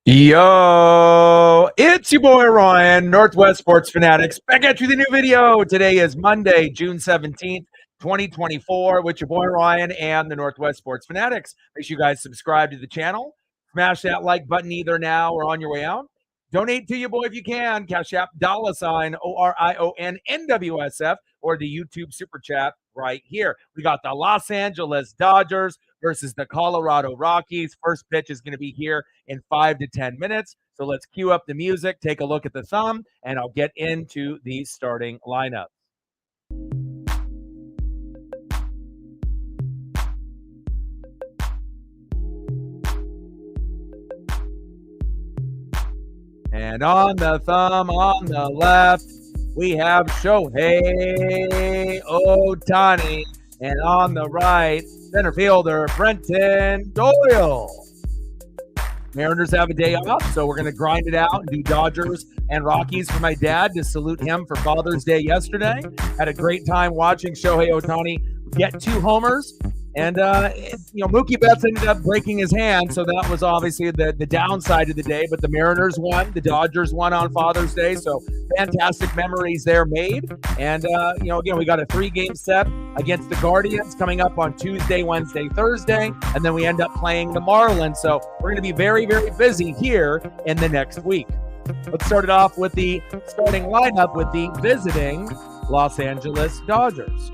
Yo, it's your boy Ryan, Northwest Sports Fanatics, back at you with a new video. Today is Monday, June 17th, 2024, with your boy Ryan and the Northwest Sports Fanatics. Make sure you guys subscribe to the channel. Smash that like button either now or on your way out. Donate to your boy if you can. Cash App, $ ORION NWSF, or the YouTube Super Chat right here. We got the Los Angeles Dodgers versus the Colorado Rockies. First pitch is going to be here in 5 to 10 minutes. So let's cue up the music, take a look at the thumb, and I'll get into the starting lineup. And on the thumb, on the left, we have Shohei Ohtani. And on the right, center fielder Brenton Doyle. Mariners have a day off, so we're going to grind it out and do Dodgers and Rockies for my dad to salute him for Father's Day yesterday. Had a great time watching Shohei Ohtani get 2 homers. And, Mookie Betts ended up breaking his hand, so that was obviously the downside of the day. But the Mariners won. The Dodgers won on Father's Day, so fantastic memories there made. And, again, we got a 3-game set against the Guardians coming up on Tuesday, Wednesday, Thursday, and then we end up playing the Marlins. So we're going to be very, very busy here in the next week. Let's start it off with the starting lineup with the visiting Los Angeles Dodgers.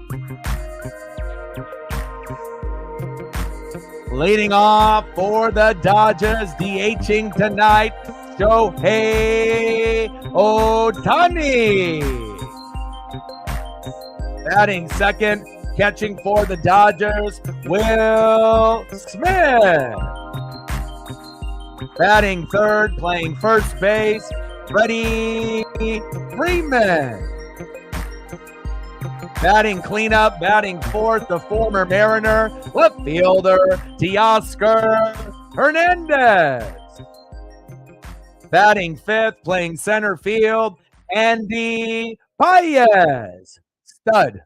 Leading off for the Dodgers, DHing tonight, Shohei Ohtani. Batting second, catching for the Dodgers, Will Smith. Batting third, playing first base, Freddie Freeman. Batting cleanup, batting fourth, the former Mariner, left fielder, Teoscar Hernandez. Batting fifth, playing center field, Andy Paez, stud.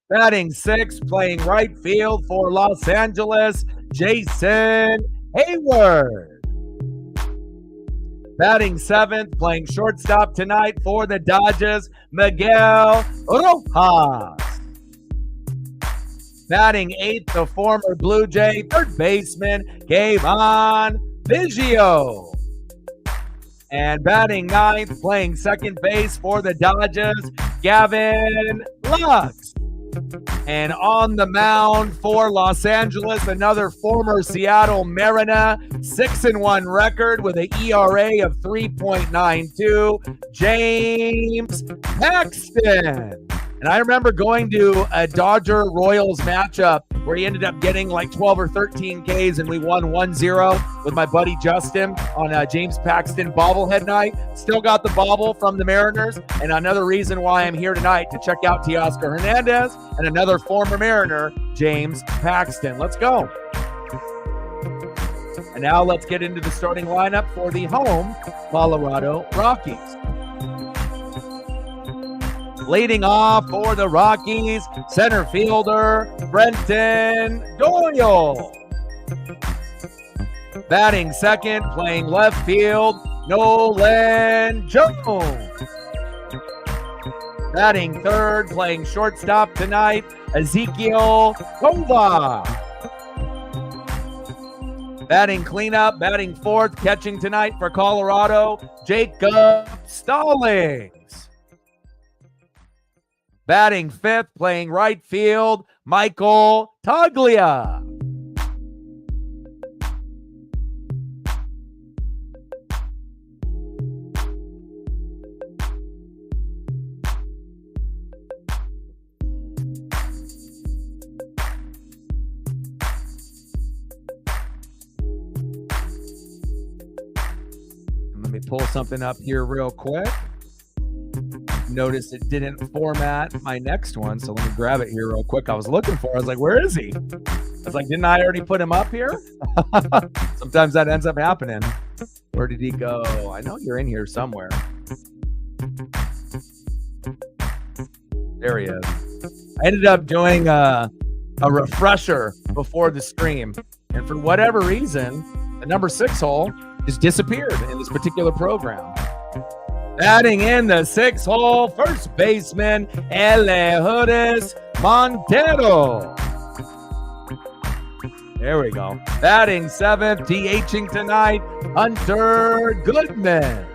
Batting sixth, playing right field for Los Angeles, Jason Hayward. Batting seventh, playing shortstop tonight for the Dodgers, Miguel Rojas. Batting eighth, the former Blue Jay third baseman, Kayvon Biggio. And batting ninth, playing second base for the Dodgers, Gavin Lux. And on the mound for Los Angeles, another former Seattle Mariner, 6-1 record with an ERA of 3.92, James Paxton. And I remember going to a Dodger-Royals matchup where he ended up getting like 12 or 13 Ks, and we won 1-0 with my buddy Justin on James Paxton bobblehead night. Still got the bobble from the Mariners, and another reason why I'm here tonight to check out Teoscar Hernandez and another former Mariner, James Paxton. Let's go. And now let's get into the starting lineup for the home Colorado Rockies. Leading off for the Rockies, center fielder Brenton Doyle. Batting second, playing left field, Nolan Jones. Batting third, playing shortstop tonight, Ezekiel Kova. Batting cleanup, batting fourth, catching tonight for Colorado, Jacob Stallings. Batting fifth, playing right field, Michael Toglia. Let me pull something up here real quick. Noticed it didn't format my next one, so let me grab it here real quick. I was looking for it. I was like, where is he? I was like, didn't I already put him up here? Sometimes that ends up happening. Where did he go? I know you're in here somewhere. There he is. I ended up doing a refresher before the stream, and for whatever reason, the number 6 hole just disappeared in this particular program. Batting in the 6th hole, first baseman Elehuris Montero. There we go. Batting 7th, DHing tonight, Hunter Goodman.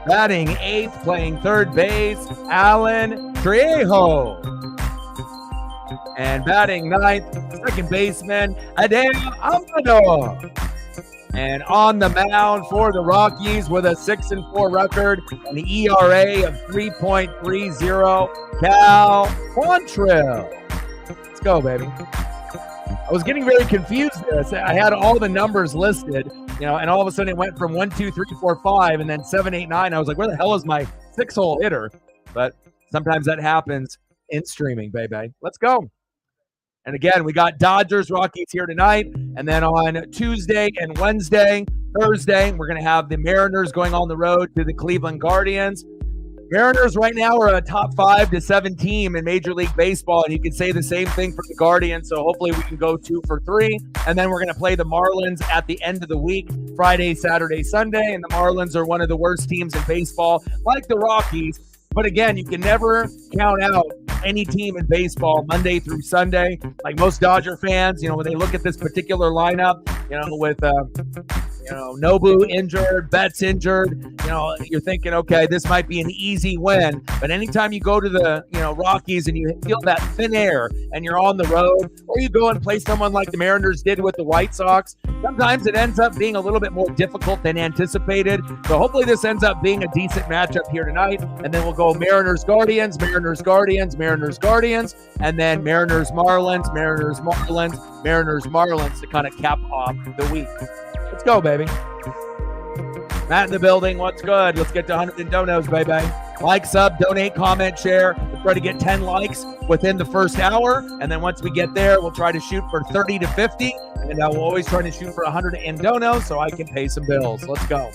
Batting 8th, playing third base, Alan Trejo. And batting 9th, second baseman, Adel Amador. And on the mound for the Rockies with a 6-4 record and the ERA of 3.30, Cal Quantrill. Let's go, baby. I was getting very confused there. I had all the numbers listed, and all of a sudden it went from 1, 2, 3, 4, 5, and then 7, 8, 9. I was like, where the hell is my 6-hole hitter? But sometimes that happens in streaming, baby. Let's go. And again, we got Dodgers, Rockies here tonight. And then on Tuesday and Wednesday, Thursday, we're going to have the Mariners going on the road to the Cleveland Guardians. Mariners right now are a top 5 to 7 team in Major League Baseball, and you can say the same thing for the Guardians, so hopefully we can go 2 for 3. And then we're going to play the Marlins at the end of the week, Friday, Saturday, Sunday, and the Marlins are one of the worst teams in baseball, like the Rockies. But again, you can never count out any team in baseball Monday through Sunday. Like most Dodger fans, when they look at this particular lineup, with Nobu injured, Betts injured, you're thinking, okay, this might be an easy win. But anytime you go to the, Rockies and you feel that thin air and you're on the road, or you go and play someone like the Mariners did with the White Sox, sometimes it ends up being a little bit more difficult than anticipated. So hopefully this ends up being a decent matchup here tonight. And then we'll go Mariners Guardians, Mariners Guardians, Mariners Guardians, and then Mariners Marlins, Mariners Marlins, Mariners Marlins to kind of cap off the week. Let's go, baby. Matt in the building. What's good? Let's get to 100 donos, baby. Like, sub, donate, comment, share. We'll try to get 10 likes within the first hour. And then once we get there, we'll try to shoot for 30 to 50. And we'll always try to shoot for 100 in donos so I can pay some bills. Let's go.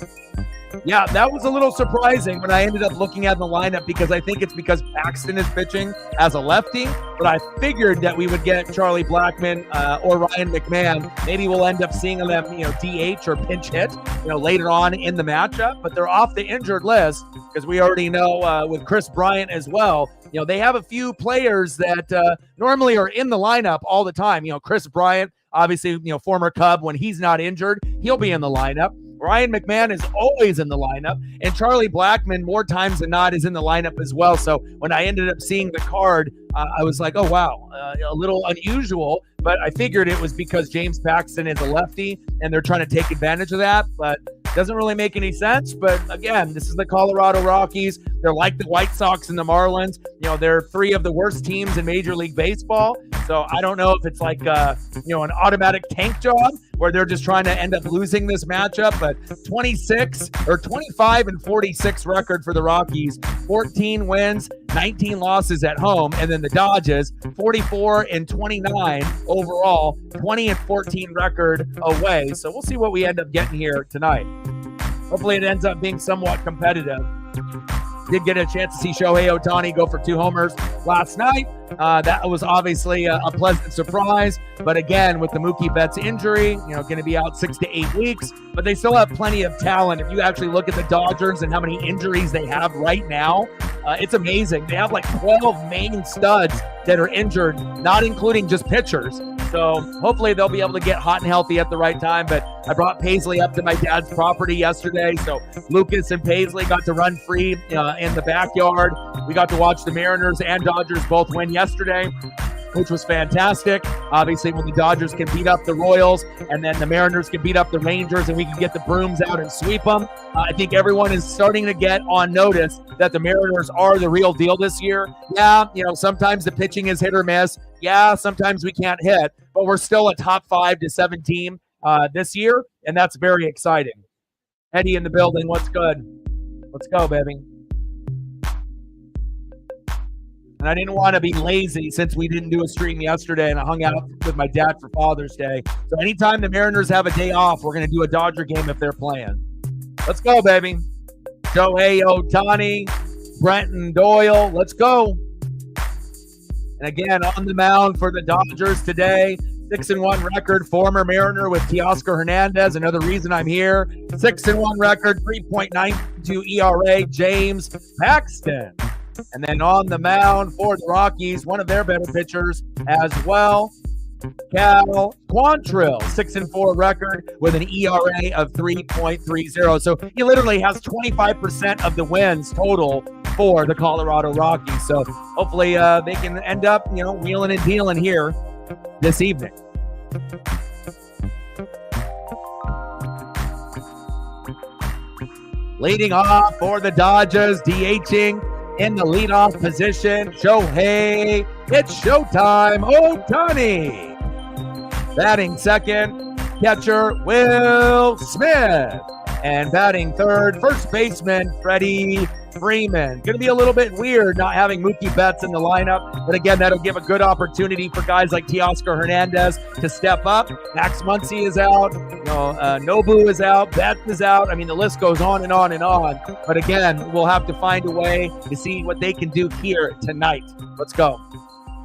Yeah, that was a little surprising when I ended up looking at the lineup because I think it's because Paxton is pitching as a lefty. But I figured that we would get Charlie Blackmon or Ryan McMahon. Maybe we'll end up seeing them, DH or pinch hit, later on in the matchup. But they're off the injured list because we already know with Chris Bryant as well. They have a few players that normally are in the lineup all the time. Chris Bryant, obviously, former Cub, when he's not injured, he'll be in the lineup. Ryan McMahon is always in the lineup, and Charlie Blackmon, more times than not, is in the lineup as well. So when I ended up seeing the card, I was like, oh, wow, a little unusual, but I figured it was because James Paxton is a lefty, and they're trying to take advantage of that, but doesn't really make any sense. But again, this is the Colorado Rockies. They're like the White Sox and the Marlins. They're 3 of the worst teams in Major League Baseball. So I don't know if it's like, an automatic tank job where they're just trying to end up losing this matchup. But 25 and 46 record for the Rockies, 14 wins, 19 losses at home. And then the Dodgers, 44 and 29 overall, 20 and 14 record away. So we'll see what we end up getting here tonight. Hopefully it ends up being somewhat competitive. Did get a chance to see Shohei Ohtani go for 2 homers last night. That was obviously a pleasant surprise. But again, with the Mookie Betts injury, going to be out 6 to 8 weeks. But they still have plenty of talent. If you actually look at the Dodgers and how many injuries they have right now, it's amazing. They have like 12 main studs that are injured, not including just pitchers. So hopefully they'll be able to get hot and healthy at the right time. But I brought Paisley up to my dad's property yesterday. So Lucas and Paisley got to run free in the backyard. We got to watch the Mariners and Dodgers both win yesterday, which was fantastic. Obviously, when the Dodgers can beat up the Royals and then the Mariners can beat up the Rangers and we can get the brooms out and sweep them, I think everyone is starting to get on notice that the Mariners are the real deal this year. Yeah, sometimes the pitching is hit or miss. Yeah, sometimes we can't hit, but we're still a top 5 to 7 team this year, and that's very exciting. Eddie in the building, what's good? Let's go, baby. And I didn't want to be lazy since we didn't do a stream yesterday and I hung out with my dad for Father's Day. So anytime the Mariners have a day off, we're going to do a Dodger game if they're playing. Let's go, baby. Shohei Ohtani, Brenton Doyle, let's go. And again, on the mound for the Dodgers today, 6-1 record, former Mariner with Teoscar Hernandez. Another reason I'm here. 6-1 record, 3.92 ERA, James Paxton. And then on the mound for the Rockies, one of their better pitchers as well, Cal Quantrill, 6-4 record with an ERA of 3.30. So he literally has 25% of the wins total for the Colorado Rockies. So hopefully they can end up, wheeling and dealing here this evening. Leading off for the Dodgers, DHing in the leadoff position, Shohei. It's showtime, Ohtani. Batting second, catcher Will Smith. And batting third, first baseman Freddie Freeman. Going to be a little bit weird not having Mookie Betts in the lineup, but again, that'll give a good opportunity for guys like Teoscar Hernandez to step up. Max Muncy is out, Nobu is out, Betts is out. I mean, the list goes on and on and on. But again, we'll have to find a way to see what they can do here tonight. Let's go.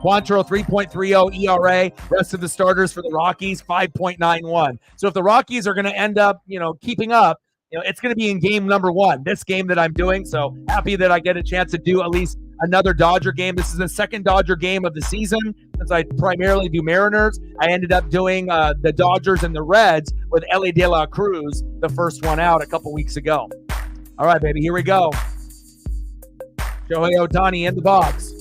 Quantrill, 3.30 ERA. Rest of the starters for the Rockies, 5.91. So if the Rockies are going to end up, keeping up, it's going to be in game number one, this game that I'm doing. So happy that I get a chance to do at least another Dodger game. This is the second Dodger game of the season. Since I primarily do Mariners, I ended up doing the Dodgers and the Reds with Ellie De La Cruz, the first one out a couple weeks ago. All right, baby, here we go. Shohei Ohtani in the box.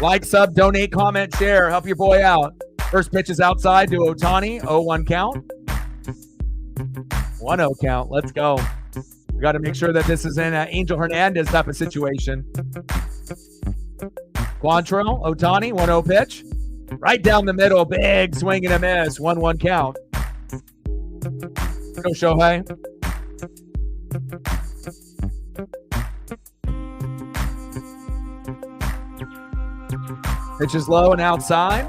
Like, sub, donate, comment, share. Help your boy out. First pitch is outside to Ohtani. 0-1 count. 1-0 count. Let's go. We got to make sure that this is in an Angel Hernandez type of situation. Quantrill, Ohtani, 1-0 pitch. Right down the middle. Big swing and a miss. 1-1 count. Go, Shohei. Pitch is low and outside.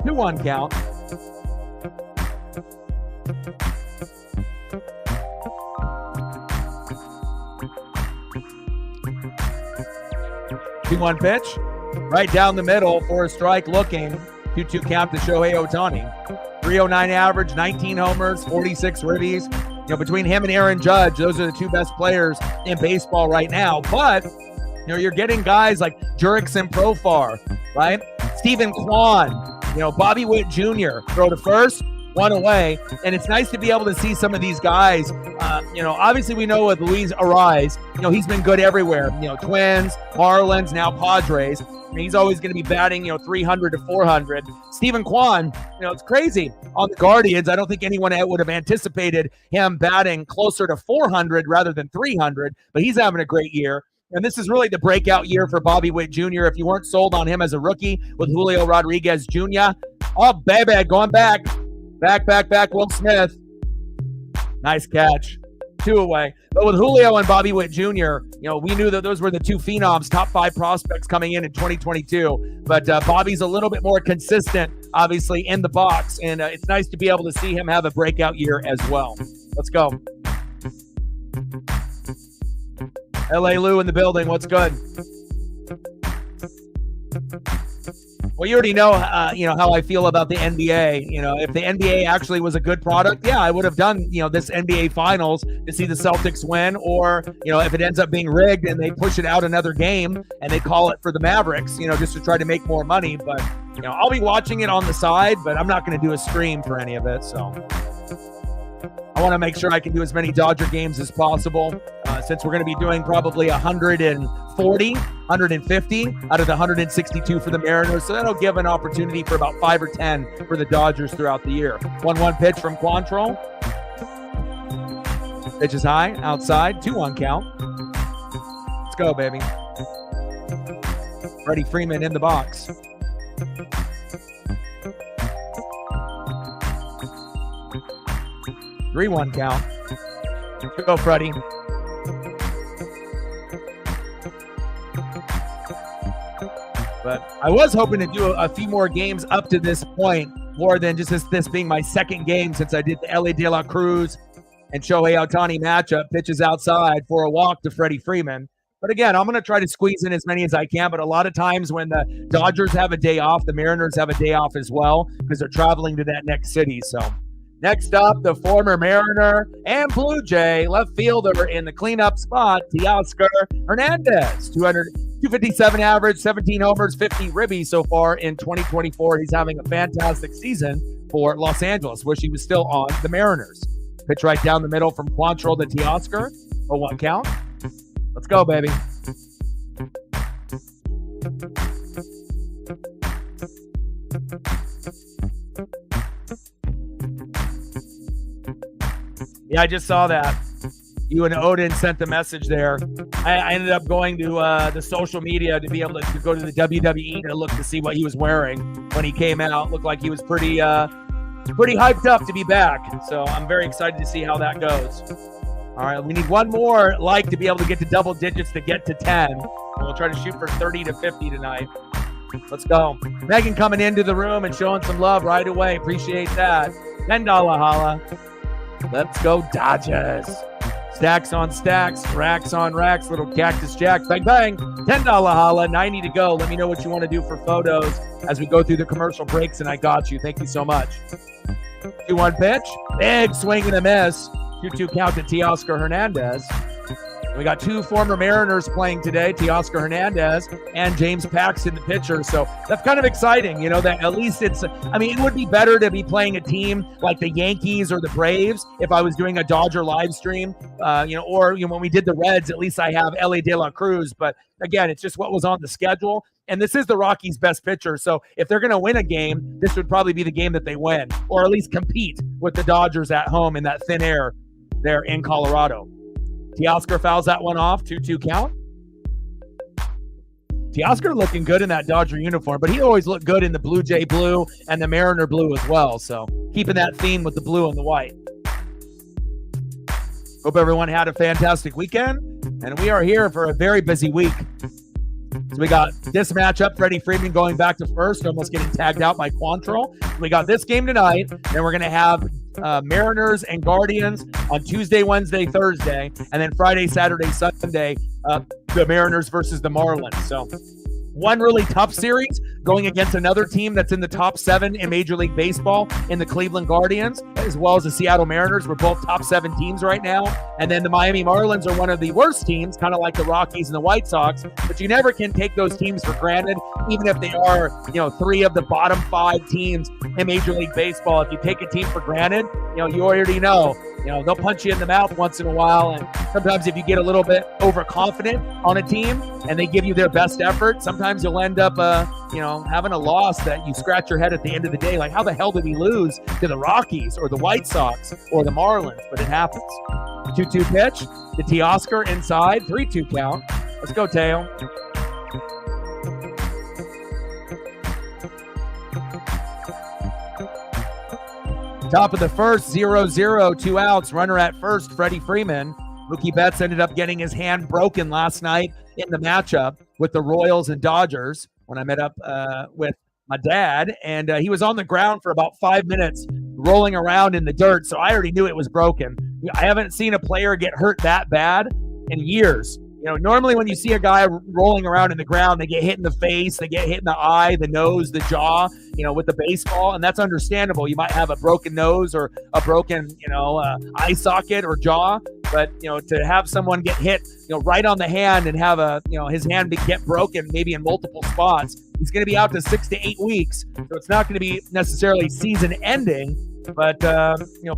2-1 count. Two-one pitch. Right down the middle for a strike looking. 2-2 count to Shohei Ohtani. 309 average, 19 homers, 46 ribbies. Between him and Aaron Judge, those are the two best players in baseball right now. But you're getting guys like Jurickson Profar, right? Stephen Kwan, Bobby Witt Jr. throw to first, one away. And it's nice to be able to see some of these guys. Obviously we know with Luis Ariz, he's been good everywhere. Twins, Marlins, now Padres. He's always going to be batting, 300 to 400. Stephen Kwan, it's crazy. On the Guardians, I don't think anyone would have anticipated him batting closer to 400 rather than 300, but he's having a great year. And this is really the breakout year for Bobby Witt Jr. If you weren't sold on him as a rookie with Julio Rodriguez Jr. Oh, baby, going back. Back, Will Smith. Nice catch. 2 away. But with Julio and Bobby Witt Jr., we knew that those were the two phenoms, top 5 prospects coming in 2022. But Bobby's a little bit more consistent, obviously, in the box. And it's nice to be able to see him have a breakout year as well. Let's go. L.A. Lou in the building. What's good? Well, you already know, how I feel about the NBA. If the NBA actually was a good product, yeah, I would have done, this NBA Finals to see the Celtics win. Or, if it ends up being rigged and they push it out another game and they call it for the Mavericks, just to try to make more money. But, I'll be watching it on the side, but I'm not going to do a stream for any of it. So I want to make sure I can do as many Dodger games as possible. Since we're going to be doing probably 140, 150 out of the 162 for the Mariners. So that'll give an opportunity for about 5 or 10 for the Dodgers throughout the year. 1-1 pitch from Quantrill. Pitch is high, outside, 2-1 count. Let's go, baby. Freddie Freeman in the box. Three-one count. Go, Freddie. But I was hoping to do a few more games up to this point, more than just this being my second game since I did the Ellie De La Cruz and Shohei Ohtani matchup. Pitches outside for a walk to Freddie Freeman. But again, I'm going to try to squeeze in as many as I can. But a lot of times when the Dodgers have a day off, the Mariners have a day off as well because they're traveling to that next city. So next up, the former Mariner and Blue Jay left fielder in the cleanup spot, Teoscar Hernandez. 257 average, 17 homers, 50 ribbies so far in 2024. He's having a fantastic season for Los Angeles. Wish he was still on the Mariners. Pitch right down the middle from Quantrill to Teoscar. 0-1 count. Let's go, baby. Yeah, I just saw that. You and Odin sent the message there. I ended up going to the social media to be able to go to the WWE to look to see what he was wearing when he came out. Looked like he was pretty hyped up to be back. So I'm very excited to see how that goes. All right, we need one more like to be able to get to double digits to get to 10. And we'll try to shoot for 30 to 50 tonight. Let's go. Megan coming into the room and showing some love right away. Appreciate that. $10 holla. Let's go Dodgers. Stacks on stacks, racks on racks, little Cactus Jack. Bang, bang. $10 holla, 90 to go. Let me know what you want to do for photos as we go through the commercial breaks, and I got you. Thank you so much. 2-1 pitch. Big swing and a miss. 2-2 count to Teoscar Hernandez. We got two former Mariners playing today, Teoscar Hernandez and James Paxton, the pitcher. So that's kind of exciting, that at least it would be better to be playing a team like the Yankees or the Braves if I was doing a Dodger live stream, or when we did the Reds, at least I have Ellie De La Cruz. But again, it's just what was on the schedule. And this is the Rockies' best pitcher. So if they're going to win a game, this would probably be the game that they win, or at least compete with the Dodgers at home in that thin air there in Colorado. Teoscar fouls that one off, 2-2 count. Teoscar looking good in that Dodger uniform, but he always looked good in the Blue Jay blue and the Mariner blue as well. So keeping that theme with the blue and the white. Hope everyone had a fantastic weekend, and we are here for a very busy week. So we got this matchup, Freddie Freeman going back to first, almost getting tagged out by Quantrill. We got this game tonight. Then we're going to have Mariners and Guardians on Tuesday, Wednesday, Thursday, and then Friday, Saturday, Sunday, the Mariners versus the Marlins. So one really tough series going against another team that's in the top 7 in Major League Baseball in the Cleveland Guardians, as well as the Seattle Mariners. We're both top 7 teams right now. And then the Miami Marlins are one of the worst teams, kind of like the Rockies and the White Sox. But you never can take those teams for granted, even if they are, 3 of the bottom 5 teams in Major League Baseball. If you take a team for granted, you already know. They'll punch you in the mouth once in a while. And sometimes if you get a little bit overconfident on a team and they give you their best effort, sometimes you'll end up, having a loss that you scratch your head at the end of the day. Like, how the hell did we lose to the Rockies or the White Sox or the Marlins? But it happens. 2-2 pitch to Teoscar inside, 3-2 count. Let's go, Teo. Top of the first, 0-0, 2 outs. Runner at first, Freddie Freeman. Mookie Betts ended up getting his hand broken last night in the matchup with the Royals and Dodgers when I met up with my dad. And he was on the ground for about 5 minutes rolling around in the dirt. So I already knew it was broken. I haven't seen a player get hurt that bad in years. Normally when you see a guy rolling around in the ground, they get hit in the face, they get hit in the eye, the nose, the jaw, with the baseball, and that's understandable. You might have a broken nose or a broken, eye socket or jaw, but, to have someone get hit, right on the hand and have his hand get broken maybe in multiple spots, he's going to be out to 6 to 8 weeks, so it's not going to be necessarily season ending, but,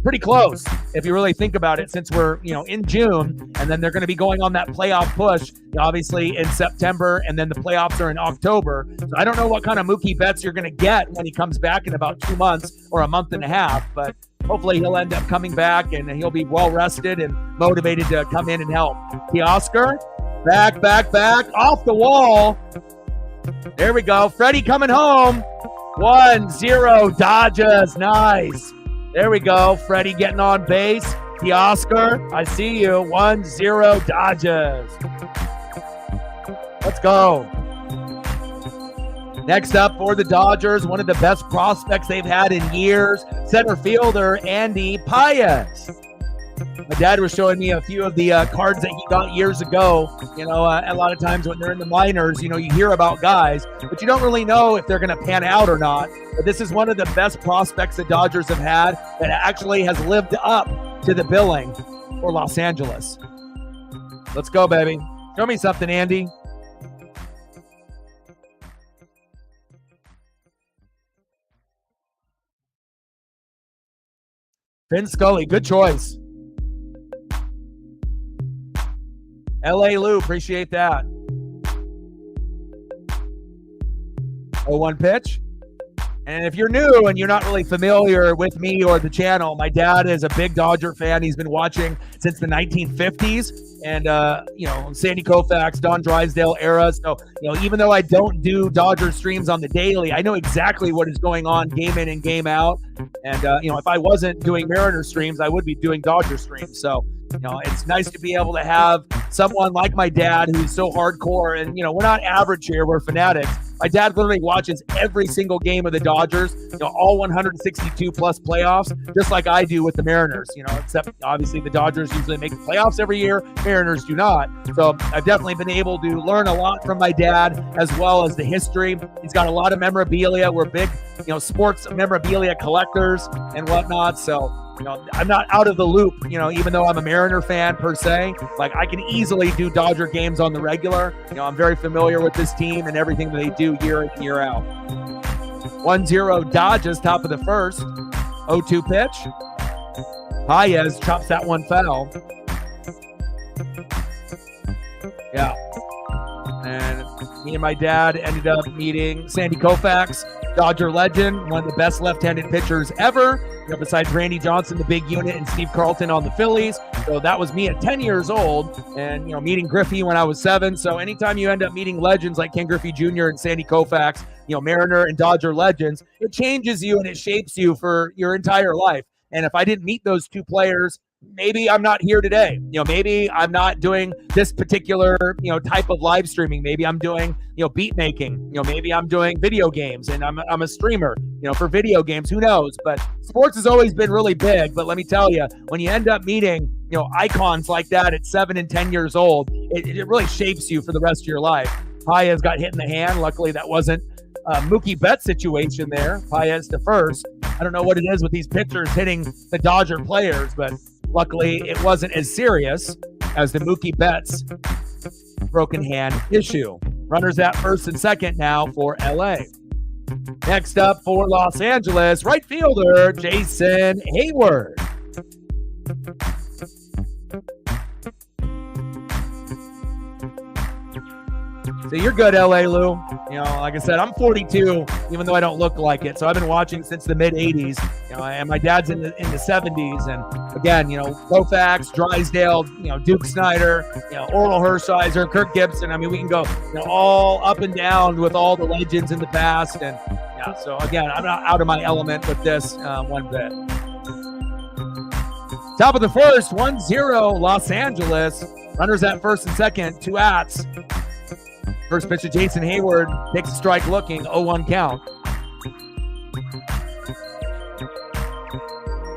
pretty close if you really think about it, since we're, in June, and then they're going to be going on that playoff push, obviously in September, and then the playoffs are in October. So I don't know what kind of Mookie Betts you're going to get when he comes back in about 2 months or a month and a half, but hopefully he'll end up coming back and he'll be well rested and motivated to come in and help. Teoscar, back, off the wall. There we go. Freddie coming home. 1-0 Dodgers. Nice. There we go. Freddie getting on base. Teoscar, I see you. 1-0 Dodgers. Let's go. Next up for the Dodgers, one of the best prospects they've had in years, center fielder Andy Paez. My dad was showing me a few of the cards that he got years ago. A lot of times when they're in the minors, you hear about guys, but you don't really know if they're going to pan out or not. But this is one of the best prospects the Dodgers have had that actually has lived up to the billing for Los Angeles. Let's go, baby. Show me something, Andy. Vin Scully, good choice. L.A. Lou, appreciate that. 0-1 pitch. And if you're new and you're not really familiar with me or the channel, my dad is a big Dodger fan. He's been watching since the 1950s. And, Sandy Koufax, Don Drysdale era. So, even though I don't do Dodger streams on the daily, I know exactly what is going on game in and game out. And, if I wasn't doing Mariner streams, I would be doing Dodger streams. So, it's nice to be able to have someone like my dad who's so hardcore. And, we're not average here. We're fanatics. My dad literally watches every single game of the Dodgers, all 162 plus playoffs, just like I do with the Mariners, except obviously the Dodgers usually make the playoffs every year. Mariners do not. So I've definitely been able to learn a lot from my dad, as well as the history. He's got a lot of memorabilia. We're big, sports memorabilia collectors and whatnot. So, I'm not out of the loop, even though I'm a Mariner fan per se. Like, I can easily do Dodger games on the regular. I'm very familiar with this team and everything that they do year in, year out. 1-0 Dodgers, top of the first. 0-2 pitch. Paez chops that one foul. Yeah. And me and my dad ended up meeting Sandy Koufax, Dodger legend, one of the best left-handed pitchers ever, besides Randy Johnson, the big unit, and Steve Carlton on the Phillies. So that was me at 10 years old, and, meeting Griffey when I was 7. So anytime you end up meeting legends like Ken Griffey Jr. and Sandy Koufax, Mariner and Dodger legends, it changes you and it shapes you for your entire life. And if I didn't meet those two players, maybe I'm not here today. Maybe I'm not doing this particular, type of live streaming. Maybe I'm doing, beat making. Maybe I'm doing video games and I'm a streamer, for video games. Who knows? But sports has always been really big. But let me tell you, when you end up meeting, icons like that at 7 and 10 years old, it really shapes you for the rest of your life. Paez got hit in the hand. Luckily, that wasn't a Mookie Betts situation there. Paez to first. I don't know what it is with these pitchers hitting the Dodger players, but luckily it wasn't as serious as the Mookie Betts broken hand issue. Runners at first and second now for LA. Next up for Los Angeles, right fielder Jason Hayward. So you're good, LA Lou. Like I said, I'm 42, even though I don't look like it. So I've been watching since the mid 80s. And my dad's in the 70s. And again, Koufax, Drysdale, Duke Snyder, Oral Hershiser, Kirk Gibson. I mean, we can go, all up and down with all the legends in the past. And so again, I'm not out of my element with this one bit. Top of the first, 1-0 Los Angeles. Runners at first and second, 2 outs. First pitch to Jason Hayward, takes a strike looking, 0-1 count.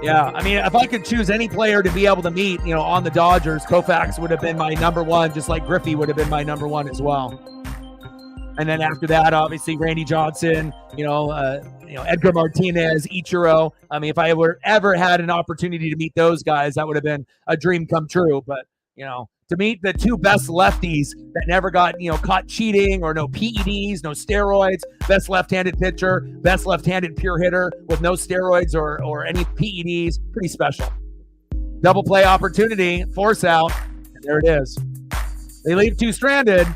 Yeah, I mean, if I could choose any player to be able to meet, on the Dodgers, Koufax would have been my number one, just like Griffey would have been my number one as well. And then after that, obviously, Randy Johnson, Edgar Martinez, Ichiro. I mean, if I ever had an opportunity to meet those guys, that would have been a dream come true. But, to meet the two best lefties that never got, caught cheating or no PEDs, no steroids, best left-handed pitcher, best left-handed pure hitter with no steroids or any PEDs, pretty special. Double play opportunity, force out, and there it is. They leave 2 stranded.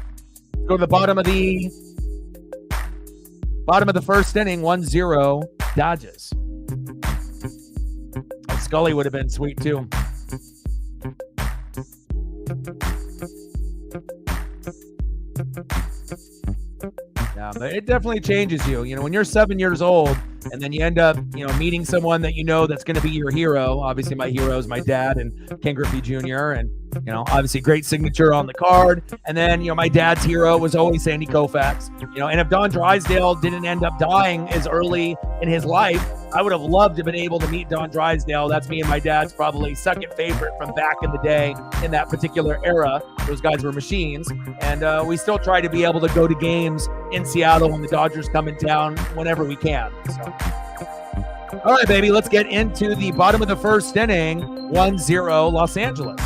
Go to the bottom of the first inning, 1-0 Dodgers. Oh, Scully would have been sweet too. Yeah, but it definitely changes you. When you're 7 years old and then you end up, meeting someone that that's going to be your hero. Obviously, my hero is my dad and Ken Griffey Jr. And, obviously great signature on the card. And then, my dad's hero was always Sandy Koufax. And if Don Drysdale didn't end up dying as early in his life, I would have loved to have been able to meet Don Drysdale. That's me and my dad's probably second favorite from back in the day in that particular era. Those guys were machines. And we still try to be able to go to games in Seattle when the Dodgers come in town whenever we can. So. All right, baby, let's get into the bottom of the first inning. 1-0 Los Angeles.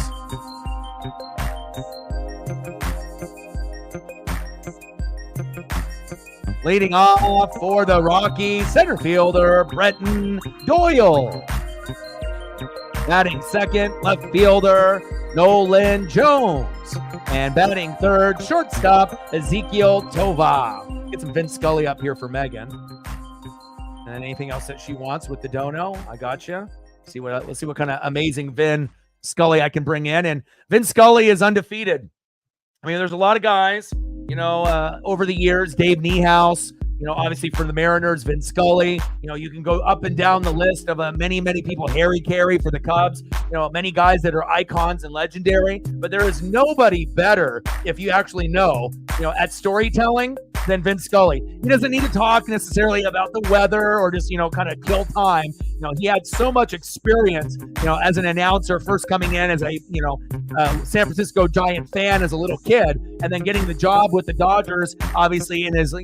Leading off for the Rockies, center fielder Brenton Doyle. Batting second, left fielder Nolan Jones. And batting third, shortstop Ezekiel Tova. Get some Vin Scully up here for Megan. And anything else that she wants with the dono, I got you. Let's see what kind of amazing Vin Scully I can bring in. And Vin Scully is undefeated. I mean, there's a lot of guys, over the years. Dave Niehaus, obviously for the Mariners, Vin Scully. You can go up and down the list of many, many people. Harry Carey for the Cubs. Many guys that are icons and legendary. But there is nobody better, if you actually know, at storytelling than Vin Scully. He doesn't need to talk necessarily about the weather or just, kind of kill time. He had so much experience, as an announcer, first coming in as a, San Francisco Giant fan as a little kid, and then getting the job with the Dodgers, obviously in his,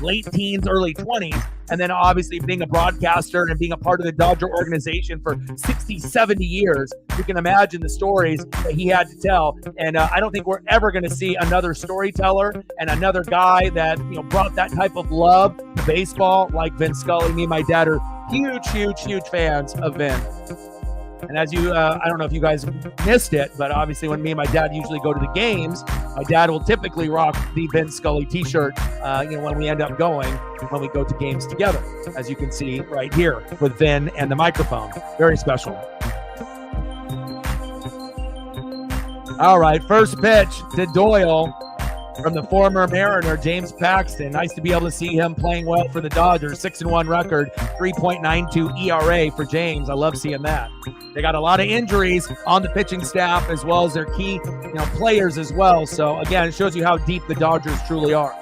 late teens, early 20s, and then obviously being a broadcaster and being a part of the Dodger organization for 60, 70 years. You can imagine the stories that he had to tell. And I don't think we're ever going to see another storyteller and another guy that, brought that type of love to baseball like Vin Scully. Me and my dad are huge, huge, huge fans of Vin. And as you, I don't know if you guys missed it, but obviously when me and my dad usually go to the games, my dad will typically rock the Vin Scully t-shirt, when we end up going, when we go to games together, as you can see right here with Vin and the microphone. Very special. All right, first pitch to Doyle from the former Mariner, James Paxton. Nice to be able to see him playing well for the Dodgers. 6-1 record, 3.92 ERA for James. I love seeing that. They got a lot of injuries on the pitching staff as well as their key, players as well. So again, it shows you how deep the Dodgers truly are.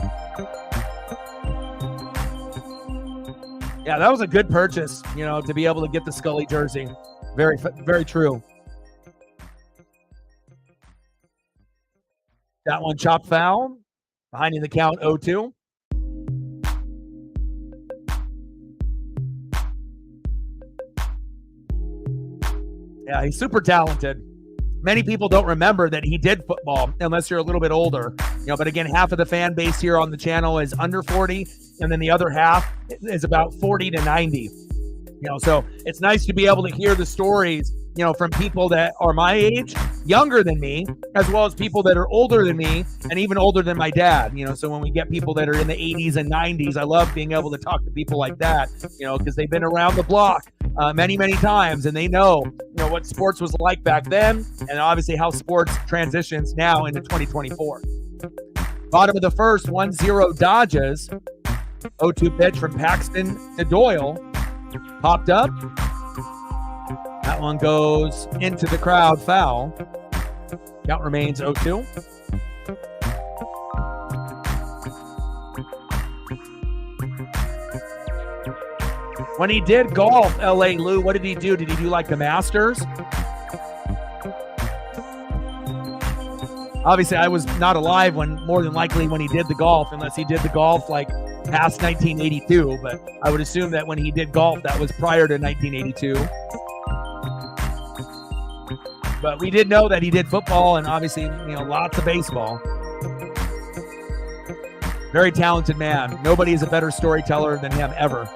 Yeah, that was a good purchase, to be able to get the Scully jersey. Very, very true. That one chopped foul, behind in the count 0-2. Yeah, he's super talented. Many people don't remember that he did football unless you're a little bit older. But again, half of the fan base here on the channel is under 40, and then the other half is about 40 to 90. So it's nice to be able to hear the stories, from people that are my age, younger than me, as well as people that are older than me and even older than my dad. So when we get people that are in the 80s and 90s, I love being able to talk to people like that, because they've been around the block many, many times, and they know, what sports was like back then, and obviously how sports transitions now into 2024. Bottom of the first, 1-0 Dodgers. 0-2 pitch from Paxton to Doyle. Popped up. That one goes into the crowd, foul. Count remains 0-2. When he did golf, L.A. Lou, what did he do? Did he do like the Masters? Obviously, I was not alive more than likely when he did the golf, unless he did the golf like past 1982. But I would assume that when he did golf, that was prior to 1982. But we did know that he did football and obviously, lots of baseball. Very talented man. Nobody is a better storyteller than him ever.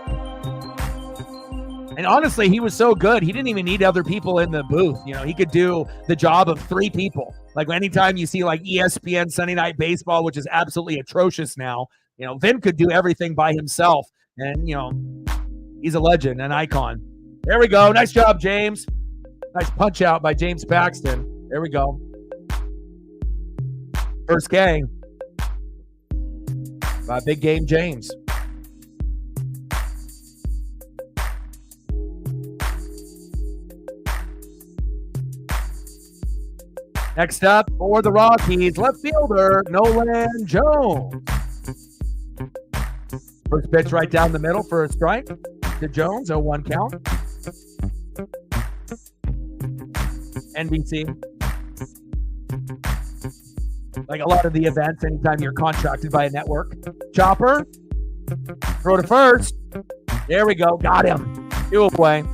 And honestly, he was so good, he didn't even need other people in the booth. He could do the job of 3 people. Like anytime you see like ESPN Sunday Night Baseball, which is absolutely atrocious now, Vin could do everything by himself. And, he's a legend, an icon. There we go. Nice job, James. Nice punch out by James Paxton. There we go. First K by Big Game James. Next up for the Rockies, left fielder Nolan Jones. First pitch right down the middle for a strike. to Jones, 0-1 count. NBC. Like a lot of the events, anytime you're contracted by a network. Chopper. Throw to first. There we go. Got him. 2 away.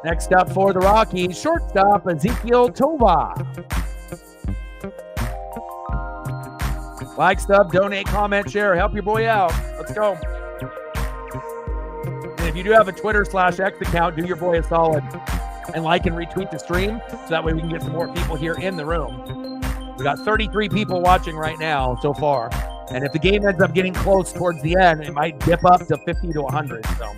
Next up for the Rockies, shortstop Ezekiel Tova. Like, sub, donate, comment, share, help your boy out. Let's go. And if you do have a Twitter/X account, do your boy a solid and like and retweet the stream so that way we can get some more people here in the room. We got 33 people watching right now so far. And if the game ends up getting close towards the end, it might dip up to 50 to 100. So.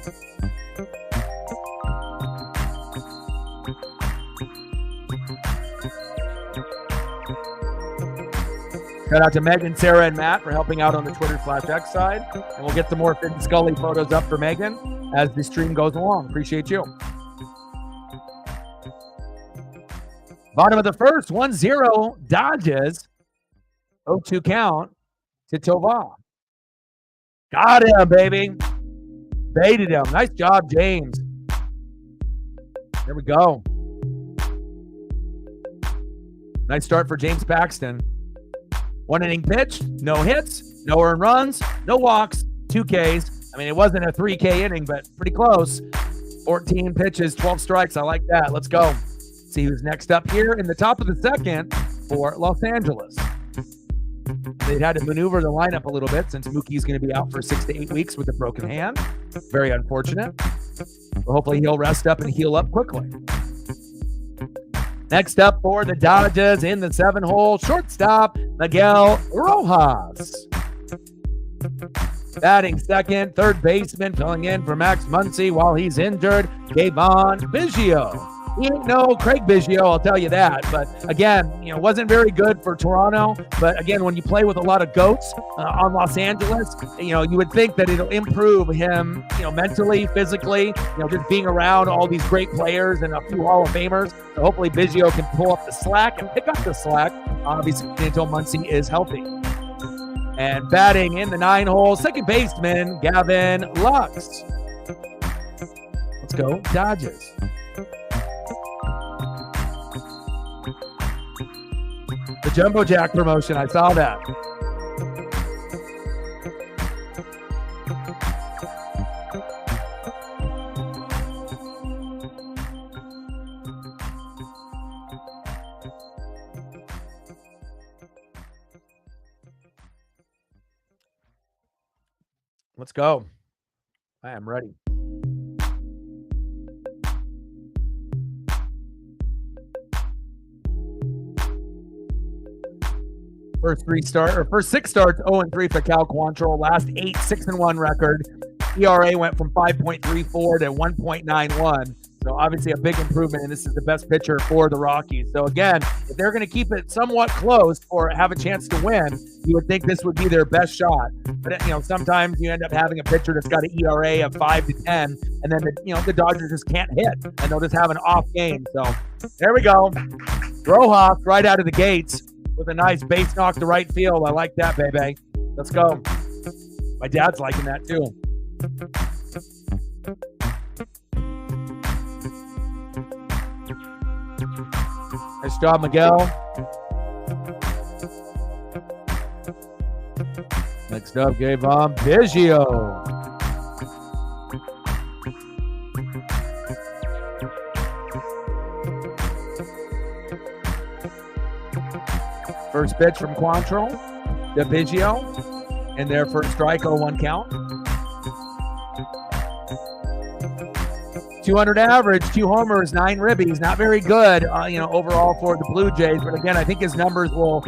Shout out to Megan, Sarah, and Matt for helping out on the Twitter/X side. And we'll get some more Fit and Scully photos up for Megan as the stream goes along. Appreciate you. Bottom of the first, 1-0, Dodgers. 0-2 count to Tova. Got him, baby. Baited him. Nice job, James. There we go. Nice start for James Paxton. 1 inning pitch, no hits, no earned runs, no walks, 2 Ks. I mean, it wasn't a 3K inning, but pretty close. 14 pitches, 12 strikes. I like that. Let's go. See who's next up here in the top of the second for Los Angeles. They'd had to maneuver the lineup a little bit since Mookie's going to be out for 6 to 8 weeks with a broken hand. Very unfortunate. But hopefully he'll rest up and heal up quickly. Next up for the Dodgers in the 7-hole, shortstop Miguel Rojas. Batting second, third baseman filling in for Max Muncy while he's injured, Kayvon Biggio. He ain't no Craig Biggio, I'll tell you that. But again, wasn't very good for Toronto. But again, when you play with a lot of GOATs on Los Angeles, you would think that it'll improve him, mentally, physically, just being around all these great players and a few Hall of Famers. So hopefully Biggio can pull up the slack and pick up the slack, obviously, until Muncy is healthy. And batting in the 9-hole, second baseman, Gavin Lux. Let's go, Dodgers. The Jumbo Jack promotion, I saw that. Let's go. I am ready. First 6 starts, 0-3 for Cal Quantrill. Last 8, 6-1 record. ERA went from 5.34 to 1.91. So obviously a big improvement, and this is the best pitcher for the Rockies. So again, if they're going to keep it somewhat close or have a chance to win, you would think this would be their best shot. But sometimes you end up having a pitcher that's got an ERA of 5 to 10, and then the Dodgers just can't hit, and they'll just have an off game. So there we go. Rojas right out of the gates with a nice base knock to right field. I like that, baby. Let's go. My dad's liking that too. Nice job, Miguel. Next up, Kayvon Biggio. First pitch from Quantrill to Biggio in their first strike, 0-1 count. 200 average, 2 homers, 9 ribbies. Not very good, overall for the Blue Jays. But again, I think his numbers will,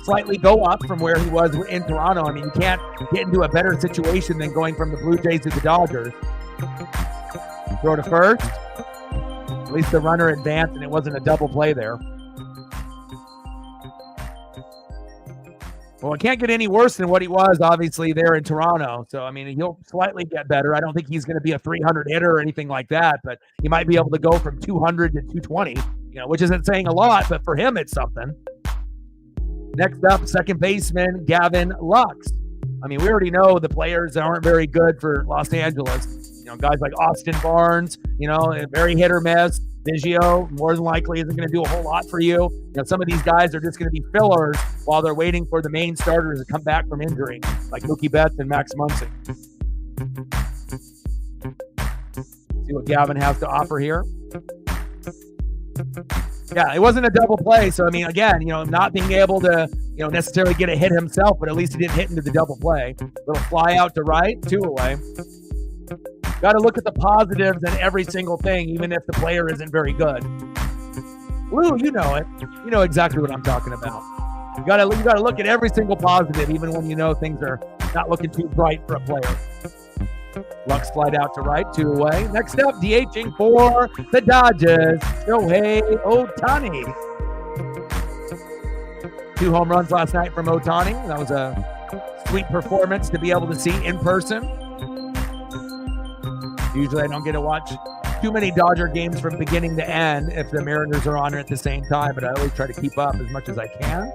slightly go up from where he was in Toronto. I mean, you can't get into a better situation than going from the Blue Jays to the Dodgers. Throw to first. At least the runner advanced, and it wasn't a double play there. Well, it can't get any worse than what he was, obviously, there in Toronto. So, I mean, he'll slightly get better. I don't think he's going to be a 300 hitter or anything like that, but he might be able to go from 200 to 220, which isn't saying a lot, but for him, it's something. Next up, second baseman, Gavin Lux. 2 inning average, 2 homers, 9 ribbies. Not very good, overall for the Blue Jays. But again, I think his numbers will, slightly go up from where he was in Toronto. I mean, you can't get into a better situation than going from the Blue Jays to the Dodgers. Well, it can't get any worse than what he was, obviously, there in Toronto. So, I mean, he'll slightly get better. I don't think he's going to be a 300 hitter or anything like that, but he might be able to go from 200 to 220, which isn't saying a lot, but for him, it's something. Next up, second baseman, Gavin Lux. I mean, we already know the players that aren't very good for Los Angeles. Guys like Austin Barnes, very hit or miss. Biggio, more than likely, isn't going to do a whole lot for you. Some of these guys are just going to be fillers while they're waiting for the main starters to come back from injury, like Mookie Betts and Max Muncy. See what Gavin has to offer here. Yeah, it wasn't a double play. So, I mean, again, not being able to, necessarily get a hit himself, but at least he didn't hit into the double play. Little fly out to right, 2 away. Got to look at the positives in every single thing, even if the player isn't very good. Lou, you know it. You know exactly what I'm talking about. You got to look at every single positive, even when things are not looking too bright for a player. Lux flight out to right, 2 away. Next up, DHing for the Dodgers, Shohei Ohtani. 2 home runs last night from Ohtani. That was a sweet performance to be able to see in person. Usually I don't get to watch too many Dodger games from beginning to end if the Mariners are on at the same time, but I always try to keep up as much as I can.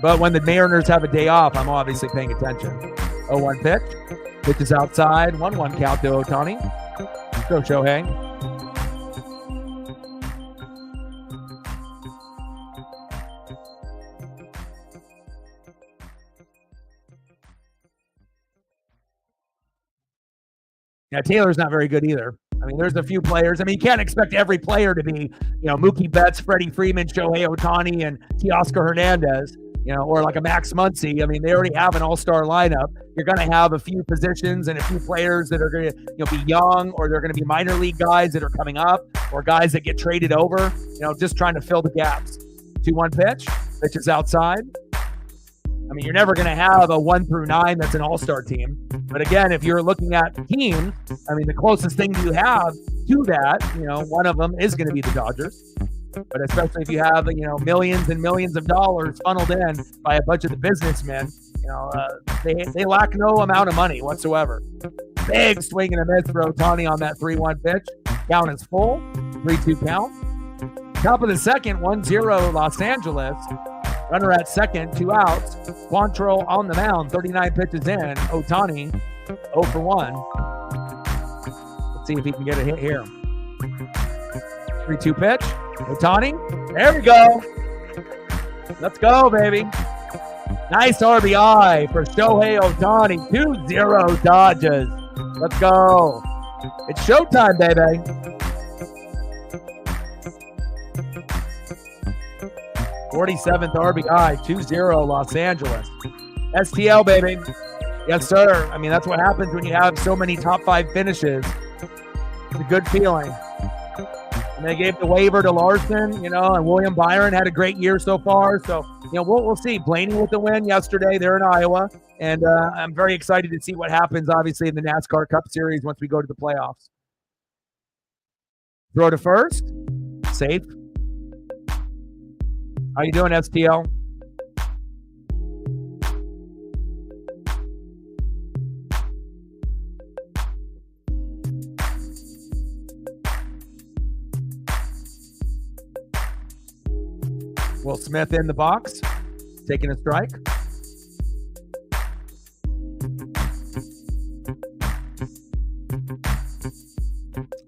But when the Mariners have a day off, I'm obviously paying attention. 0-1 pitch. Pitch is outside. 1-1 count to Ohtani. Go Shohei. Yeah, Taylor's not very good either. I mean, there's a few players. I mean, you can't expect every player to be, Mookie Betts, Freddie Freeman, Shohei Ohtani, and Teoscar Hernandez, or like a Max Muncy. I mean, they already have an all-star lineup. You're going to have a few positions and a few players that are going to, be young, or they're going to be minor league guys that are coming up, or guys that get traded over, just trying to fill the gaps. 2-1 pitch. Pitch is outside. I mean, you're never going to have a 1 through 9 that's an all-star team. But again, if you're looking at teams, I mean, the closest thing you have to that, one of them is going to be the Dodgers. But especially if you have, millions and millions of dollars funneled in by a bunch of the businessmen, they lack no amount of money whatsoever. Big swing and a miss for Ohtani on that 3-1 pitch. Count is full. 3-2 count. Top of the second, 1-0 Los Angeles. Runner at second, 2 outs. Quantrill on the mound, 39 pitches in. Ohtani, 0 for 1. Let's see if he can get a hit here. 3-2 pitch. Ohtani. There we go. Let's go, baby. Nice RBI for Shohei Ohtani. 2-0 Dodgers. Let's go. It's showtime, baby. 47th RBI, 2-0 Los Angeles. STL, baby. Yes, sir. I mean, that's what happens when you have so many top 5 finishes. It's a good feeling. And they gave the waiver to Larson, and William Byron had a great year so far. So, we'll see. Blaney with the win yesterday. They're in Iowa. And I'm very excited to see what happens, obviously, in the NASCAR Cup Series once we go to the playoffs. Throw to first. Safe. How you doing, STL? Will Smith in the box, taking a strike.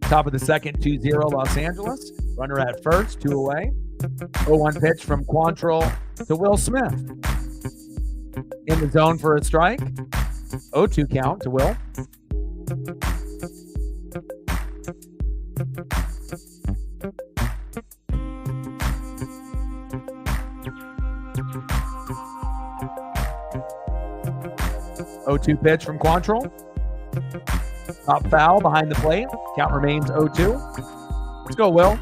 Top of the second, 2-0 Los Angeles. Runner at first, 2 away. 0-1 pitch from Quantrill to Will Smith. In the zone for a strike. 0-2 count to Will. Oh-2 pitch from Quantrill. Top foul behind the plate. Count remains 0-2. Let's go, Will.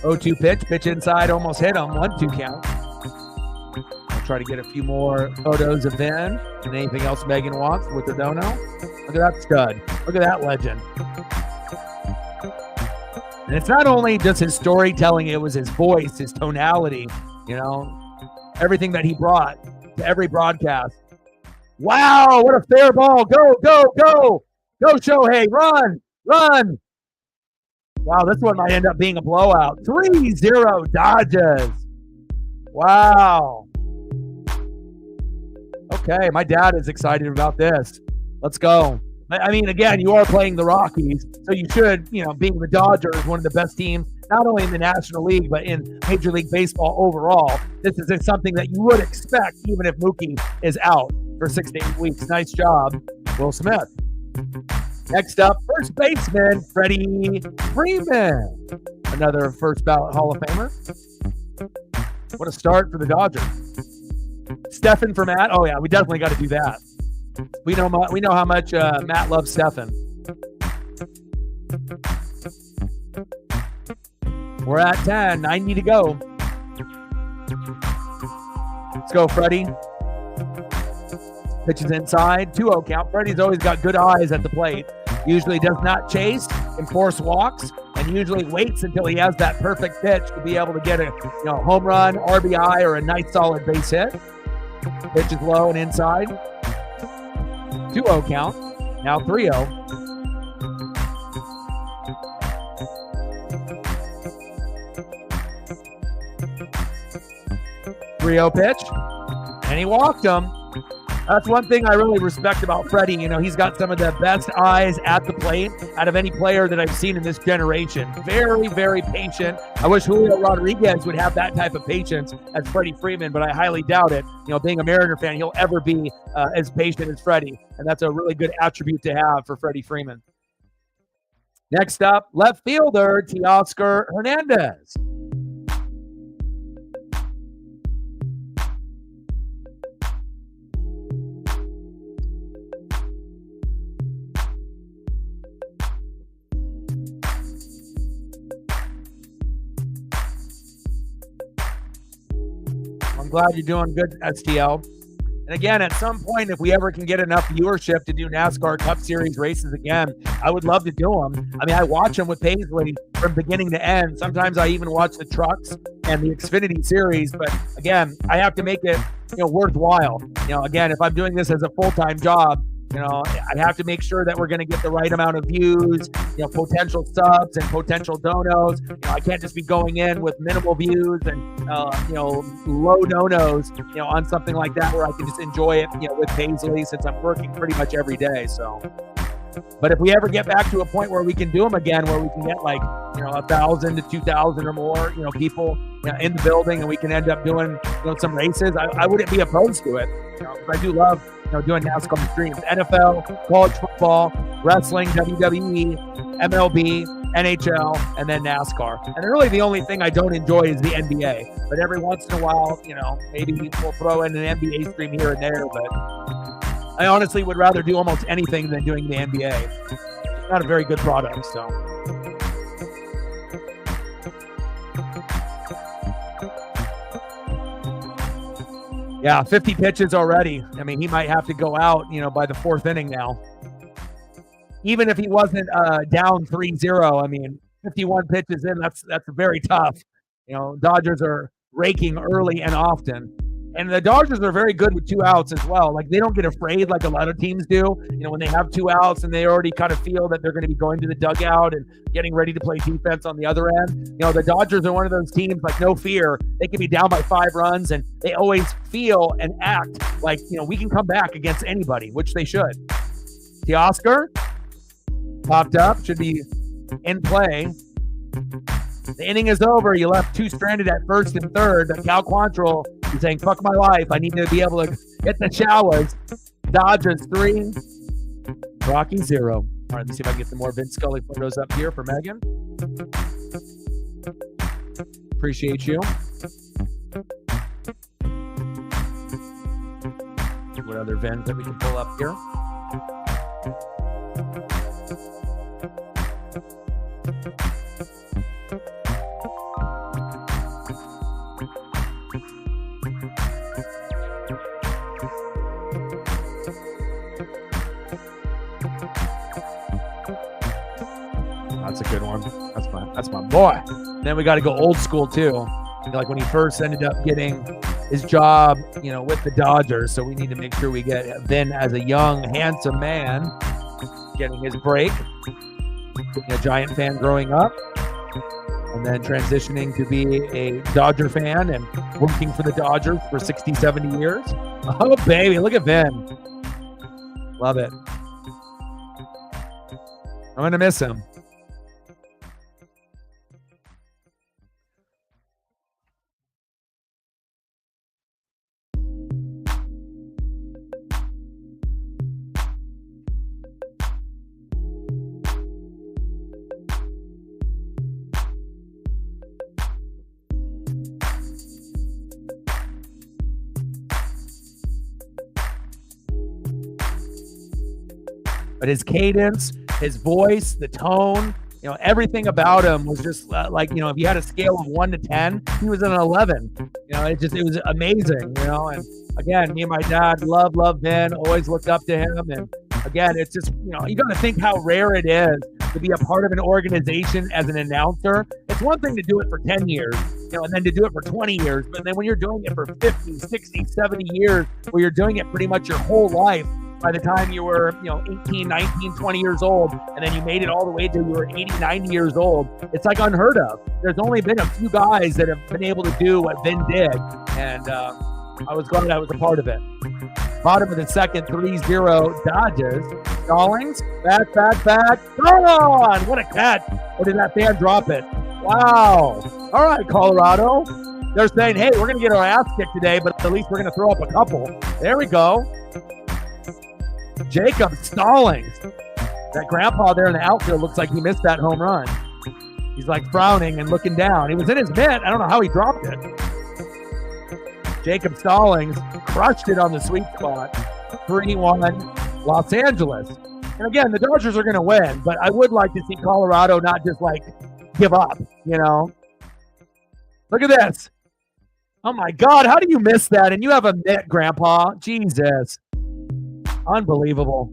Oh-2 pitch inside, almost hit him. 1-2 count. I'll try to get a few more photos of Ben and anything else Megan wants with the dono. Look at that stud. Look at that legend. And it's not only just his storytelling, it was his voice, his tonality, everything that he brought to every broadcast. Wow, what a fair ball. Go, go, go. Go, Shohei. Run, run. Wow, this one might end up being a blowout. 3-0 Dodgers. Wow. Okay, my dad is excited about this. Let's go. I mean, again, you are playing the Rockies, so you should, being the Dodgers, one of the best teams, not only in the National League, but in Major League Baseball overall. This is something that you would expect, even if Mookie is out for 6 to 8 weeks. Nice job, Will Smith. Next up, first baseman, Freddie Freeman. Another first ballot Hall of Famer. What a start for the Dodgers. Stephen for Matt. Oh, yeah, we definitely got to do that. We know how much Matt loves Stephen. We're at 10, 90 to go. Let's go, Freddie. Pitches inside, 2-0 count. Freddie's always got good eyes at the plate. Usually does not chase and force walks, and usually waits until he has that perfect pitch to be able to get a home run, RBI, or a nice solid base hit. Pitch is low and inside. 2-0 count. Now 3-0. Pitch, and he walked him. That's one thing I really respect about Freddie. He's got some of the best eyes at the plate out of any player that I've seen in this generation. Very, very patient. I wish Julio Rodriguez would have that type of patience as Freddie Freeman, but I highly doubt it. Being a Mariner fan, he'll ever be as patient as Freddie, and that's a really good attribute to have for Freddie Freeman. Next up, left fielder, Teoscar Hernandez. I'm glad you're doing good, STL. And again, at some point, if we ever can get enough viewership to do NASCAR Cup Series races again, I would love to do them. I mean, I watch them with Paisley from beginning to end. Sometimes I even watch the trucks and the Xfinity Series. But again, I have to make it, worthwhile. Again, if I'm doing this as a full-time job, I have to make sure that we're going to get the right amount of views, potential subs and potential donos. I can't just be going in with minimal views and, low donos, on something like that where I can just enjoy it, with Paisley since I'm working pretty much every day. So, but if we ever get back to a point where we can do them again, where we can get 1,000 to 2,000 or more, people in the building, and we can end up doing, some races, I wouldn't be opposed to it. I do love, doing NASCAR streams, NFL, college football, wrestling, WWE, MLB, NHL, and then NASCAR. And really the only thing I don't enjoy is the NBA. But every once in a while, maybe we'll throw in an NBA stream here and there. But I honestly would rather do almost anything than doing the NBA. It's not a very good product, so. Yeah, 50 pitches already. I mean, he might have to go out, by the 4th inning now. Even if he wasn't down 3-0, I mean, 51 pitches in, that's very tough. Dodgers are raking early and often. And the Dodgers are very good with 2 outs as well. Like, they don't get afraid like a lot of teams do. When they have 2 outs and they already kind of feel that they're going to be going to the dugout and getting ready to play defense on the other end. The Dodgers are one of those teams, like, no fear. They can be down by 5 runs, and they always feel and act like, we can come back against anybody, which they should. Teoscar popped up, should be in play. The inning is over. You left 2 stranded at first and third. Cal Quantrill is saying, fuck my life. I need to be able to get the showers. Dodgers 3, Rockies 0. All right, let's see if I can get some more Vince Scully photos up here for Megan. Appreciate you. What other Vins that we can pull up here? that's a good one. That's my boy. Then we got to go old school too. Like when he first ended up getting his job, with the Dodgers. So we need to make sure we get Vin as a young, handsome man getting his break, being a Giant fan growing up, and then transitioning to be a Dodger fan and working for the Dodgers for 60, 70 years. Oh, baby, look at Vin. Love it. I'm going to miss him. But his cadence, his voice, the tone, everything about him was just like, if you had a scale of 1 to 10, he was an 11. It was amazing, And again, me and my dad love Vin, always looked up to him. And again, it's just, you got to think how rare it is to be a part of an organization as an announcer. It's one thing to do it for 10 years, and then to do it for 20 years. But then when you're doing it for 50, 60, 70 years, where you're doing it pretty much your whole life, by the time you were, 18, 19, 20 years old, and then you made it all the way to you were 80, 90 years old, it's like unheard of. There's only been a few guys that have been able to do what Vin did, and I was glad I was a part of it. Bottom of the second, 3-0 Dodgers. Stallings, back, gone! What a catch! Or did that fan drop it? Wow. All right, Colorado. They're saying, hey, we're going to get our ass kicked today, but at least we're going to throw up a couple. There we go. Jacob Stallings. That grandpa there in the outfield looks like he missed that home run. He's like frowning and looking down. He was in his mitt. I don't know how he dropped it. Jacob Stallings crushed it on the sweet spot. 3-1 Los Angeles. And again, the Dodgers are going to win, but I would like to see Colorado not just give up, Look at this. Oh my God, how do you miss that? And you have a mitt, Grandpa. Jesus. Unbelievable.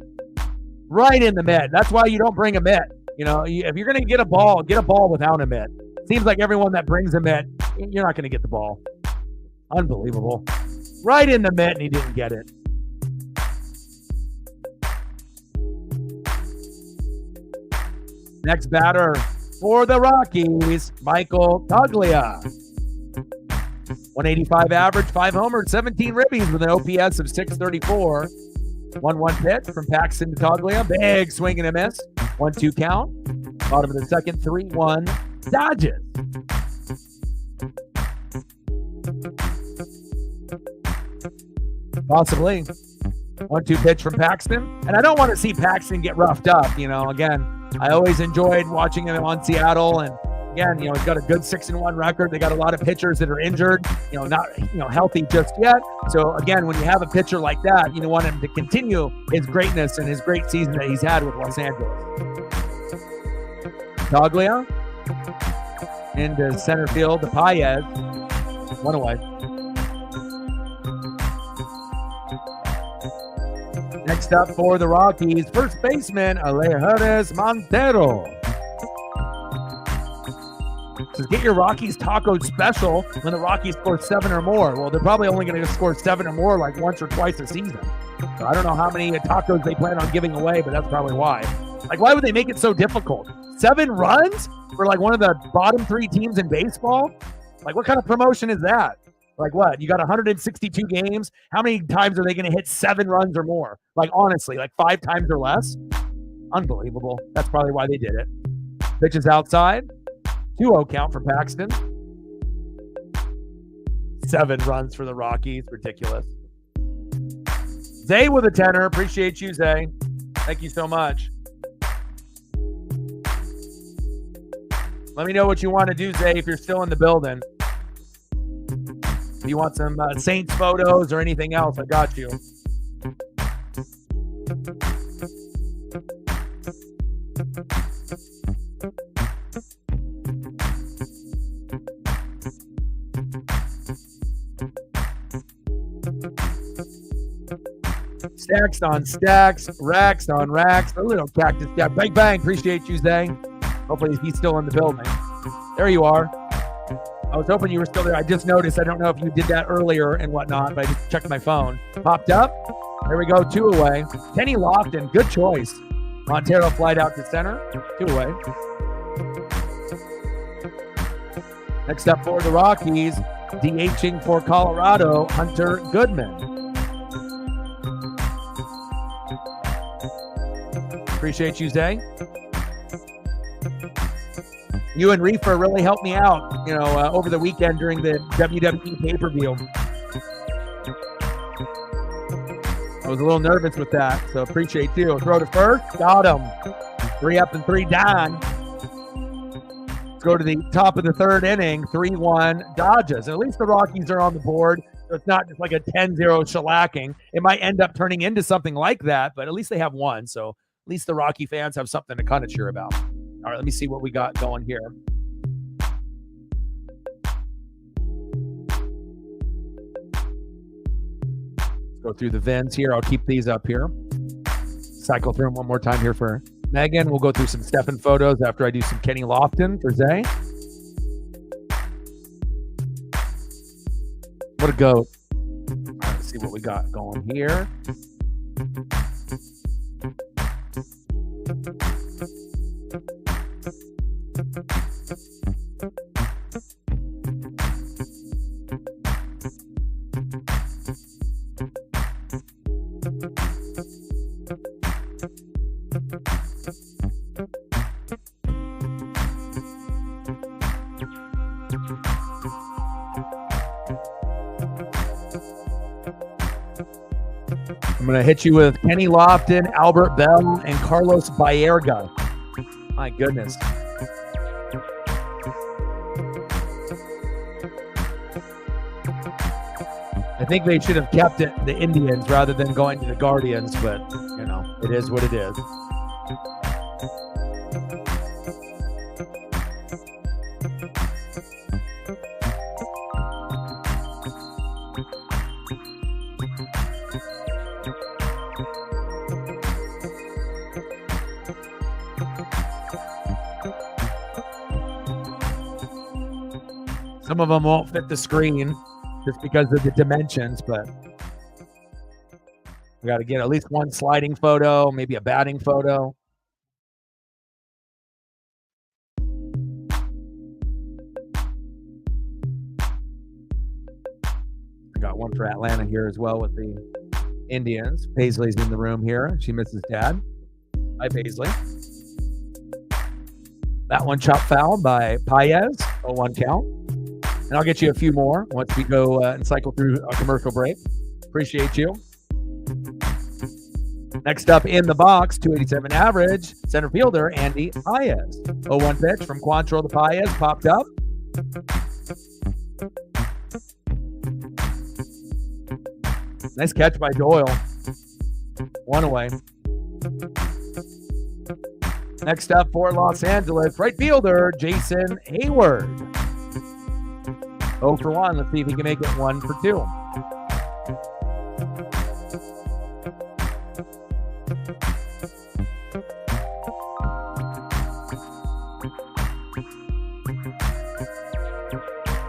Right in the mitt. That's why you don't bring a mitt. If you're going to get a ball without a mitt. Seems like everyone that brings a mitt, you're not going to get the ball. Unbelievable. Right in the mitt, and he didn't get it. Next batter for the Rockies, Michael Toglia. 185 average, 5 homers, 17 ribbies with an OPS of 634. 1-1 pitch from Paxton to Toglia. Big swing and a miss. 1-2 count. Bottom of the second, 3-1 Dodgers. Possibly. 1-2 pitch from Paxton. And I don't want to see Paxton get roughed up. Again, I always enjoyed watching him on Seattle. And again, he's got a good 6-1 record. They got a lot of pitchers that are injured, not healthy just yet. So again, when you have a pitcher like that, you want him to continue his greatness and his great season that he's had with Los Angeles. Toglia into center field to Paez. 1 away. Next up for the Rockies, first baseman Alejandro Montero. Says, get your Rockies taco special when the Rockies score 7 or more. Well, they're probably only going to score 7 or more like once or twice a season. So I don't know how many tacos they plan on giving away, but that's probably why. Why would they make it so difficult? 7 runs for one of the bottom 3 teams in baseball? What kind of promotion is that? What? You got 162 games. How many times are they going to hit 7 runs or more? Honestly, 5 times or less? Unbelievable. That's probably why they did it. Pitches outside. 2-0 count for Paxton. 7 runs for the Rockies. Ridiculous. Zay with a 10er. Appreciate you, Zay. Thank you so much. Let me know what you want to do, Zay, if you're still in the building. If you want some Saints photos or anything else, I got you. Stacks on stacks, racks on racks. A little cactus guy. Bang, bang. Appreciate you, Zay. Hopefully he's still in the building. There you are. I was hoping you were still there. I just noticed. I don't know if you did that earlier and whatnot, but I just checked my phone. Popped up. There we go. 2 away. Kenny Lofton. Good choice. Montero flied out to center. 2 away. Next up for the Rockies, DHing for Colorado, Hunter Goodman. Appreciate you, Zay. You and Reefer really helped me out, over the weekend during the WWE pay-per-view. I was a little nervous with that, so appreciate you. Throw to first, got him. 3 up and 3 down. Let's go to the top of the 3rd inning, 3-1 Dodgers. At least the Rockies are on the board, so it's not just like a 10-0 shellacking. It might end up turning into something like that, but at least they have won, so at least the Rocky fans have something to kind of cheer about. All right, let me see what we got going here. Let's go through the VINs here. I'll keep these up here. Cycle through them one more time here for Megan. We'll go through some Stefan photos after I do some Kenny Lofton for Zay. What a goat. All right, let's see what we got going here. I'm going to hit you with Kenny Lofton, Albert Bell, and Carlos Baerga. My goodness. I think they should have kept it the Indians rather than going to the Guardians, but, it is what it is. Some of them won't fit the screen just because of the dimensions, but we got to get at least one sliding photo, maybe a batting photo. I got one for Atlanta here as well with the Indians. Paisley's in the room here. She misses Dad. Hi, Paisley. That one chopped foul by Paez, 0-1 count. And I'll get you a few more once we go and cycle through a commercial break. Appreciate you. Next up in the box, 287 average, center fielder Andy Paez. 0-1 pitch from Quantrill to Paez, popped up. Nice catch by Doyle. 1 away. Next up for Los Angeles, right fielder Jason Hayward. 0 for 1. Let's see if he can make it 1 for 2.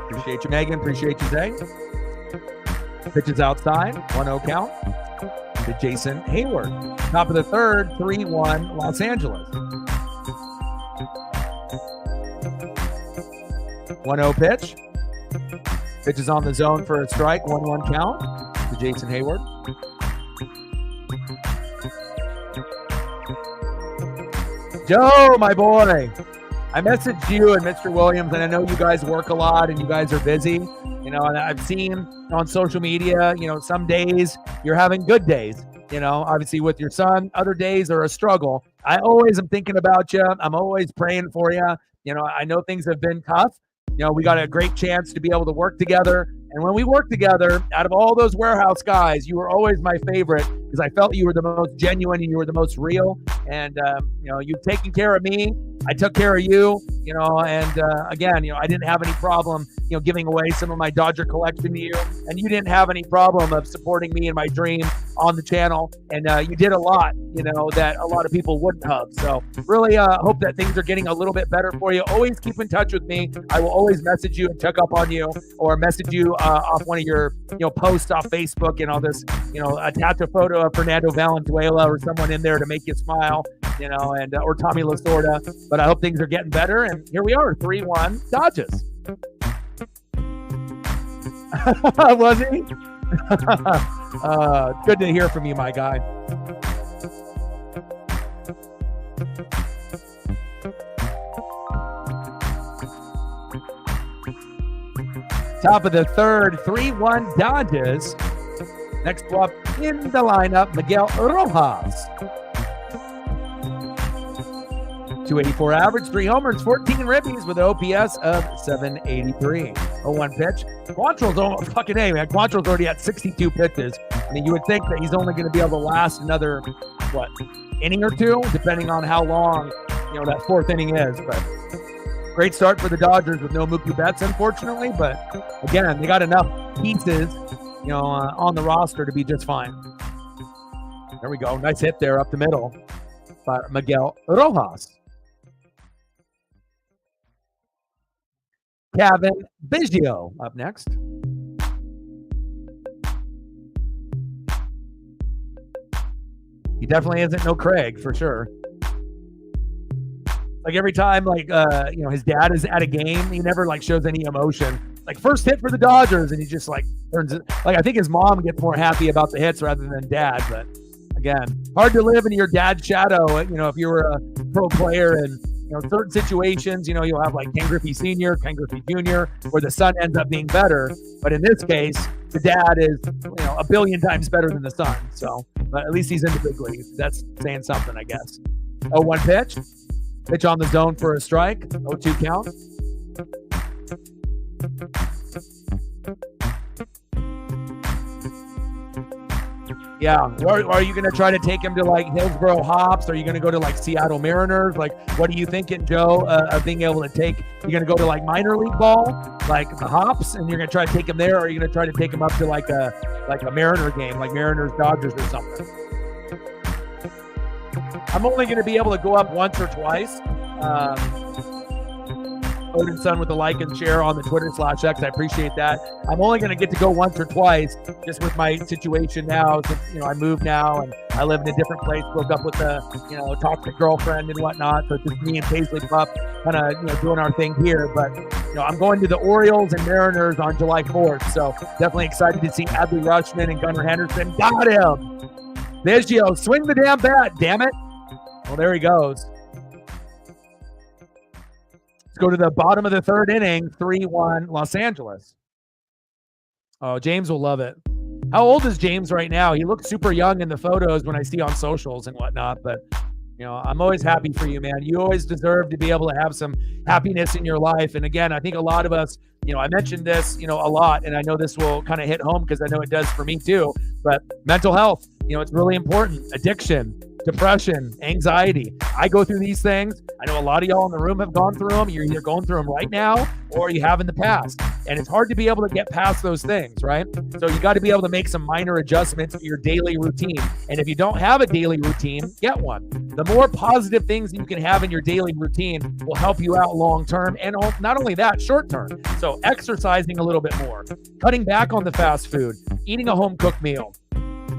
Appreciate you, Megan. Appreciate you, Zay. Pitches outside. 1-0 count to Jason Hayward. Top of the 3rd, 3-1 Los Angeles. 1-0 pitch. Pitch is on the zone for a strike. 1-1 count to Jason Hayward. Joe, my boy. I messaged you and Mr. Williams, and I know you guys work a lot and you guys are busy. And I've seen on social media, some days you're having good days. Obviously with your son, other days are a struggle. I always am thinking about you. I'm always praying for you. I know things have been tough. We got a great chance to be able to work together. And when we worked together, out of all those warehouse guys, you were always my favorite because I felt you were the most genuine and you were the most real. And, you've taken care of me. I took care of you, and again, I didn't have any problem, giving away some of my Dodger collection to you. And you didn't have any problem of supporting me in my dream on the channel, and you did a lot, that a lot of people wouldn't have. So really hope that things are getting a little bit better for you. Always keep in touch with me. I will always message you and check up on you, or message you off one of your posts off Facebook, and I'll just attach a photo of Fernando Valenzuela or someone in there to make you smile, and or Tommy Lasorda. But I hope things are getting better, and here we are, 3-1 Dodgers. Was he? Good to hear from you, my guy. Top of the third, 3-1 Dodgers. Next up in the lineup, Miguel Rojas. 284 average, 3 homers, 14 ribbies with an OPS of 783. 0-1 pitch. Quantrill's fucking A, man. Quantrill's already at 62 pitches. I mean, you would think that he's only going to be able to last another, inning or two, depending on how long, that fourth inning is. But great start for the Dodgers with no Mookie Betts, unfortunately. But again, they got enough pieces, on the roster to be just fine. There we go. Nice hit there up the middle by Miguel Rojas. Kevin Biggio up next. He definitely isn't no Craig, for sure. Like every time, his dad is at a game, he never shows any emotion. Like first hit for the Dodgers, and he just turns it. I think his mom gets more happy about the hits rather than dad. But again, hard to live in your dad's shadow. If you were a pro player, and certain situations, you'll have Ken Griffey Sr., Ken Griffey Jr., where the son ends up being better. But in this case, the dad is, a billion times better than the son. So, but at least he's in the big leagues. That's saying something, I guess. 0-1 pitch. Pitch on the zone for a strike. 0-2 count. Yeah. Are you going to try to take him to Hillsboro Hops? Are you going to go to Seattle Mariners? What are you thinking, Joe, of being able to take? You're going to go to minor league ball, the Hops, and you're going to try to take him there, or are you going to try to take him up to a Mariner game, Mariners Dodgers or something? I'm only going to be able to go up once or twice. Odin's son with the like and share on the Twitter/X. I appreciate that. I'm only going to get to go once or twice, just with my situation now. Since, I moved now and I live in a different place, broke up with a, toxic girlfriend and whatnot. So it's just me and Paisley Pup kind of, doing our thing here. But, I'm going to the Orioles and Mariners on July 4th. So definitely excited to see Adley Rutschman and Gunnar Henderson. Got him. Biggio, swing the damn bat, damn it. Well, there he goes. Go to the bottom of the third inning, 3-1 Los Angeles. Oh, James will love it. How old is James right now? He looks super young in the photos when I see on socials and whatnot, but I'm always happy for you, man. You always deserve to be able to have some happiness in your life. And again, I think a lot of us, I mentioned this, a lot, and I know this will kind of hit home because I know it does for me too, but mental health, it's really important. Addiction, depression, anxiety. I go through these things. I know a lot of y'all in the room have gone through them. You're either going through them right now or you have in the past. And it's hard to be able to get past those things, right? So you got to be able to make some minor adjustments to your daily routine. And if you don't have a daily routine, get one. The more positive things you can have in your daily routine will help you out long term. And not only that, short term. So exercising a little bit more, cutting back on the fast food, eating a home cooked meal,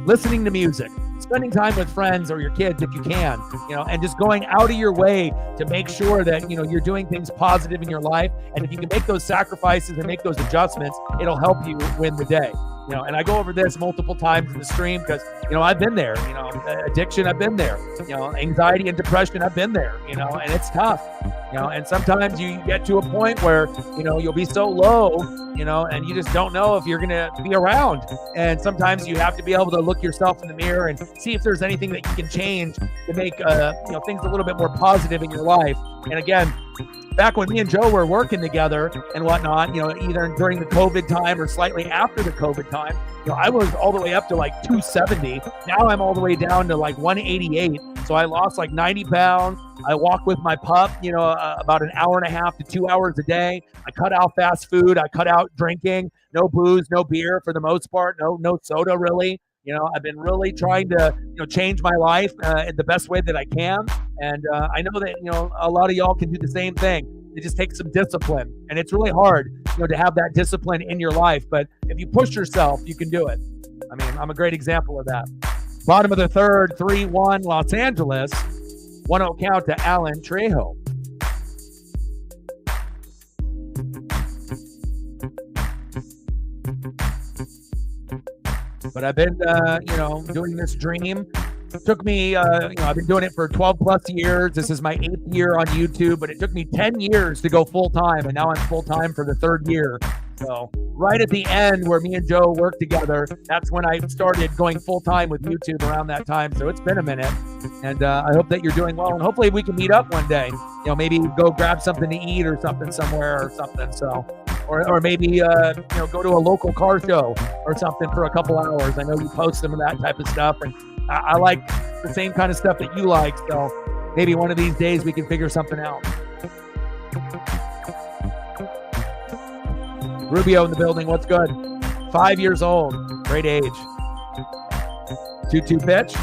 listening to music, spending time with friends or your kids if you can, and just going out of your way to make sure that, you're doing things positive in your life. And if you can make those sacrifices and make those adjustments, it'll help you win the day. And I go over this multiple times in the stream because, I've been there, addiction, I've been there, anxiety and depression, I've been there, and it's tough, and sometimes you get to a point where, you'll be so low, and you just don't know if you're going to be around. And sometimes you have to be able to look yourself in the mirror and see if there's anything that you can change to make, things a little bit more positive in your life. And again, back when me and Joe were working together and whatnot, either during the COVID time or slightly after the COVID time, I was all the way up to 270. Now I'm all the way down to 188. So I lost 90 pounds. I walk with my pup, about an hour and a half to 2 hours a day. I cut out fast food. I cut out drinking, no booze, no beer for the most part, no soda really. I've been really trying to, change my life in the best way that I can. And I know that, a lot of y'all can do the same thing. It just takes some discipline. And it's really hard, to have that discipline in your life. But if you push yourself, you can do it. I mean, I'm a great example of that. Bottom of the third, 3-1 Los Angeles. 1-0 count to Alan Trejo. But I've been, doing this dream. It took me, I've been doing it for 12 plus years. This is my 8th year on YouTube, but it took me 10 years to go full time. And now I'm full time for the 3rd year. So right at the end where me and Joe worked together, that's when I started going full time with YouTube around that time. So it's been a minute. And I hope that you're doing well. And hopefully we can meet up one day. Maybe go grab something to eat or something somewhere or something. So. Or maybe, go to a local car show or something for a couple hours. I know you post some of that type of stuff, and I like the same kind of stuff that you like. So maybe one of these days we can figure something out. Rubio in the building. What's good? 5 years old. Great age. 2-2 pitch.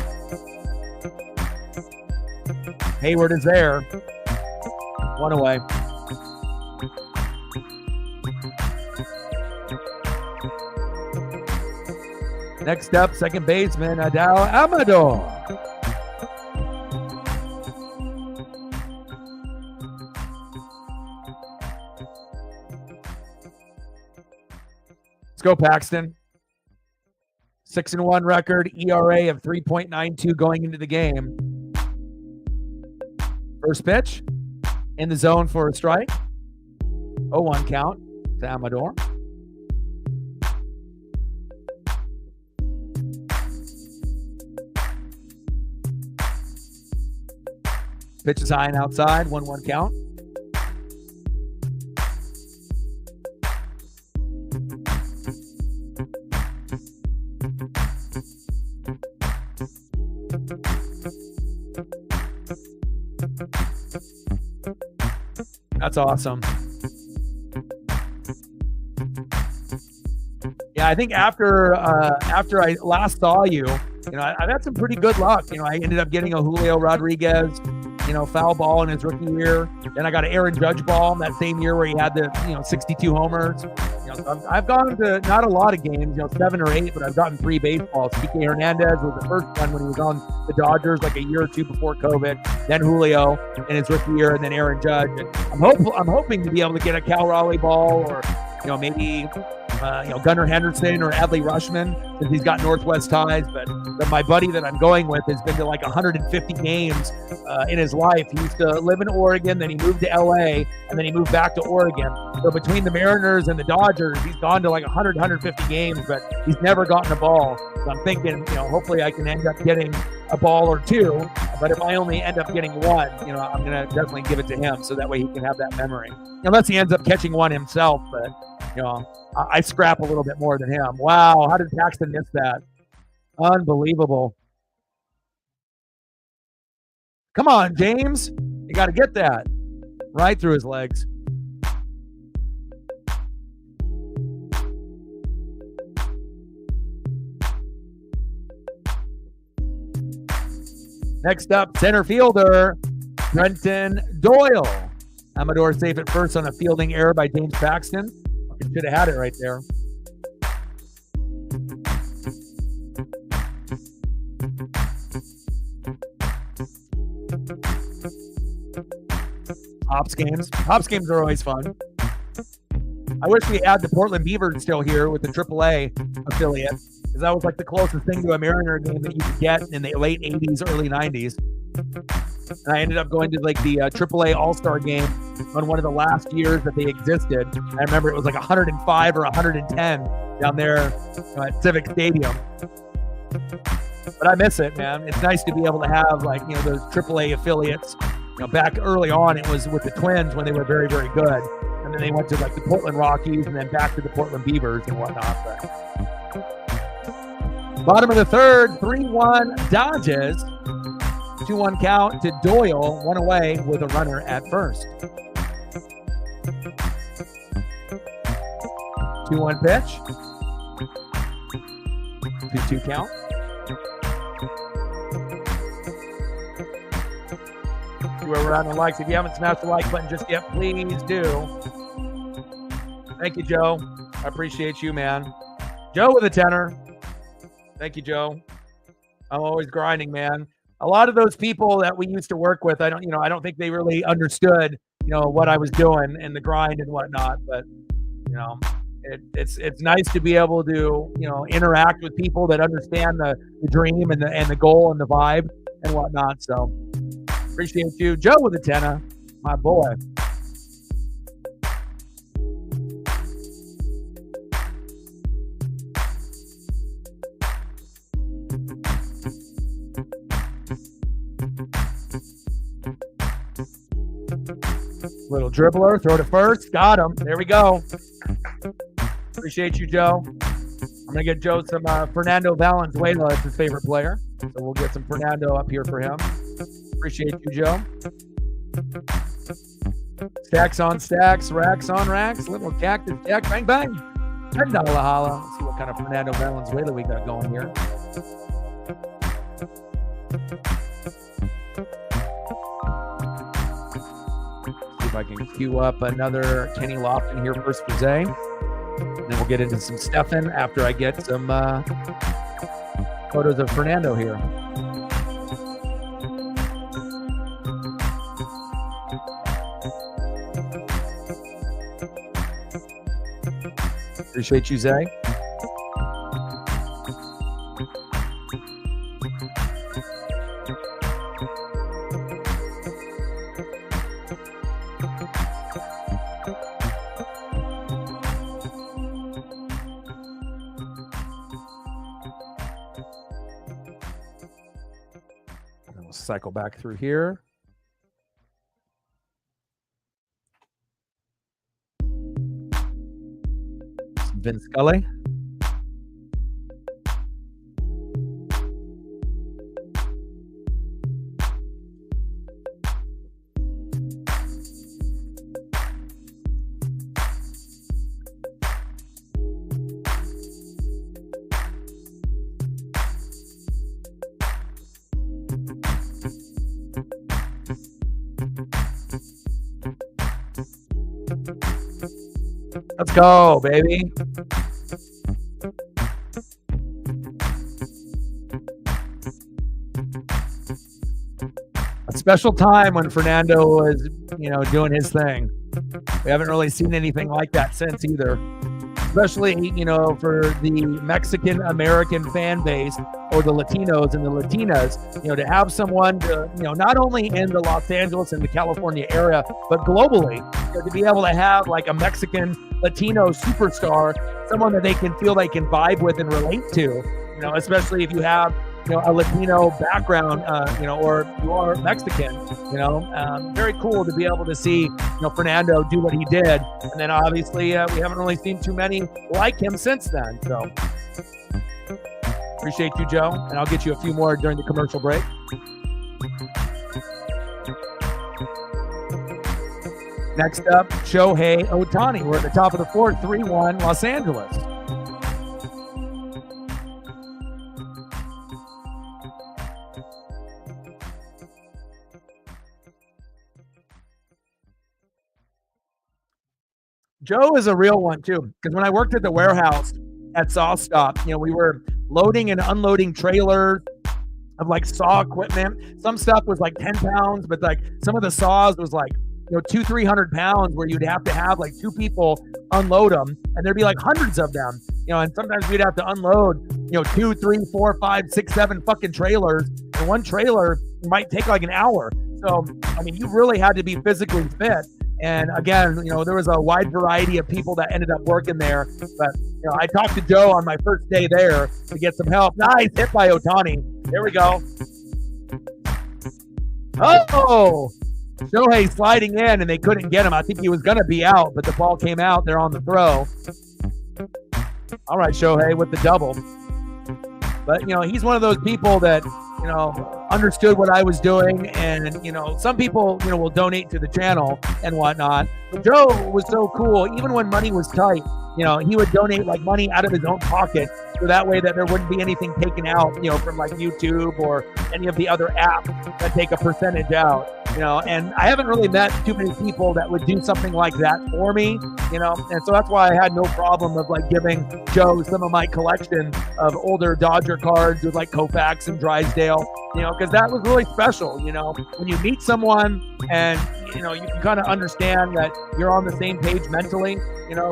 Hayward is there. 1 away. Next up, second baseman, Adal Amador. Let's go, Paxton. 6-1 record, ERA of 3.92 going into the game. First pitch, in the zone for a strike. 0-1 count to Amador. Pitch is high and outside, 1-1 count. That's awesome. Yeah, I think after I last saw you, I've had some pretty good luck. I ended up getting a Julio Rodriguez, foul ball in his rookie year. Then I got an Aaron Judge ball that same year where he had the, 62 homers. So I've gone to not a lot of games, 7 or 8, but I've gotten 3 baseballs. Kike Hernandez was the first one when he was on the Dodgers like a year or 2 before COVID. Then Julio in his rookie year, and then Aaron Judge. And I'm hoping to be able to get a Cal Raleigh ball, or maybe Gunnar Henderson or Adley Rushman, since he's got Northwest ties. But my buddy that I'm going with has been to like 150 games in his life. He used to live in Oregon, then he moved to LA, and then he moved back to Oregon. So between the Mariners and the Dodgers, he's gone to like 150 games, but he's never gotten a ball. So I'm thinking, hopefully I can end up getting a ball or 2. But if I only end up getting 1, I'm going to definitely give it to him so that way he can have that memory. Unless he ends up catching 1 himself, but, I scrap a little bit more than him. Wow, how did Paxton miss that? Unbelievable. Come on, James. You got to get that. Right through his legs. Next up, center fielder, Brenton Doyle. Amador safe at first on a fielding error by James Paxton. Should have had it right there. Hops games are always fun. I wish we had the Portland Beavers still here with the AAA affiliate, because that was like the closest thing to a Mariner game that you could get in the late 80s, early 90s. And I ended up going to like the AAA All-Star game on one of the last years that they existed. I remember it was like 105 or 110 down there at Civic Stadium. But I miss it, man. It's nice to be able to have like, those AAA affiliates. Back early on, it was with the Twins when they were very, very good. And then they went to like the Portland Rockies and then back to the Portland Beavers and whatnot. But bottom of the third, 3-1 Dodgers. 2-1 count to Doyle, 1 away with a runner at first. 2-1 pitch. 2-2 count. See where we're on the likes. If you haven't smashed the like button just yet, please do. Thank you, Joe. I appreciate you, man. Joe with a tenner. Thank you, Joe. I'm always grinding, man. A lot of those people that we used to work with, I don't think they really understood, what I was doing and the grind and whatnot. But, it's nice to be able to, interact with people that understand the dream and the goal and the vibe and whatnot. So appreciate you. Joe with a tenner, my boy. Little dribbler, throw to first, got him. There we go. Appreciate you, Joe. I'm gonna get Joe some Fernando Valenzuela. That's his favorite player, so we'll get some Fernando up here for him. Appreciate you, Joe. Stacks on stacks, racks on racks. Little cactus jack, bang bang. $10 holla. Let's see what kind of Fernando Valenzuela we got going here. I can queue up another Kenny Lofton here first for Zay. And then we'll get into some Stefan after I get some photos of Fernando here. Appreciate you, Zay. Cycle back through here. Some Vin Scully. Let's go, baby. A special time when Fernando was, doing his thing. We haven't really seen anything like that since either. Especially, for the Mexican American fan base or the Latinos and the Latinas, to have someone to, not only in the Los Angeles and the California area, but globally, to be able to have like a Mexican Latino superstar, someone that they can feel they can vibe with and relate to, especially if you have, a Latino background, or you are Mexican, very cool to be able to see, Fernando do what he did. And then obviously we haven't really seen too many like him since then. So appreciate you, Joe. And I'll get you a few more during the commercial break. Next up, Shohei Ohtani. We're at the top of the fourth, 3-1 Los Angeles. Joe is a real one too, because when I worked at the warehouse at Saw Stop, we were loading and unloading trailers of like saw equipment. Some stuff was like 10 pounds, but like some of the saws was like 200-300 pounds, where you'd have to have like two people unload them, and there'd be like hundreds of them, and sometimes we'd have to unload 2, 3, 4, 5, 6, 7 fucking trailers, and one trailer might take like an hour. So I mean, you really had to be physically fit. And again, there was a wide variety of people that ended up working there. But, I talked to Joe on my first day there to get some help. Nice hit by Ohtani. There we go. Oh, Shohei sliding in, and they couldn't get him. I think he was going to be out, but the ball came out there on the throw. All right, Shohei with the double. But, he's one of those people that, understood what I was doing. And, some people, will donate to the channel and whatnot. But Joe was so cool. Even when money was tight, he would donate like money out of his own pocket. So that way that there wouldn't be anything taken out, from like YouTube or any of the other apps that take a percentage out, and I haven't really met too many people that would do something like that for me, and so that's why I had no problem of like giving Joe some of my collection of older Dodger cards with like Koufax and Drysdale, because that was really special, when you meet someone and, you can kind of understand that you're on the same page mentally,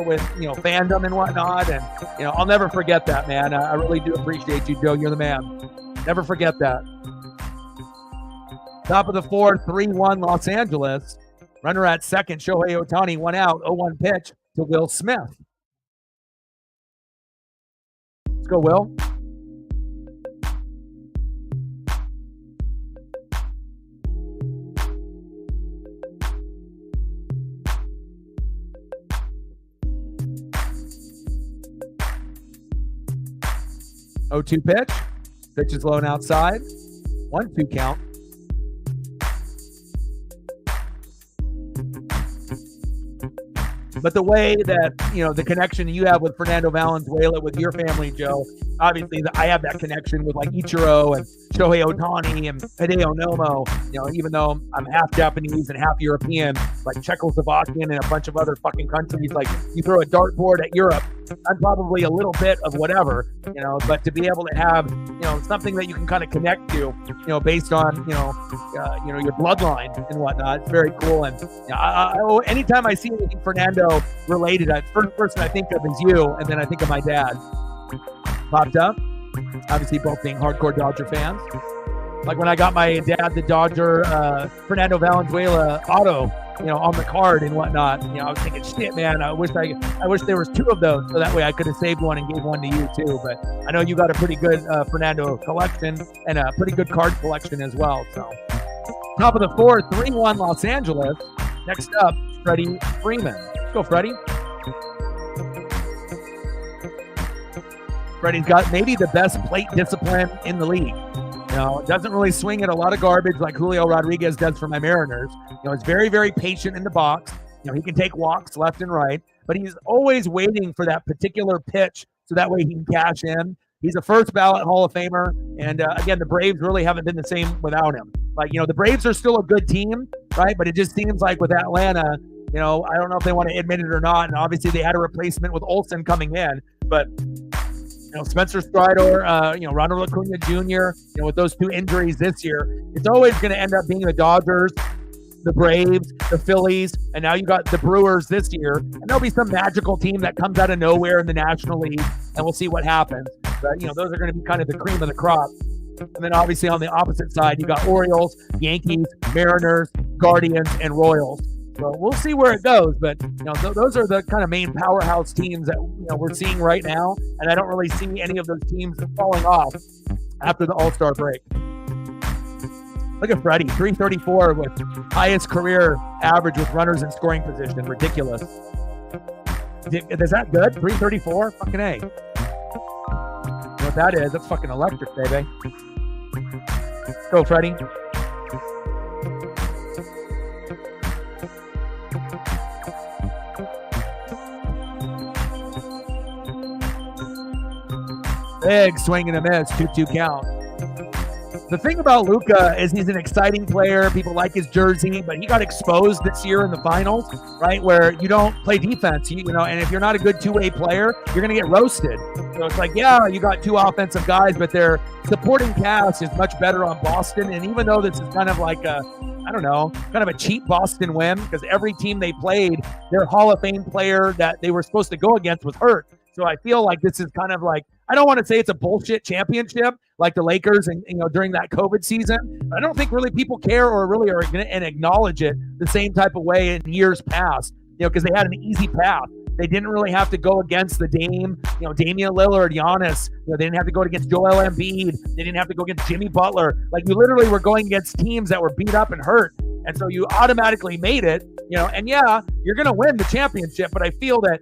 with, fandom and whatnot. And, I'll never forget that, man. I really do appreciate you, Joe. You're the man. Never forget that. Top of the fourth, 3-1 Los Angeles. Runner at second, Shohei Ohtani, 1 out, 0-1 pitch to Will Smith. Let's go, Will. Oh, 2 pitch. Pitch is low and outside. 1-2 count. But the way that, the connection you have with Fernando Valenzuela, with your family, Joe, obviously I have that connection with like Ichiro and Shohei Ohtani and Hideo Nomo, even though I'm half Japanese and half European, like Czechoslovakian and a bunch of other fucking countries. Like you throw a dartboard at Europe, I'm probably a little bit of whatever, but to be able to have, something that you can kind of connect to, based on, your bloodline and whatnot, it's very cool. And anytime I see anything Fernando related, the first person I think of is you, and then I think of my dad. Popped up, obviously both being hardcore Dodger fans. Like when I got my dad the Dodger Fernando Valenzuela auto, on the card and whatnot, I was thinking, shit, man, I wish there was 2 of those, so that way I could have saved one and gave one to you too. But I know you got a pretty good Fernando collection and a pretty good card collection as well. So top of the fourth, 3-1 Los Angeles. Next up, Freddie Freeman. Let's go, Freddie. Freddie's got maybe the best plate discipline in the league. Doesn't really swing at a lot of garbage like Julio Rodriguez does for my Mariners. He's very, very patient in the box. He can take walks left and right, but he's always waiting for that particular pitch so that way he can cash in. He's a first ballot Hall of Famer. And again, the Braves really haven't been the same without him. Like, the Braves are still a good team, right? But it just seems like with Atlanta, I don't know if they want to admit it or not. And obviously they had a replacement with Olsen coming in, but Spencer Strider, Ronald Acuna Jr., with those 2 injuries this year, it's always going to end up being the Dodgers, the Braves, the Phillies, and now you got the Brewers this year. And there'll be some magical team that comes out of nowhere in the National League, and we'll see what happens. But, those are going to be kind of the cream of the crop. And then obviously on the opposite side, you got Orioles, Yankees, Mariners, Guardians, and Royals. So we'll see where it goes, but those are the kind of main powerhouse teams that we're seeing right now, and I don't really see any of those teams falling off after the All-Star break. Look at Freddie, 334 with highest career average with runners in scoring position. Ridiculous. Is that good? 334? Fucking A. You know what that is? That's fucking electric, baby. Go, Freddie. Big swing and a miss, 2-2 count. The thing about Luka is he's an exciting player. People like his jersey, but he got exposed this year in the finals, right? Where you don't play defense, and if you're not a good 2-way player, you're going to get roasted. So it's like, yeah, you got 2 offensive guys, but their supporting cast is much better on Boston. And even though this is kind of like kind of a cheap Boston win, because every team they played, their Hall of Fame player that they were supposed to go against was hurt. So I feel like this is kind of like, I don't want to say it's a bullshit championship like the Lakers and during that COVID season. I don't think really people care or really are going to acknowledge it the same type of way in years past, because they had an easy path. They didn't really have to go against the Dame, Damian Lillard, Giannis. They didn't have to go against Joel Embiid. They didn't have to go against Jimmy Butler. Like, you literally were going against teams that were beat up and hurt. And so you automatically made it, and yeah, you're going to win the championship. But I feel that,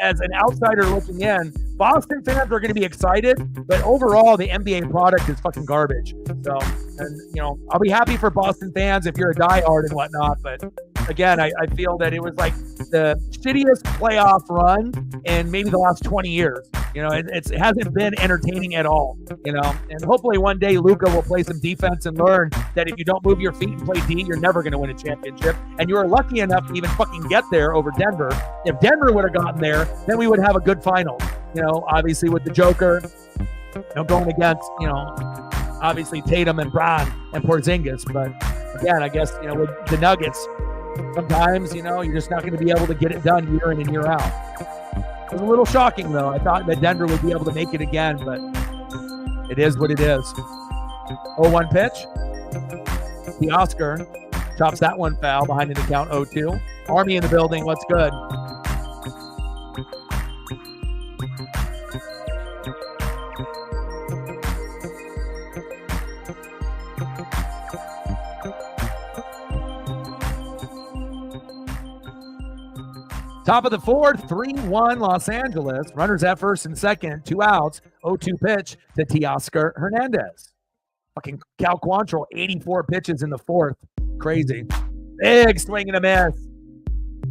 as an outsider looking in, Boston fans are going to be excited, but overall the NBA product is fucking garbage. So And, I'll be happy for Boston fans if you're a diehard and whatnot. But again, I feel that it was like the shittiest playoff run in maybe the last 20 years. It hasn't been entertaining at all, and hopefully one day Luka will play some defense and learn that if you don't move your feet and play D, you're never going to win a championship. And you were lucky enough to even fucking get there over Denver. If Denver would have gotten there, then we would have a good final, obviously with the Joker, going against, obviously Tatum and Bron and Porzingis. But again, I guess, with the Nuggets, sometimes, you're just not going to be able to get it done year in and year out. It was a little shocking, though. I thought that Denver would be able to make it again, but it is what it is. 0-1 pitch. The Oscar chops that one foul behind the count 0-2. Army in the building. What's good? Top of the fourth, 3-1 Los Angeles. Runners at first and second, 2 outs. 0-2 pitch to Teoscar Hernandez. Fucking Cal Quantrill, 84 pitches in the fourth. Crazy. Big swing and a miss.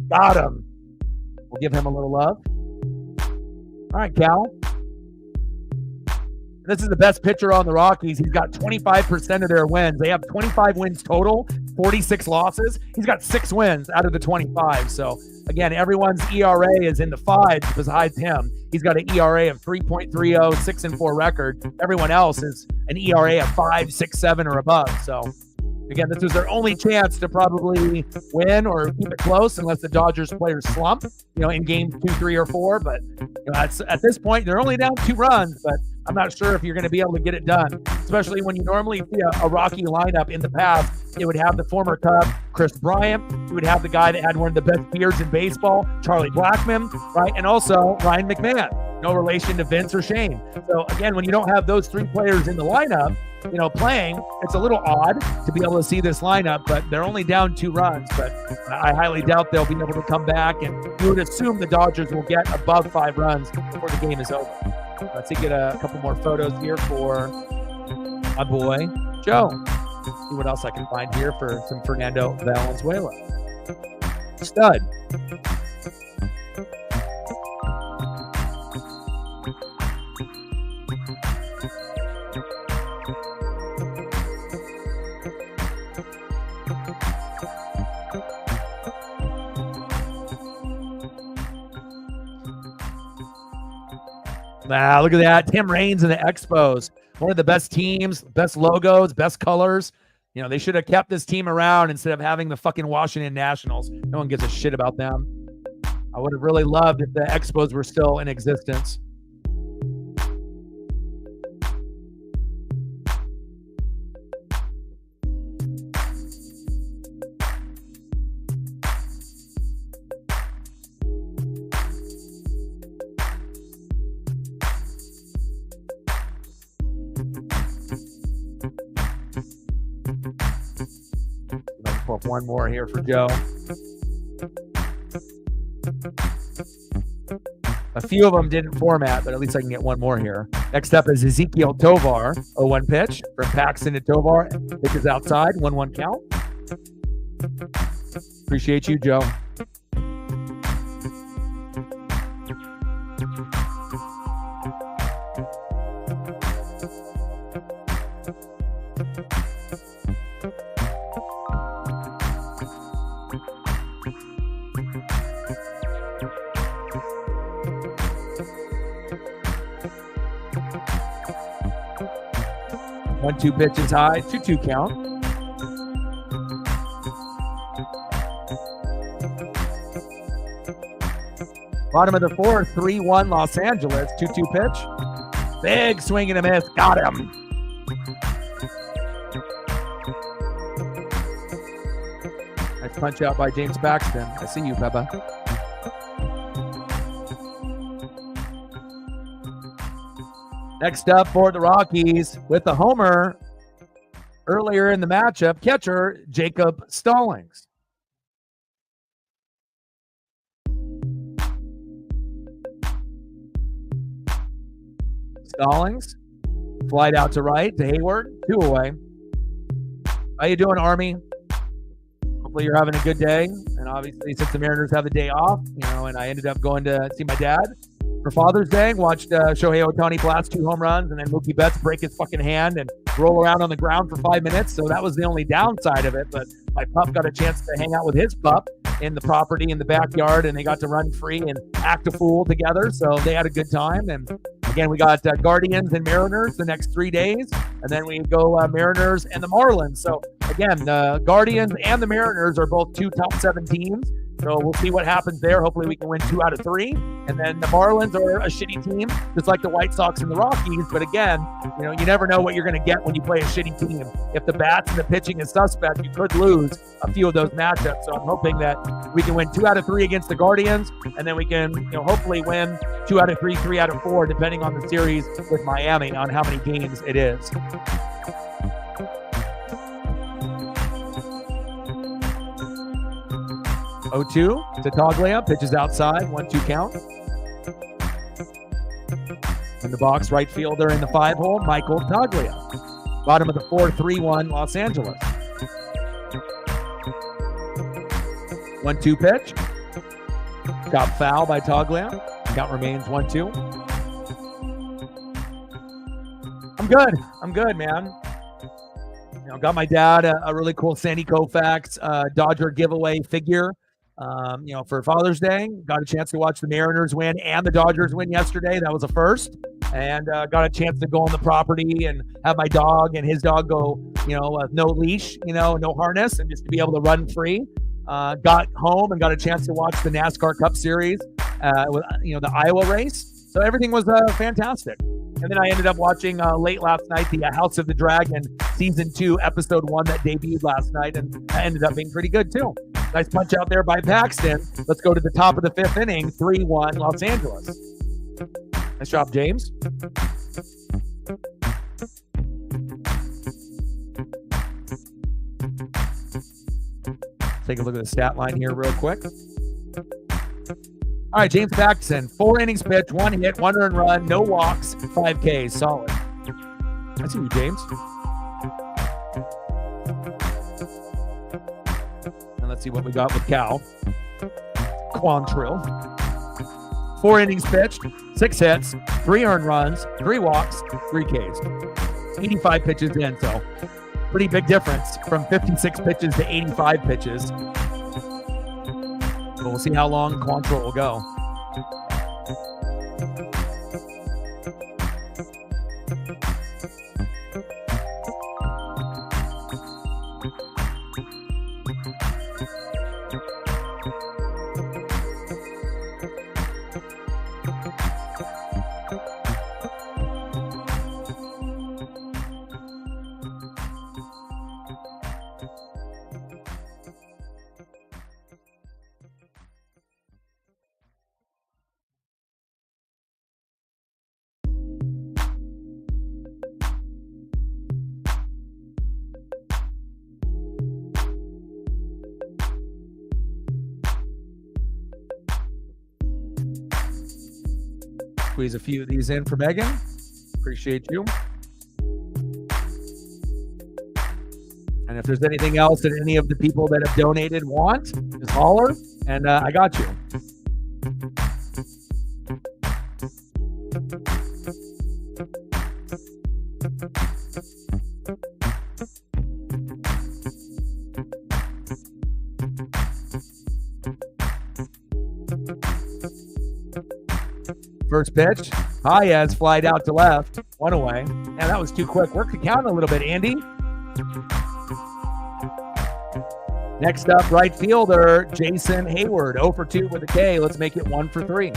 Got him. We'll give him a little love. All right, Cal. This is the best pitcher on the Rockies. He's got 25% of their wins. They have 25 wins total, 46 losses. He's got 6 wins out of the 25. So, again, everyone's ERA is in the 5s besides him. He's got an ERA of 3.30, 6-4 record. Everyone else is an ERA of 5, 6, 7 or above. So, again, this was their only chance to probably win or keep it close unless the Dodgers players slump, in games 2, 3, or 4. But at this point, they're only down 2 runs, but I'm not sure if you're going to be able to get it done, especially when you normally see a Rocky lineup in the past. It would have the former Cub, Chris Bryant. You would have the guy that had one of the best beards in baseball, Charlie Blackmon, right? And also Ryan McMahon, no relation to Vince or Shane. So, again, when you don't have those 3 players in the lineup, playing, it's a little odd to be able to see this lineup, but they're only down 2 runs. But I highly doubt they'll be able to come back, and you would assume the Dodgers will get above 5 runs before the game is over. Let's get a couple more photos here for my boy, Joe. See what else I can find here for some Fernando Valenzuela. Stud. Wow, look at that. Tim Raines and the Expos. One of the best teams, best logos, best colors. They should have kept this team around instead of having the fucking Washington Nationals. No one gives a shit about them. I would have really loved if the Expos were still in existence. One more here for Joe. A few of them didn't format, but at least I can get one more here. Next up is Ezekiel Tovar. 0-1 pitch from Paxton to Tovar. Pitches outside. 1-1 count. Appreciate you, Joe. One, 2 pitches high, 2-2 count. Bottom of the fourth, 3-1 Los Angeles, 2-2 pitch. Big swing and a miss, got him. Nice punch out by James Paxton. I see you, Bubba. Next up for the Rockies with the homer earlier in the matchup, catcher Jacob Stallings. Stallings, flight out to right to Hayward, 2 away. How you doing, Army? Hopefully you're having a good day. And obviously, since the Mariners have the day off, and I ended up going to see my dad for Father's Day. Watched Shohei Ohtani blast 2 home runs, and then Mookie Betts break his fucking hand and roll around on the ground for 5 minutes. So that was the only downside of it. But my pup got a chance to hang out with his pup in the property in the backyard, and they got to run free and act a fool together. So they had a good time. And again, we got Guardians and Mariners the next 3 days, and then we go Mariners and the Marlins. So again, the Guardians and the Mariners are both 2 top 7 teams. So we'll see what happens there. Hopefully we can win 2 out of 3. And then the Marlins are a shitty team, just like the White Sox and the Rockies. But again, you never know what you're going to get when you play a shitty team. If the bats and the pitching is suspect, you could lose a few of those matchups. So I'm hoping that we can win 2 out of 3 against the Guardians. And then we can, hopefully win 2 out of 3, 3 out of 4, depending on the series with Miami on how many games it is. Oh-2 to Toglia, pitches outside, 1-2 count. In the box, right fielder in the 5-hole, Michael Toglia. Bottom of the 4-3-1, Los Angeles. 1-2 pitch. Got foul by Toglia. Count remains 1-2. I'm good, man. Got my dad a really cool Sandy Koufax Dodger giveaway figure. For Father's Day, got a chance to watch the Mariners win and the Dodgers win yesterday. That was a first. And got a chance to go on the property and have my dog and his dog go, no leash, no harness, and just to be able to run free. Got home and got a chance to watch the NASCAR Cup Series, with, the Iowa race. So everything was fantastic. And then I ended up watching late last night the House of the Dragon Season 2, Episode 1 that debuted last night, and that ended up being pretty good too. Nice punch out there by Paxton. Let's go to the top of the 5th inning, 3-1 Los Angeles. Nice job, James. Take a look at the stat line here real quick. All right, James Paxton, 4 innings pitched, 1 hit, 1 earned run, no walks, 5 Ks, solid. I see you, James. And let's see what we got with Cal. Quantrill. 4 innings pitched, 6 hits, 3 earned runs, 3 walks, 3 Ks. 85 pitches in, so pretty big difference from 56 pitches to 85 pitches. But we'll see how long Quantrill will go. Squeeze a few of these in for Megan. Appreciate you. And if there's anything else that any of the people that have donated want, just holler, and I got you. First pitch, Hayes flied out to left, 1 away. And that was too quick. Work the count a little bit, Andy. Next up, right fielder, Jason Hayward, 0 for 2 with a K. Let's make it 1 for 3.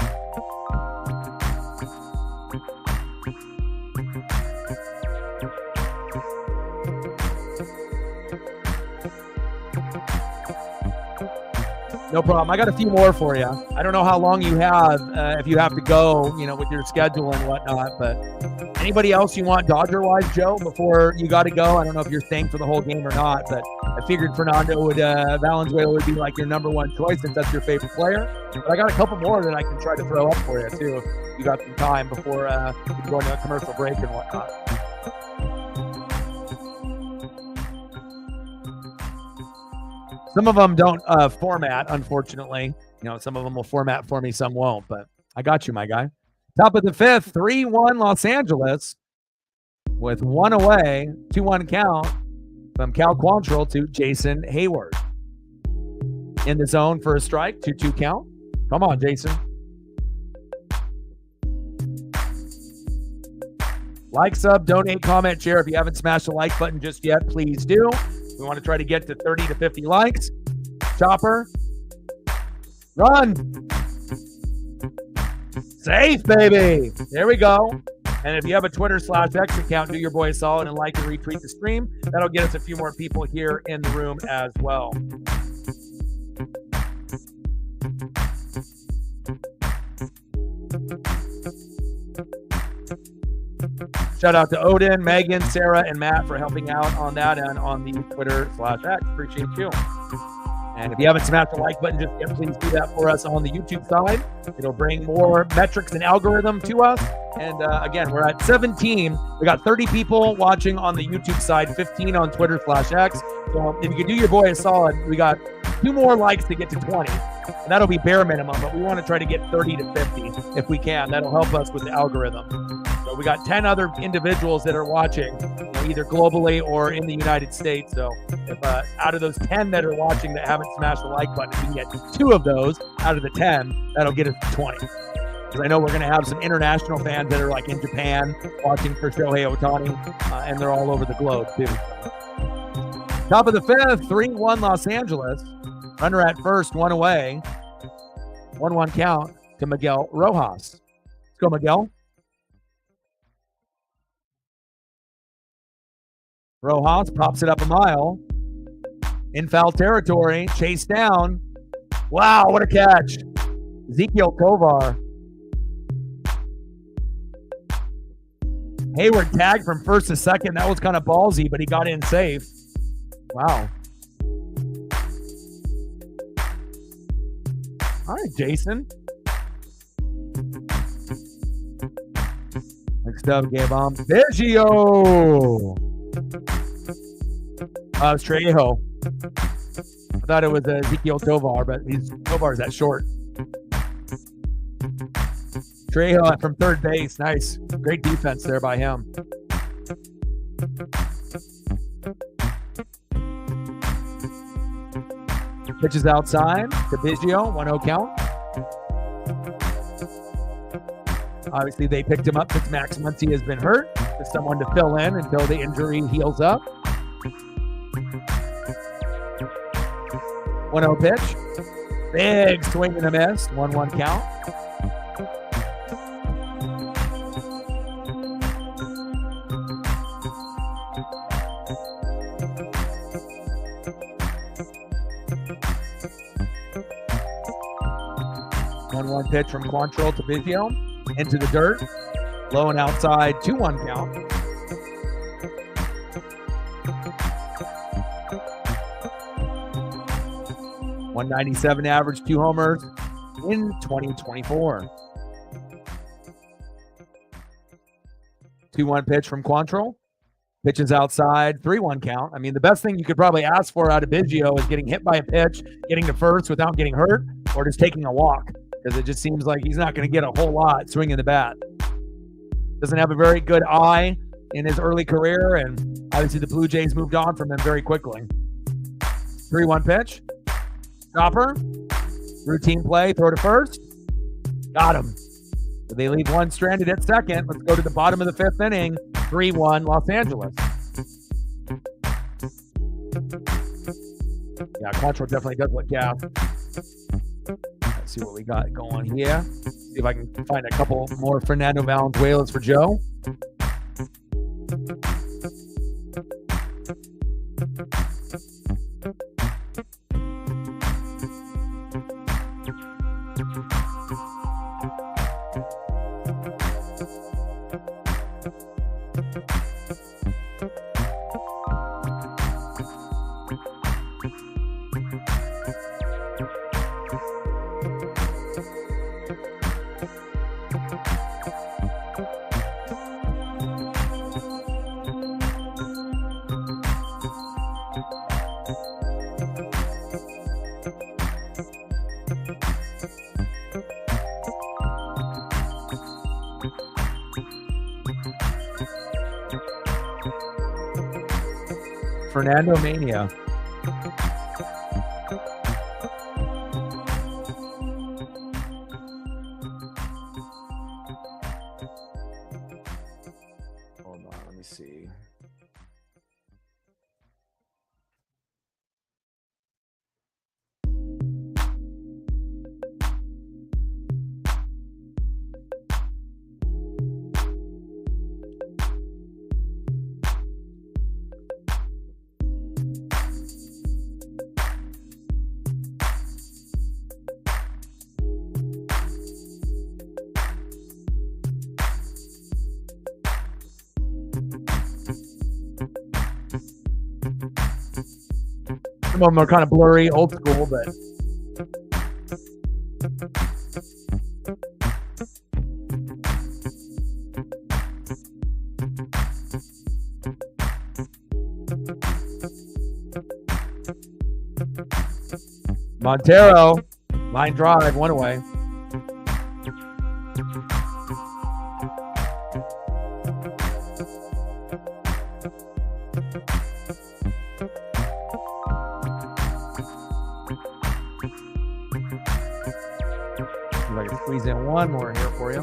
No problem. I got a few more for you. I don't know how long you have, if you have to go, with your schedule and whatnot, but anybody else you want Dodger-wise, Joe, before you got to go? I don't know if you're staying for the whole game or not, but I figured Fernando Valenzuela would be like your number 1 choice since that's your favorite player. But I got a couple more that I can try to throw up for you, too, if you got some time before you go into a commercial break and whatnot. Some of them don't format, unfortunately. Some of them will format for me, some won't, but I got you, my guy. Top of the fifth, 3-1 Los Angeles with 1 away, 2-1 count from Cal Quantrill to Jason Hayward. In the zone for a strike, 2-2 count. Come on, Jason. Like, sub, donate, comment, share. If you haven't smashed the like button just yet, please do. We want to try to get to 30 to 50 likes. Chopper. Run. Safe, baby. There we go. And if you have a Twitter/X account, do your boy a solid and like and retweet the stream. That'll get us a few more people here in the room as well. Shout out to Odin, Megan, Sarah, and Matt for helping out on that and on the Twitter/X. Appreciate you. And if you haven't smashed the like button just yet, please do that for us on the YouTube side. It'll bring more metrics and algorithm to us. And again, we're at 17. We got 30 people watching on the YouTube side, 15 on Twitter/X. So if you could do your boy a solid, we got 2 more likes to get to 20. And that'll be bare minimum, but we want to try to get 30 to 50 if we can. That'll help us with the algorithm. So we got 10 other individuals that are watching, either globally or in the United States. So if out of those 10 that are watching that haven't smashed the like button, if we can get 2 of those out of the 10, that'll get us to 20. Because I know we're going to have some international fans that are like in Japan watching for Shohei Ohtani, and they're all over the globe too. Top of the fifth, 3-1 Los Angeles. Runner at first, 1 away. 1-1 count to Miguel Rojas. Let's go, Miguel. Rojas pops it up a mile. In foul territory, chased down. Wow, what a catch. Ezekiel Tovar. Hayward tagged from first to second. That was kind of ballsy, but he got in safe. Wow. All right, Jason. Next up, Gabon Biggio. It's Trejo. I thought it was Ezekiel Tovar, but Tovar's that short. Trejo from third base. Nice. Great defense there by him. Pitches outside to Biggio. 1-0 count. Obviously, they picked him up since Max Muncy has been hurt. Just someone to fill in until the injury heals up. 1-0 pitch. Big swing and a miss. 1-1 count. One pitch from Quantrill to Biggio. Into the dirt. Low and outside. 2-1 count. .197 average, 2 homers in 2024. 2-1 pitch from Quantrill. Pitches outside, 3-1 count. I mean, the best thing you could probably ask for out of Biggio is getting hit by a pitch, getting to first without getting hurt, or just taking a walk. Because it just seems like he's not going to get a whole lot swinging the bat. Doesn't have a very good eye in his early career, and obviously the Blue Jays moved on from him very quickly. 3-1 pitch. Chopper. Routine play, throw to first. Got him. So they leave one stranded at second. Let's go to the bottom of the 5th inning. 3-1 Los Angeles. Yeah, Quantrill definitely does look gas. Let's see what we got going here. See if I can find a couple more Fernando Valenzuelas for Joe. Fernando Mania. Hold on, let me see. Some of them are kind of blurry, old school, but Montero, line drive, one away. If I can squeeze in one more here for you.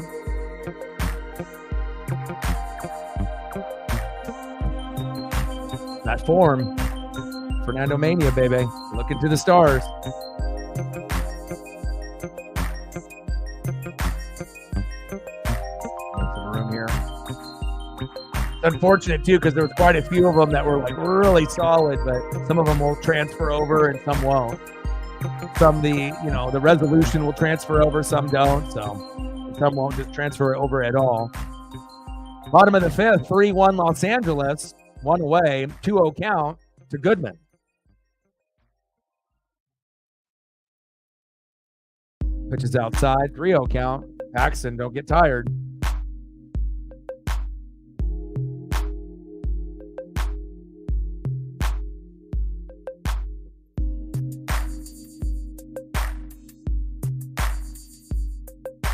That form, Fernando Mania, baby. Looking to the stars. Some room here. It's unfortunate too, because there was quite a few of them that were like really solid, but some of them will transfer over and some won't. Some the resolution will transfer over, some don't. So some won't just transfer over at all. Bottom of the fifth, 3-1 Los Angeles, one away, 2-0 count to Goodman. Pitches outside, 3-0 count. Paxton, don't get tired.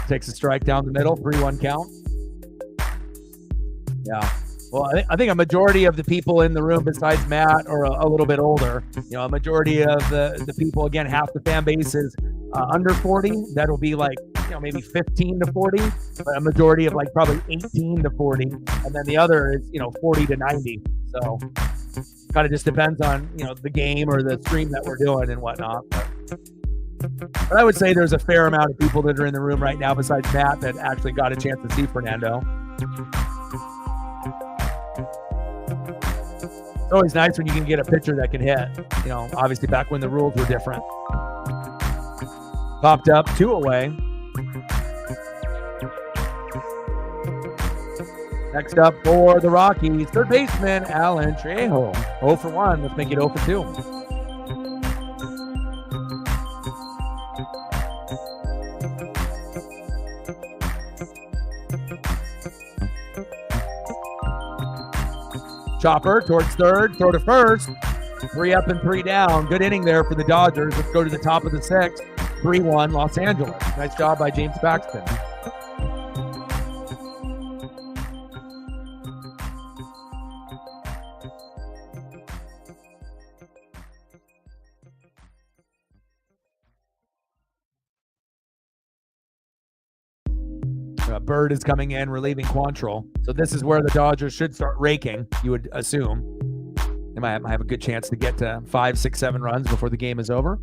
Takes a strike down the middle, 3-1 count. Yeah. Well, I think a majority of the people in the room besides Matt are a little bit older. A majority of the people, again, half the fan base is under 40. That'll be like, maybe 15 to 40, but a majority of like probably 18 to 40. And then the other is, 40 to 90. So kind of just depends on, the game or the stream that we're doing and whatnot. But I would say there's a fair amount of people that are in the room right now besides Matt that actually got a chance to see Fernando. It's always nice when you can get a pitcher that can hit. Obviously back when the rules were different. Popped up, 2 away. Next up for the Rockies, third baseman Alan Trejo. 0 for 1. Let's make it 0 for 2. Chopper towards third, throw to first. 3 up and 3 down. Good inning there for the Dodgers. Let's go to the top of the 6th. 3-1 Los Angeles. Nice job by James Paxton. Bird is coming in, relieving Quantrill. So this is where the Dodgers should start raking, you would assume. They might have a good chance to get to 5, 6, 7 runs before the game is over.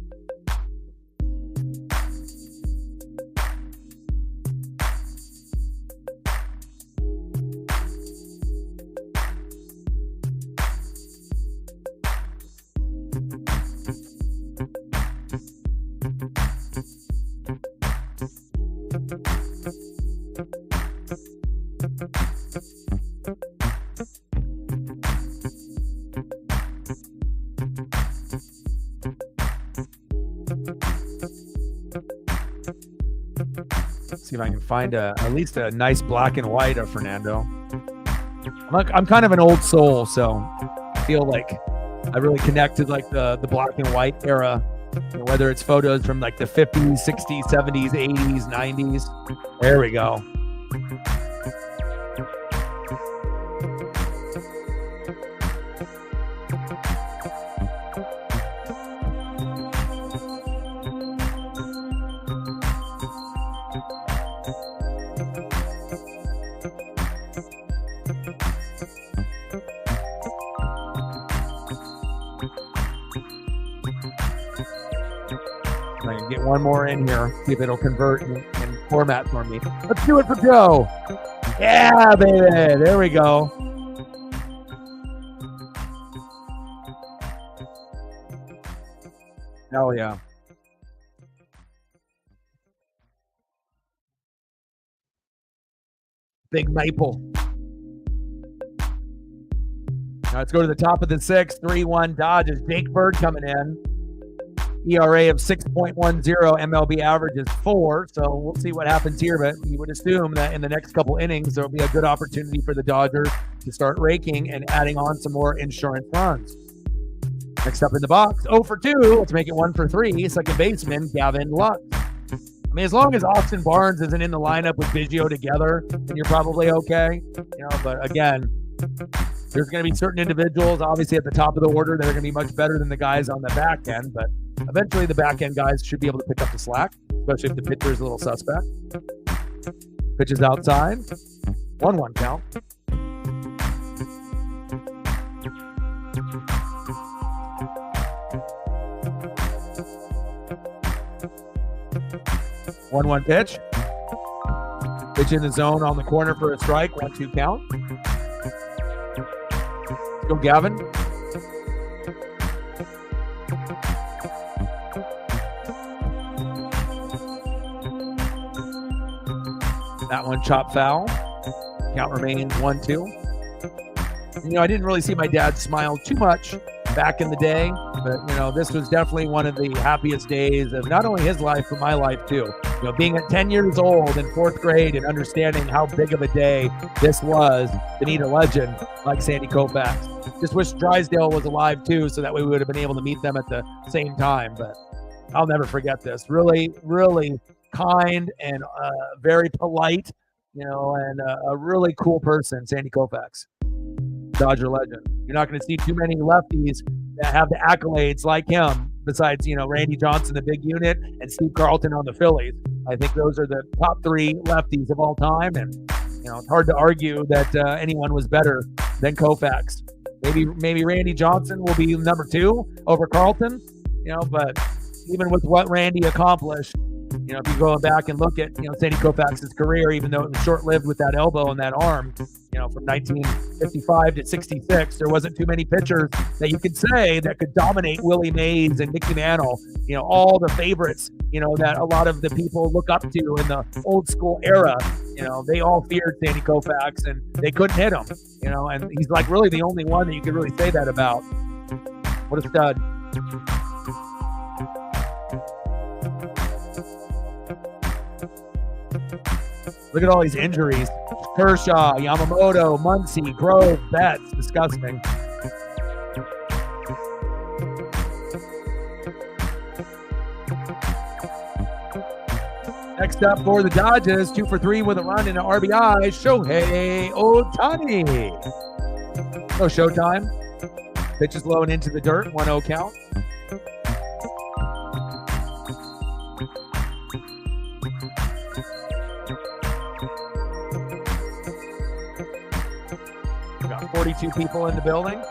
See if I can find at least a nice black and white of Fernando. I'm kind of an old soul, so I feel like I really connected like the black and white era, whether it's photos from like the 50s, 60s, 70s, 80s, 90s. There we go. I can get one more in here, see if it'll convert and format for me. Let's do it for Joe. Yeah, baby. There we go. Hell yeah. Big Maple. Now let's go to the top of the sixth. 3-1 Dodgers. Jake Bird coming in. ERA of 6.10. MLB average is 4. So we'll see what happens here. But you would assume that in the next couple innings, there will be a good opportunity for the Dodgers to start raking and adding on some more insurance runs. Next up in the box, 0 for 2. Let's make it 1 for 3. Second baseman, Gavin Lux. I mean, as long as Austin Barnes isn't in the lineup with Biggio together, then you're probably okay. But again, there's going to be certain individuals, obviously at the top of the order, that are going to be much better than the guys on the back end. But eventually the back end guys should be able to pick up the slack, especially if the pitcher is a little suspect. Pitches outside. 1-1 count. One pitch. Pitch in the zone on the corner for a strike. 1-2 count. Go Gavin. That one chopped foul. Count remains 1-2. I didn't really see my dad smile too much back in the day, but this was definitely one of the happiest days of not only his life but my life too. Being at 10 years old in 4th grade and understanding how big of a day this was to meet a legend like Sandy Koufax. Just wish Drysdale was alive too, so that way we would have been able to meet them at the same time. But I'll never forget this. Really, really kind and very polite, and a really cool person, Sandy Koufax, Dodger legend. You're not going to see too many lefties that have the accolades like him, besides, Randy Johnson, the big unit, and Steve Carlton on the Phillies. I think those are the top 3 lefties of all time, and it's hard to argue that anyone was better than Koufax. Maybe Randy Johnson will be number 2 over Carlton, but even with what Randy accomplished, if you go back and look at, Sandy Koufax's career, even though it was short-lived with that elbow and that arm, from 1955 to 66, there wasn't too many pitchers that you could say that could dominate Willie Mays and Mickey Mantle, all the favorites, that a lot of the people look up to in the old school era. They all feared Sandy Koufax and they couldn't hit him, and he's like really the only one that you could really say that about. What a stud. Look at all these injuries. Kershaw, Yamamoto, Muncy, Grove, Betts. Disgusting. Next up for the Dodgers, 2 for 3 with a run and an RBI, Shohei Ohtani. No showtime. Pitch is low and into the dirt, 1-0 count. We got 42 people in the building.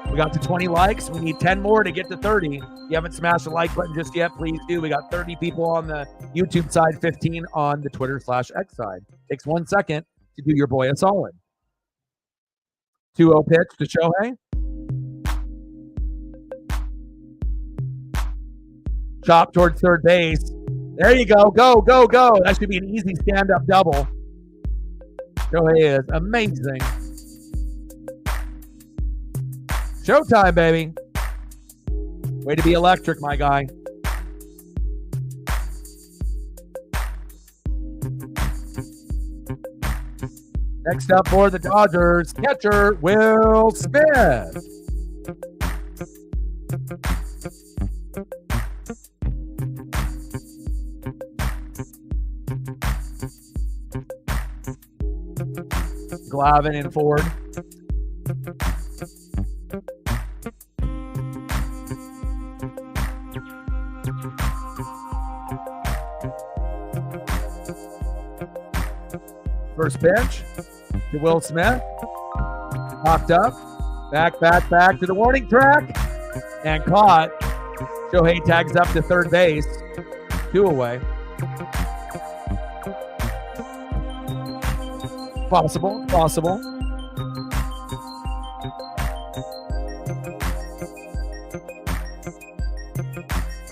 We got to 20 likes. We need 10 more to get to 30. If you haven't smashed the like button just yet, please do. We got 30 people on the YouTube side, 15 on the Twitter/X side. Takes 1 second to do your boy a solid. 2-0 pitch to Shohei. Chop towards third base. There you go. Go, go, go. That should be an easy stand-up double. Shohei is amazing. Showtime, baby. Way to be electric, my guy. Next up for the Dodgers, catcher Will Smith. Glavine and Ford. First pitch to Will Smith. Popped up. Back to the warning track. And caught Shohei tags up to third base. 2 away. Possible.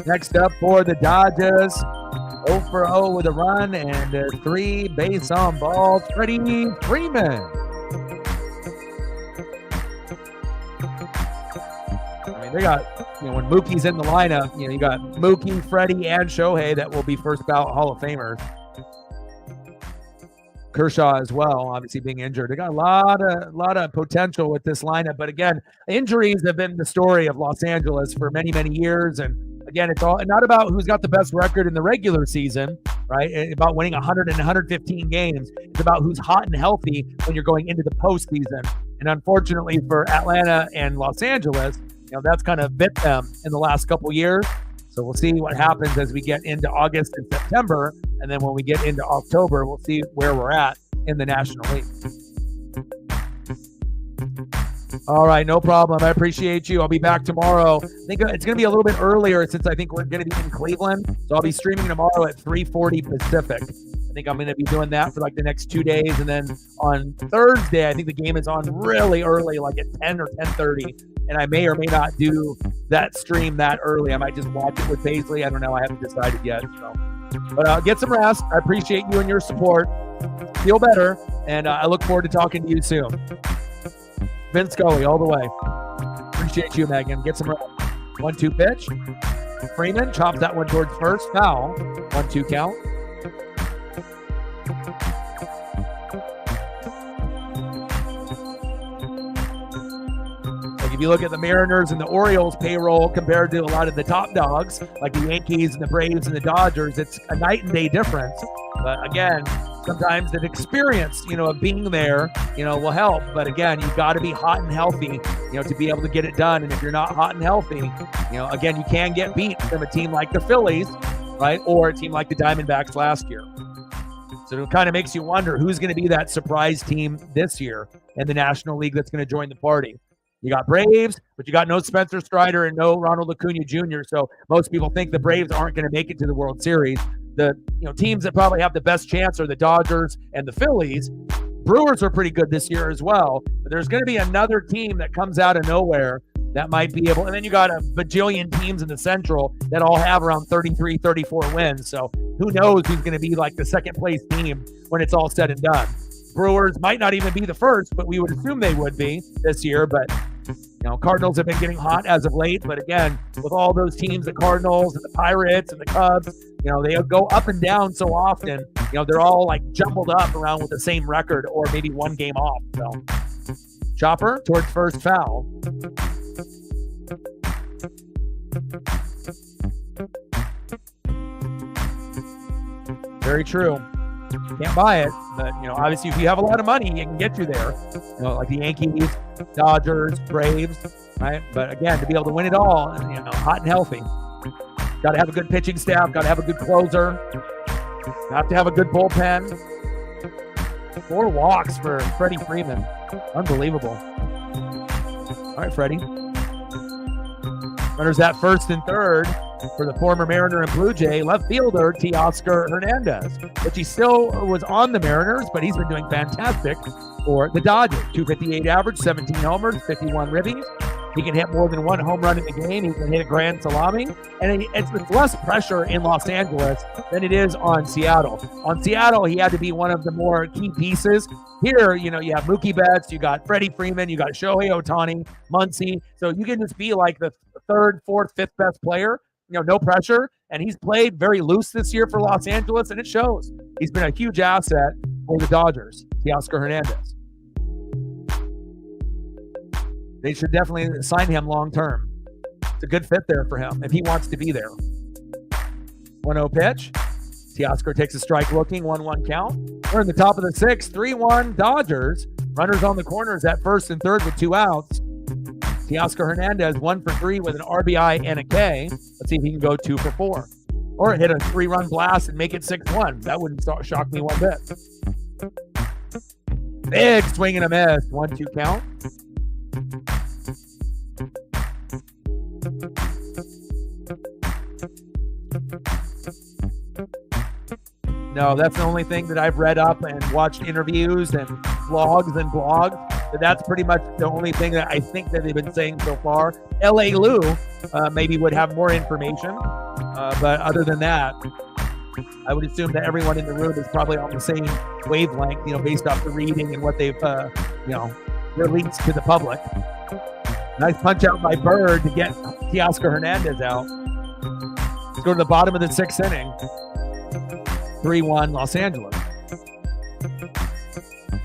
Next up for the Dodgers, 0 for 0 with a run and 3 base on balls, Freddie Freeman. I mean, they got, when Mookie's in the lineup, you got Mookie, Freddie, and Shohei that will be first ballot Hall of Famers. Kershaw as well, obviously being injured. They got a lot of potential with this lineup, but again, injuries have been the story of Los Angeles for many, many years. And again, it's all not about who's got the best record in the regular season, right? It's about winning 100 and 115 games. It's about who's hot and healthy when you're going into the postseason. And unfortunately for Atlanta and Los Angeles, that's kind of bit them in the last couple years. So we'll see what happens as we get into August and September. And then when we get into October, we'll see where we're at in the National League. All right, no problem. I appreciate you. I'll be back tomorrow. I think it's going to be a little bit earlier since I think we're going to be in Cleveland. So I'll be streaming tomorrow at 3:40 Pacific. I think I'm going to be doing that for like the next 2 days. And then on Thursday, I think the game is on really early, like at 10 or 10:30. And I may or may not do that stream that early. I might just watch it with Paisley. I don't know. I haven't decided yet. So. But get some rest. I appreciate you and your support. Feel better. And I look forward to talking to you soon. Vince Scully all the way. Appreciate you, Megan. Get some rest. 1-2 pitch. Freeman chops that one towards first. Foul. 1-2 count. If you look at the Mariners and the Orioles payroll compared to a lot of the top dogs, like the Yankees and the Braves and the Dodgers, it's a night and day difference. But again, sometimes the experience, of being there, will help. But again, you've got to be hot and healthy, to be able to get it done. And if you're not hot and healthy, again, you can get beat from a team like the Phillies, right? Or a team like the Diamondbacks last year. So it kind of makes you wonder who's going to be that surprise team this year in the National League that's going to join the party. You got Braves, but you got no Spencer Strider and no Ronald Acuna Jr. So most people think the Braves aren't going to make it to the World Series. The teams that probably have the best chance are the Dodgers and the Phillies. Brewers are pretty good this year as well. But there's going to be another team that comes out of nowhere that might be able. And then you got a bajillion teams in the Central that all have around 33, 34 wins. So who knows who's going to be like the second place team when it's all said and done. Brewers might not even be the first, but we would assume they would be this year. But Cardinals have been getting hot as of late. But again, with all those teams, the Cardinals and the Pirates and the Cubs, they go up and down so often. They're all like jumbled up around with the same record or maybe one game off. So chopper towards first, foul. Very true. Can't buy it, but obviously if you have a lot of money, it can get you there. Like the Yankees, Dodgers, Braves, right? But again, to be able to win it all, hot and healthy, got to have a good pitching staff, got to have a good closer, have to have a good bullpen. 4 walks for Freddie Freeman, unbelievable. All right, Freddie. Runners at first and third for the former Mariner and Blue Jay left fielder Teoscar Hernandez, which he still was on the Mariners, but he's been doing fantastic for the Dodgers. 258 average, 17 homers, 51 ribbies. He can hit more than 1 home run in the game. He can hit a grand salami, and it's less pressure in Los Angeles than it is on Seattle. On Seattle, he had to be one of the more key pieces. Here, you have Mookie Betts, you got Freddie Freeman, you got Shohei Ohtani, Muncy. So you can just be like the third, fourth, fifth best player. No pressure. And he's played very loose this year for Los Angeles, and it shows. He's been a huge asset for the Dodgers, Teoscar Hernandez. They should definitely sign him long-term. It's a good fit there for him if he wants to be there. 1-0 pitch. Teoscar takes a strike looking, 1-1 count. We're in the top of the 6th, 3-1 Dodgers. Runners on the corners at first and third with 2 outs. Teoscar Hernandez 1 for 3 with an RBI and a K. Let's see if he can go 2 for 4. Or hit a 3-run blast and make it 6-1. That wouldn't shock me one bit. Big swing and a miss. 1-2 count. No, that's the only thing that I've read up and watched interviews and blogs. But that's pretty much the only thing that I think that they've been saying so far. L.A. Lou maybe would have more information. But other than that, I would assume that everyone in the room is probably on the same wavelength, based off the reading and what they've, released to the public. Nice punch out by Bird to get Teoscar Hernandez out. Let's go to the bottom of the 6th inning. 3-1 Los Angeles.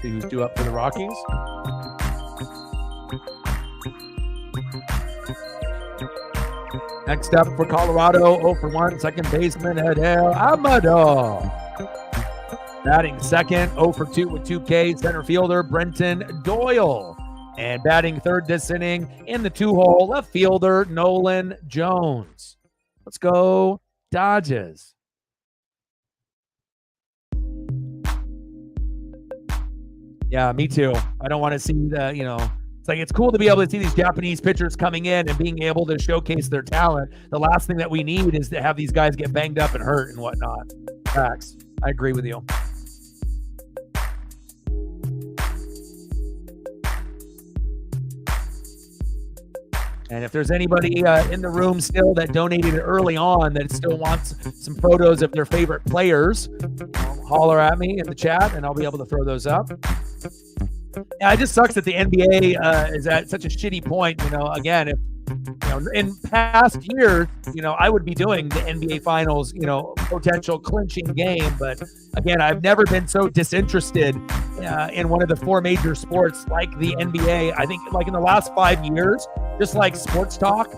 See who's due up for the Rockies. Next up for Colorado, 0-for-1, second baseman Hideo Amador. Batting second, 0-for-2 with 2 Ks, center fielder Brenton Doyle. And batting third this inning in the 2-hole, left fielder Nolan Jones. Let's go Dodgers. Yeah, me too. I don't want to see the, it's cool to be able to see these Japanese pitchers coming in and being able to showcase their talent. The last thing that we need is to have these guys get banged up and hurt and whatnot. Facts. I agree with you. And if there's anybody in the room still that donated early on that still wants some photos of their favorite players, holler at me in the chat and I'll be able to throw those up. Yeah, it just sucks that the NBA is at such a shitty point. Again, if in past years, I would be doing the NBA Finals, potential clinching game. But again, I've never been so disinterested in one of the 4 major sports like the NBA. I think like in the last 5 years, just like sports talk,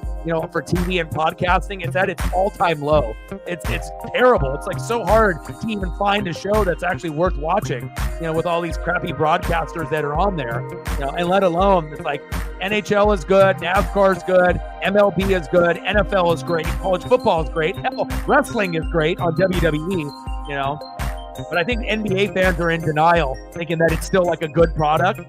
for TV and podcasting, it's at its all-time low. It's terrible. It's like so hard to even find a show that's actually worth watching, with all these crappy broadcasters that are on there, and let alone it's like NHL is good, NASCAR is good, MLB is good, NFL is great, college football is great, hell, wrestling is great on WWE, But I think NBA fans are in denial, thinking that it's still like a good product.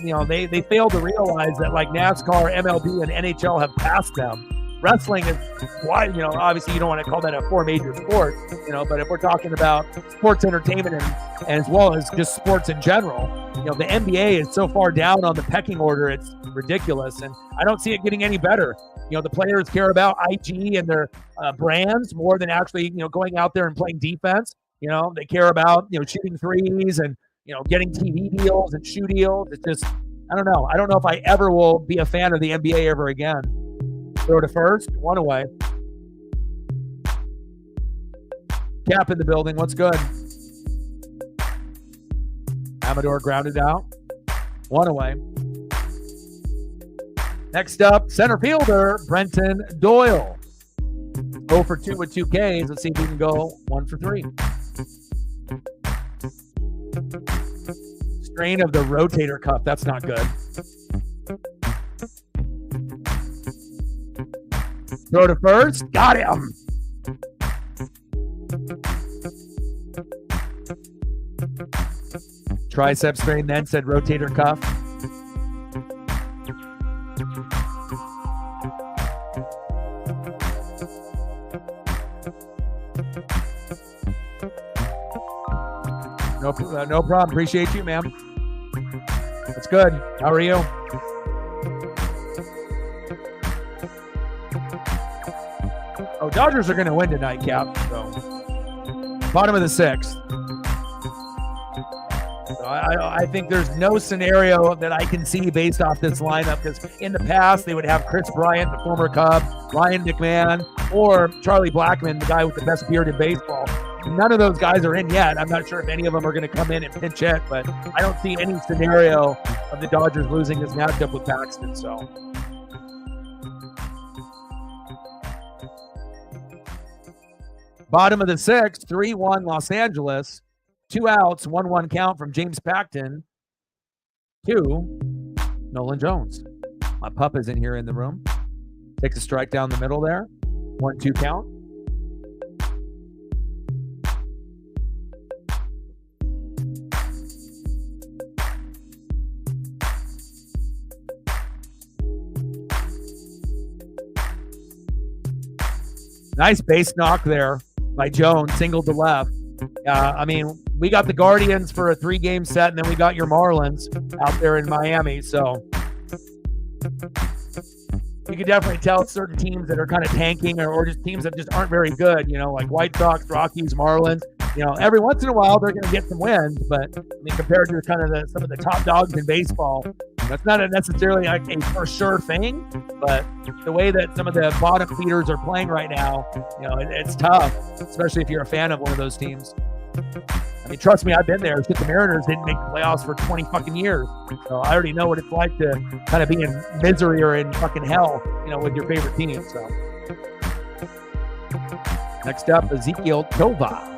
They fail to realize that like NASCAR, MLB, and NHL have passed them. Wrestling is why, obviously you don't want to call that a 4 major sport, but if we're talking about sports entertainment and as well as just sports in general, the NBA is so far down on the pecking order, it's ridiculous. And I don't see it getting any better. The players care about IG and their brands more than actually, going out there and playing defense. They care about, shooting threes and, getting TV deals and shoe deals. It's just, I don't know. I don't know if I ever will be a fan of the NBA ever again. Throw to first, 1 away. Cap in the building. What's good? Amador grounded out. 1 away. Next up, center fielder, Brenton Doyle. 0-for-2 with 2 Ks. Let's see if we can go 1-for-3. Strain of the rotator cuff. That's not good. Throw to first. Got him. Tricep strain, then said rotator cuff. No problem. Appreciate you, ma'am. That's good. How are you? Oh, Dodgers are going to win tonight, Cap. So, bottom of the 6th. So I think there's no scenario that I can see based off this lineup, because in the past they would have Chris Bryant, the former Cub, Ryan McMahon, or Charlie Blackmon, the guy with the best beard in baseball. None of those guys are in yet. I'm not sure if any of them are going to come in and pinch hit, but I don't see any scenario of the Dodgers losing this matchup with Paxton. So, bottom of the 6th, 3-1 Los Angeles. 2 outs, 1-1 count from James Paxton to Nolan Jones. My pup is in here in the room. Takes a strike down the middle there. 1-2 count. Nice base knock there by Jones, singled to left. I mean, we got the Guardians for a 3-game set, and then we got your Marlins out there in Miami. So you can definitely tell certain teams that are kind of tanking or just teams that just aren't very good, like White Sox, Rockies, Marlins. Every once in a while they're going to get some wins, but I mean, compared to kind of some of the top dogs in baseball, that's not necessarily like a for sure thing. But the way that some of the bottom feeders are playing right now, it's tough, especially if you're a fan of one of those teams. I mean, trust me, I've been there. The Mariners didn't make the playoffs for 20 fucking years. So I already know what it's like to kind of be in misery or in fucking hell, with your favorite team. So next up, Ezekiel Tova.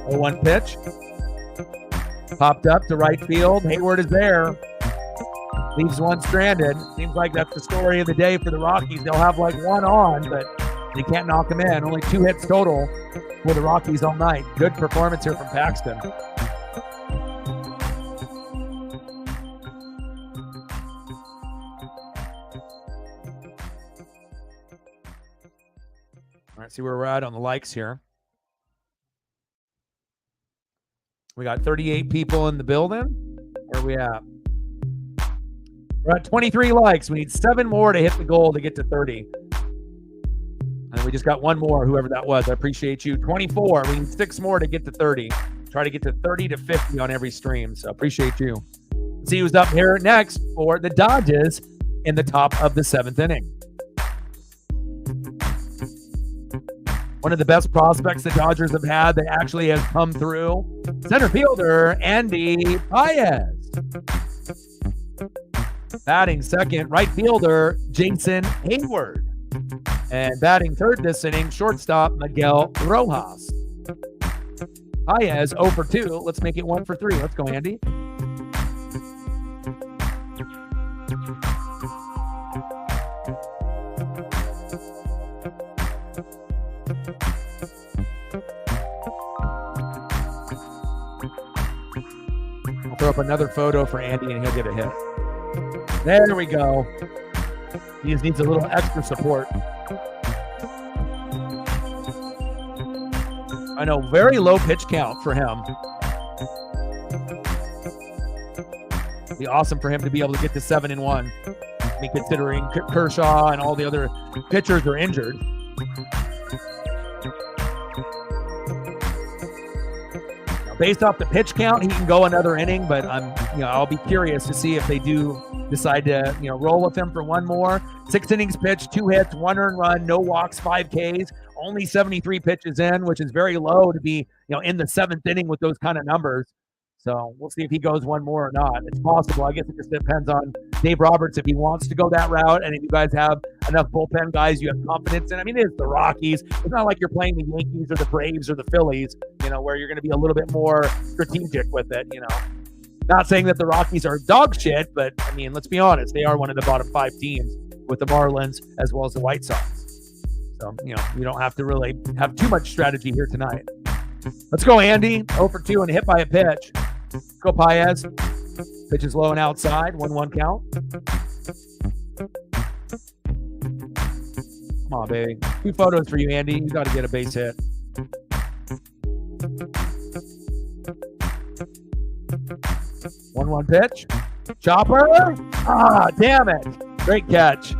0-1 pitch. Popped up to right field. Hayward is there. Leaves one stranded. Seems like that's the story of the day for the Rockies. They'll have like one on, but they can't knock him in. Only 2 hits total for the Rockies all night. Good performance here from Paxton. All right, see where we're at on the likes here. We got 38 people in the building. Where are we at? We're at 23 likes. We need 7 more to hit the goal to get to 30. And we just got 1 more, whoever that was. I appreciate you. 24. We need 6 more to get to 30. Try to get to 30 to 50 on every stream. So appreciate you. Let's see who's up here next for the Dodgers in the top of the 7th inning. One of the best prospects the Dodgers have had that actually has come through. Center fielder, Andy Paez. Batting second, right fielder, Jason Hayward. And batting third this inning, shortstop, Miguel Rojas. Paez 0 for 2. Let's make it 1 for 3. Let's go, Andy. I'll throw up another photo for Andy and he'll get a hit. There we go. He just needs a little extra support. I know, very low pitch count for him. It'd be awesome for him to be able to get to 7-1. I mean, considering Kershaw and all the other pitchers are injured. Based off the pitch count, he can go another inning, but I'll be curious to see if they do decide to, roll with him for 1 more. 6 innings pitched, 2 hits, 1 earned run, no walks, 5 Ks, only 73 pitches in, which is very low to be, in the 7th inning with those kind of numbers. So we'll see if he goes 1 more or not. It's possible. I guess it just depends on Dave Roberts if he wants to go that route, and if you guys have enough bullpen guys you have confidence in. I mean, it's the Rockies. It's not like you're playing the Yankees or the Braves or the Phillies, where you're going to be a little bit more strategic with it, Not saying that the Rockies are dog shit, but, I mean, let's be honest. They are one of the bottom 5 teams with the Marlins as well as the White Sox. So, you don't have to really have too much strategy here tonight. Let's go, Andy. 0 for 2 and hit by a pitch. Go, Paez. Pitch is low and outside. 1-1 count. Come on, baby. 2 photos for you, Andy. You got to get a base hit. One pitch. Chopper. Ah, damn it. Great catch.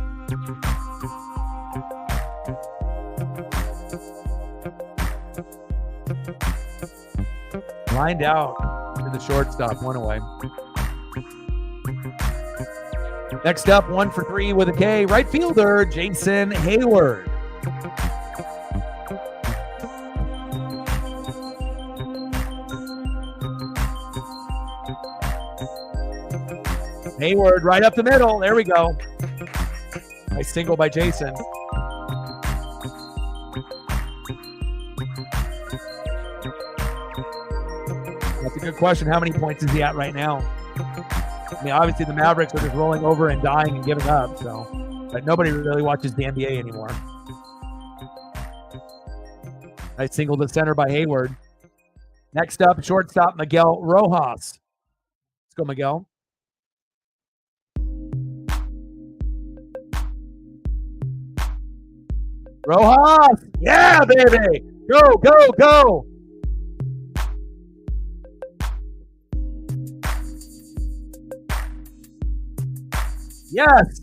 Lined out to the shortstop. 1 away. Next up, 1 for 3 with a K. Right fielder, Jason Hayward. Hayward right up the middle. There we go. Nice single by Jason. That's a good question. How many points is he at right now? I mean, obviously the Mavericks are just rolling over and dying and giving up. But nobody really watches the NBA anymore. Nice single to center by Hayward. Next up, shortstop Miguel Rojas. Let's go, Miguel. Rojas. Yeah, baby. Go, go, go. Yes.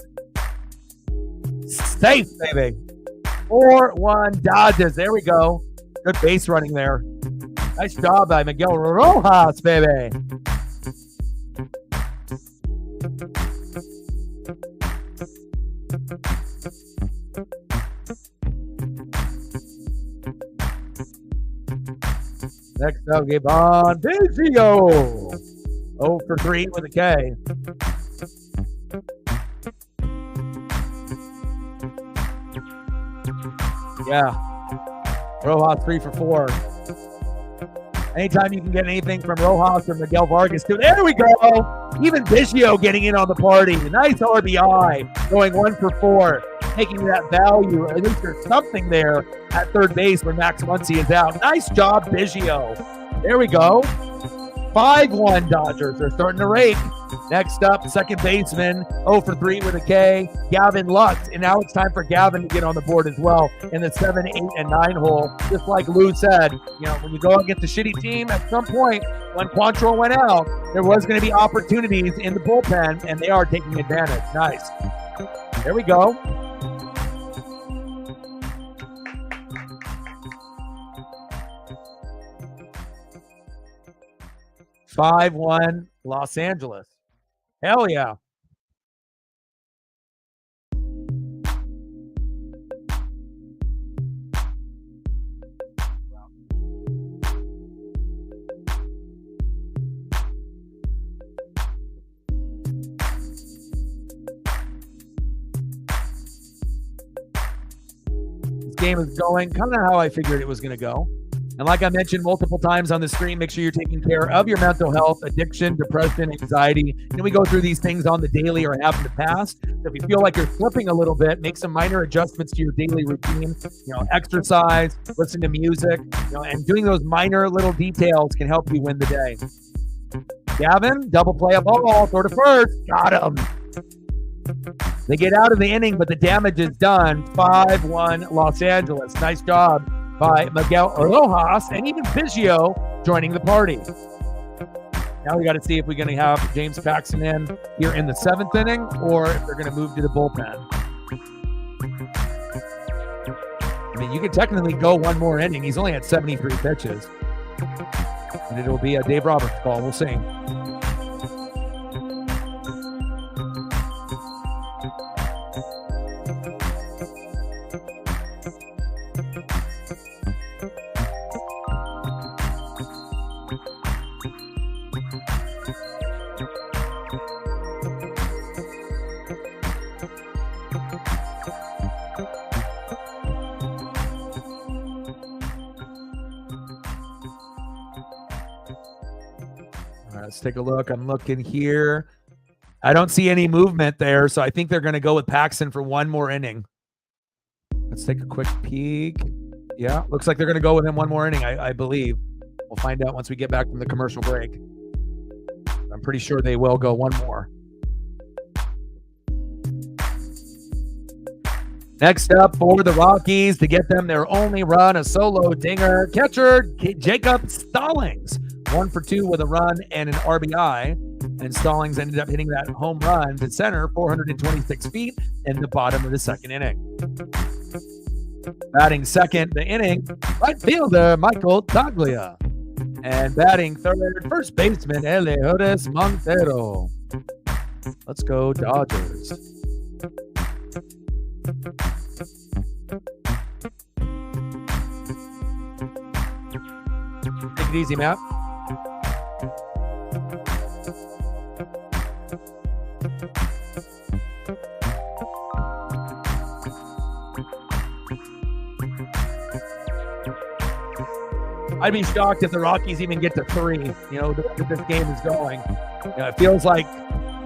Safe, baby. 4-1 Dodgers. There we go. Good base running there. Nice job by Miguel Rojas, baby. Next up, Gabon Biggio. 0 for 3 with a K. Yeah. Rojas 3 for 4. Anytime you can get anything from Rojas or Miguel Vargas, too. There we go. Even Biggio getting in on the party. Nice RBI. Going 1 for 4. Taking that value. At least there's something there at third base when Max Muncy is out. Nice job, Biggio. There we go. 5-1 Dodgers. They're starting to rake. Next up, second baseman, 0 for 3 with a K, Gavin Lux. And now it's time for Gavin to get on the board as well in the 7, 8, and 9 hole. Just like Lou said, when you go against a shitty team, at some point when Quantrill went out, there was going to be opportunities in the bullpen, and they are taking advantage. Nice. There we go. (5-1) Los Angeles. Hell yeah. This game is going kind of how I figured it was going to go. And like I mentioned multiple times on the screen, make sure you're taking care of your mental health, addiction, depression, anxiety. And we go through these things on the daily or have in the past. So if you feel like you're slipping a little bit, make some minor adjustments to your daily routine. Exercise, listen to music, and doing those minor little details can help you win the day. Gavin, double play a ball, throw to first, got him. They get out of the inning, but the damage is done. 5-1 Los Angeles. Nice job by Miguel Rojas and even Biggio joining the party. Now we got to see if we're going to have James Paxton in here in the 7th inning or if they're going to move to the bullpen. I mean, you could technically go one more inning. He's only had 73 pitches. And it'll be a Dave Roberts call. We'll see. Let's take a look. I'm looking here. I don't see any movement there, so I think they're going to go with Paxton for one more inning. Let's take a quick peek. Yeah, looks like they're going to go with him one more inning, I believe. We'll find out once we get back from the commercial break. I'm pretty sure they will go one more. Next up for the Rockies to get them their only run, a solo dinger. Catcher Jacob Stallings. 1 for 2 with a run and an RBI. And Stallings ended up hitting that home run to center, 426 feet in the bottom of the second inning. Batting second the inning, right fielder Michael Taglia. And batting third, first baseman Elehuris Montero. Let's go Dodgers. Take it easy, Matt. I'd be shocked if the Rockies even get to 3, the way this game is going. It feels like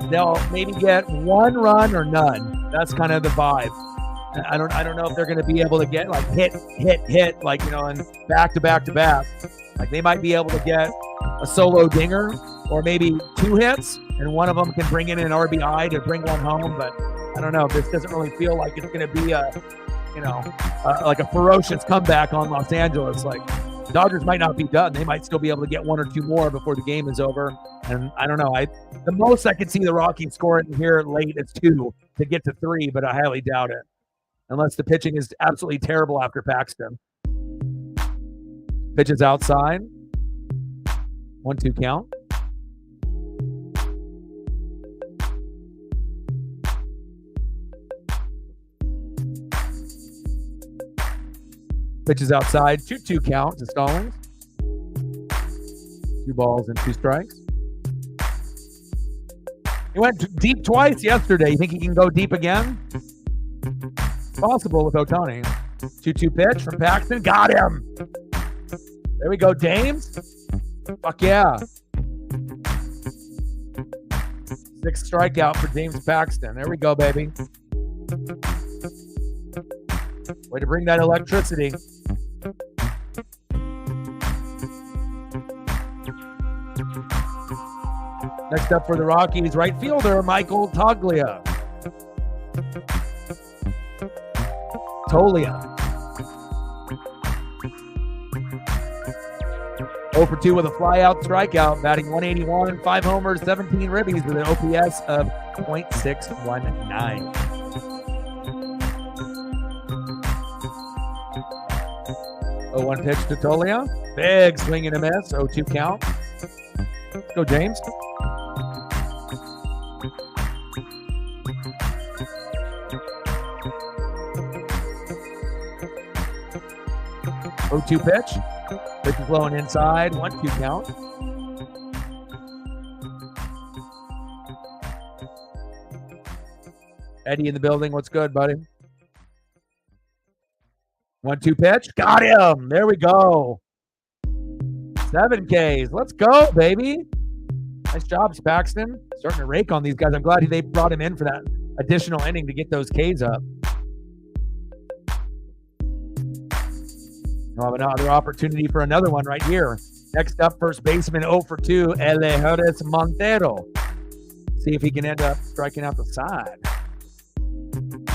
they'll maybe get one run or none. That's kind of the vibe. I don't know if they're going to be able to get like hit, like, and back to back to back. Like they might be able to get a solo dinger or maybe 2 hits, and one of them can bring in an RBI to bring one home. But I don't know. This doesn't really feel like it's going to be a like a ferocious comeback on Los Angeles. Like, Dodgers might not be done. They might still be able to get 1 or 2 more before the game is over. And I don't know. The most I could see the Rockies scoring here late is 2 to get to 3, but I highly doubt it. Unless the pitching is absolutely terrible after Paxton. Pitches outside. 1-2 count. Pitches outside. 2-2 count to Stallings. 2 balls and 2 strikes. He went deep twice yesterday. You think he can go deep again? Possible with Ohtani. 2-2 pitch from Paxton. Got him. There we go, James. Fuck yeah. 6th strikeout for James Paxton. There we go, baby. Way to bring that electricity. Next up for the Rockies, right fielder Michael Toglia. Tolia. 0 for 2 with a flyout strikeout, batting .181, 5 homers, 17 ribbies with an OPS of .619. 0-1 pitch to Tolia. Big swing and a miss. 0-2 count. Let's go, James. .2 pitch. Pitch is low and inside. 1-2 count. Eddie in the building. What's good, buddy? 1-2 pitch. Got him. There we go. 7 Ks. Let's go, baby. Nice job, Paxton. Starting to rake on these guys. I'm glad they brought him in for that additional inning to get those Ks up. We'll have another opportunity for another one right here. Next up, first baseman 0 for 2, Elehuris Montero. See if he can end up striking out the side.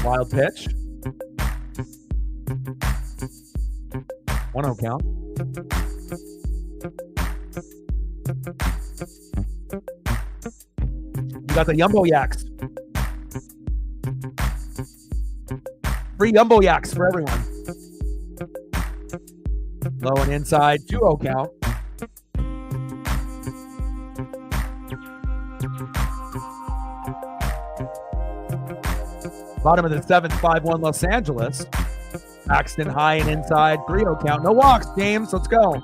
Wild pitch. 1-0 count. You got the Jumbo Yaks. Free Jumbo Yaks for everyone. Low and inside, 2-0 count. Bottom of the 7th, 5-1 Los Angeles. Paxton high and inside, 3-0 count. No walks, James. Let's go.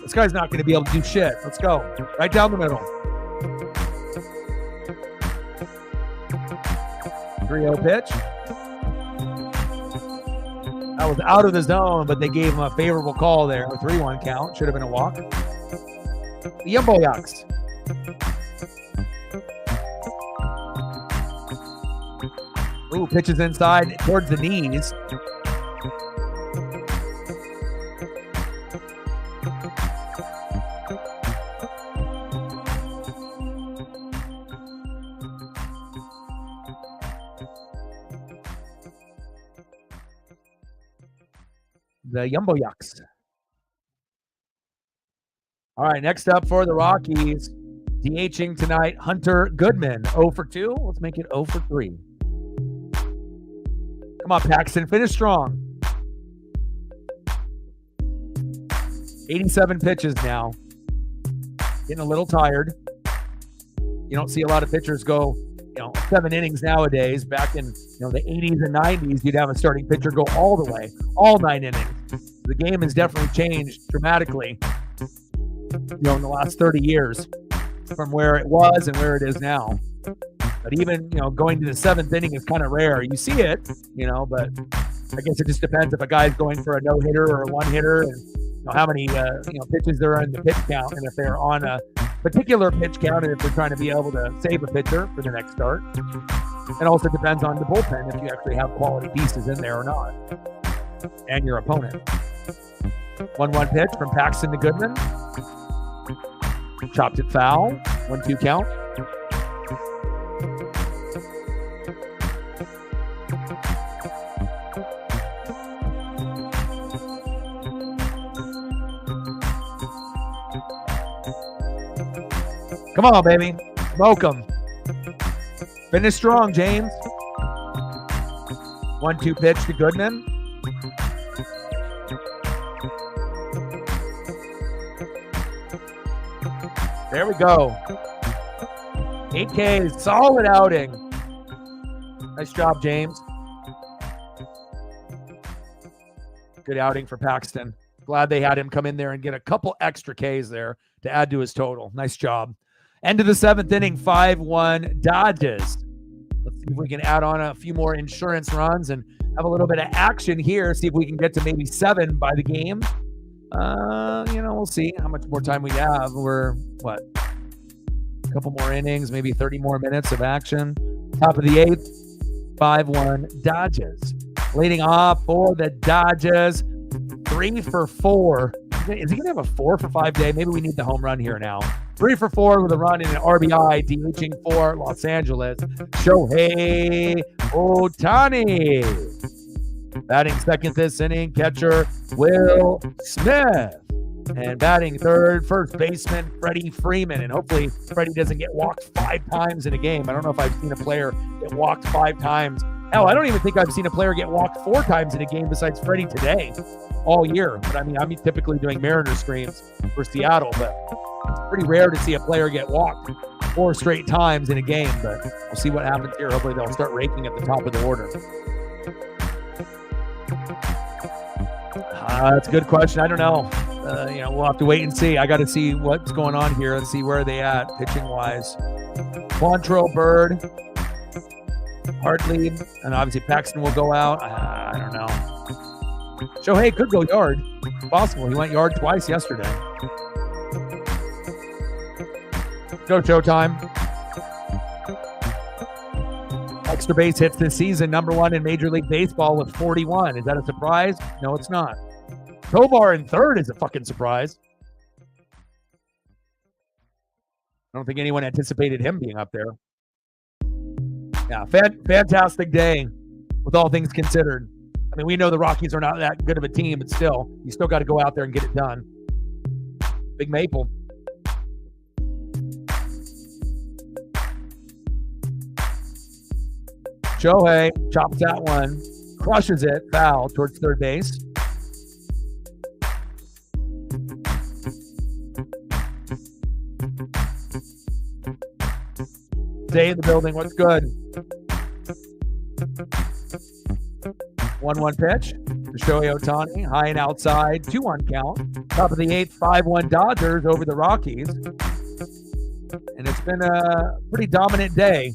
This guy's not going to be able to do shit. Let's go. Right down the middle. 3-0 pitch. That was out of the zone, but they gave him a favorable call there. A 3-1 count. Should have been a walk. The Jumbo Yaks. Ooh, pitches inside towards the knees. The Jumbo Yaks. All right, next up for the Rockies, DHing tonight, Hunter Goodman. 0 for 2. Let's make it 0 for 3. Come on, Paxton. Finish strong. 87 pitches now. Getting a little tired. You don't see a lot of pitchers go, 7 innings nowadays. Back in the 80s and 90s, you'd have a starting pitcher go all the way, all 9 innings. The game has definitely changed dramatically, in the last 30 years from where it was and where it is now. But even, going to the 7th inning is kind of rare. You see it, but I guess it just depends if a guy's going for a no-hitter or a one-hitter and how many, pitches there are in the pitch count, and if they're on a particular pitch count, and if they're trying to be able to save a pitcher for the next start. It also depends on the bullpen, if you actually have quality pieces in there or not, and your opponent. 1-1 pitch from Paxton to Goodman. Chopped it foul. 1-2 count. Come on, baby. Smoke them. Finish strong, James. 1-2 pitch to Goodman. There we go. 8 Ks, solid outing. Nice job, James. Good outing for Paxton. Glad they had him come in there and get a couple extra Ks there to add to his total. Nice job. End of the 7th inning, 5-1 Dodgers. Let's see if we can add on a few more insurance runs and have a little bit of action here. See if we can get to maybe 7 by the game. We'll see how much more time we have. We're, a couple more innings, maybe 30 more minutes of action. Top of the 8th, 5-1 Dodgers. Leading off for the Dodgers, 3 for 4. Is he going to have a 4 for 5 day? Maybe we need the home run here now. 3 for 4 with a run and an RBI, DHing for Los Angeles. Shohei Ohtani. Batting second this inning, catcher Will Smith. And batting third, first baseman Freddie Freeman. And hopefully Freddie doesn't get walked 5 times in a game. I don't know if I've seen a player get walked 5 times. Hell, I don't even think I've seen a player get walked 4 times in a game besides Freddie today all year. But I'm typically doing Mariners streams for Seattle, but it's pretty rare to see a player get walked 4 straight times in a game. But we'll see what happens here. Hopefully they'll start raking at the top of the order. That's a good question. I don't know. We'll have to wait and see. I got to see what's going on here and see where they at pitching-wise. Quantrill, Bird, Hartley, and obviously Paxton will go out. I don't know. Shohei could go yard. It's possible. He went yard twice yesterday. Go Showtime. Extra base hits this season, #1 in Major League Baseball with 41. Is that a surprise? No, it's not. Tobar in third is a fucking surprise. I don't think anyone anticipated him being up there. Yeah, fantastic day with all things considered. I mean, we know the Rockies are not that good of a team, but still, you still got to go out there and get it done. Big Maple. Shohei chops that one, crushes it, foul towards third base. Stay in the building. What's good? 1-1 pitch to Shohei Ohtani. High and outside. 2-1 count. Top of the 8th, 5-1 Dodgers over the Rockies. And it's been a pretty dominant day.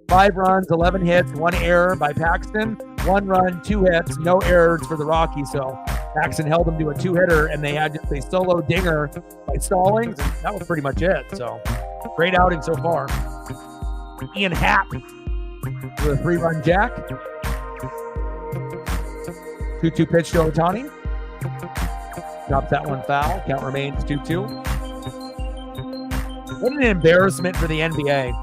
5 runs, 11 hits, 1 error by Paxton. 1 run, 2 hits, no errors for the Rockies. So Paxton held them to a 2-hitter, and they had just a solo dinger by Stallings, and that was pretty much it. So great outing so far. Ian Happ with a 3-run jack. 2-2 pitch to Ohtani. Drops that one foul. Count remains 2-2. What an embarrassment for the NBA.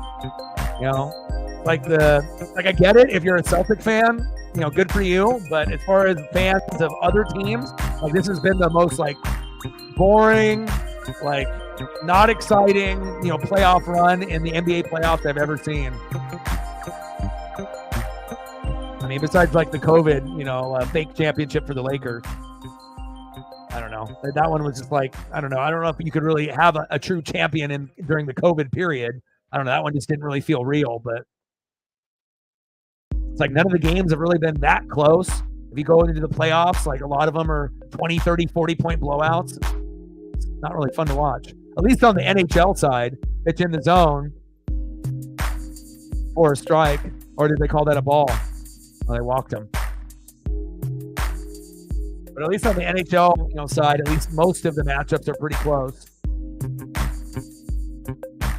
I get it if you're a Celtic fan, good for you. But as far as fans of other teams, this has been the most boring, not exciting, playoff run in the NBA playoffs I've ever seen. I mean, besides the COVID, fake championship for the Lakers. I don't know. That one was just I don't know. I don't know if you could really have a true champion during the COVID period. I don't know. That one just didn't really feel real, but it's none of the games have really been that close. If you go into the playoffs, a lot of them are 20, 30, 40-point blowouts. It's not really fun to watch. At least on the NHL side, pitch in the zone for a strike, or did they call that a ball? Oh, they walked him. But at least on the NHL side, at least most of the matchups are pretty close.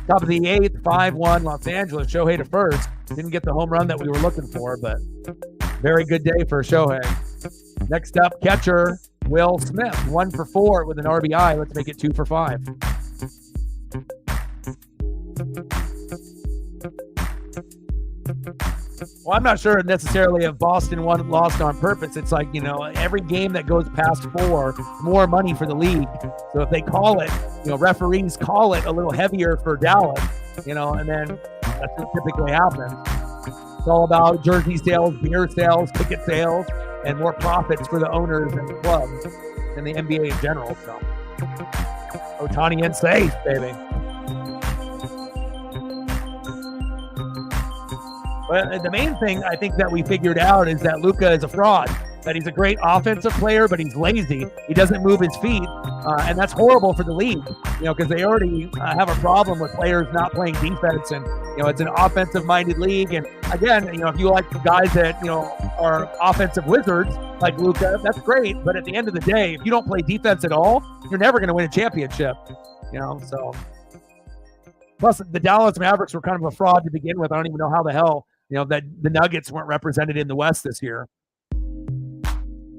Top of the 8th, 5-1 Los Angeles. Shohei to first. Didn't get the home run that we were looking for, but very good day for Shohei. Next up, catcher Will Smith. 1 for 4 with an RBI. Let's make it 2 for 5. Well, I'm not sure necessarily if Boston won lost on purpose. It's like, every game that goes past 4, more money for the league. So if they call it, referees call it a little heavier for Dallas, and then that's what typically happens. It's all about jersey sales, beer sales, ticket sales, and more profits for the owners and the clubs and the NBA in general. So Ohtani and safe, baby. But the main thing I think that we figured out is that Luka is a fraud, that he's a great offensive player, but he's lazy. He doesn't move his feet, and that's horrible for the league, because they already have a problem with players not playing defense, and, it's an offensive-minded league. And, again, if you like guys that, are offensive wizards like Luka, that's great. But at the end of the day, if you don't play defense at all, you're never going to win a championship, so. Plus, the Dallas Mavericks were kind of a fraud to begin with. I don't even know how the hell that the Nuggets weren't represented in the West this year.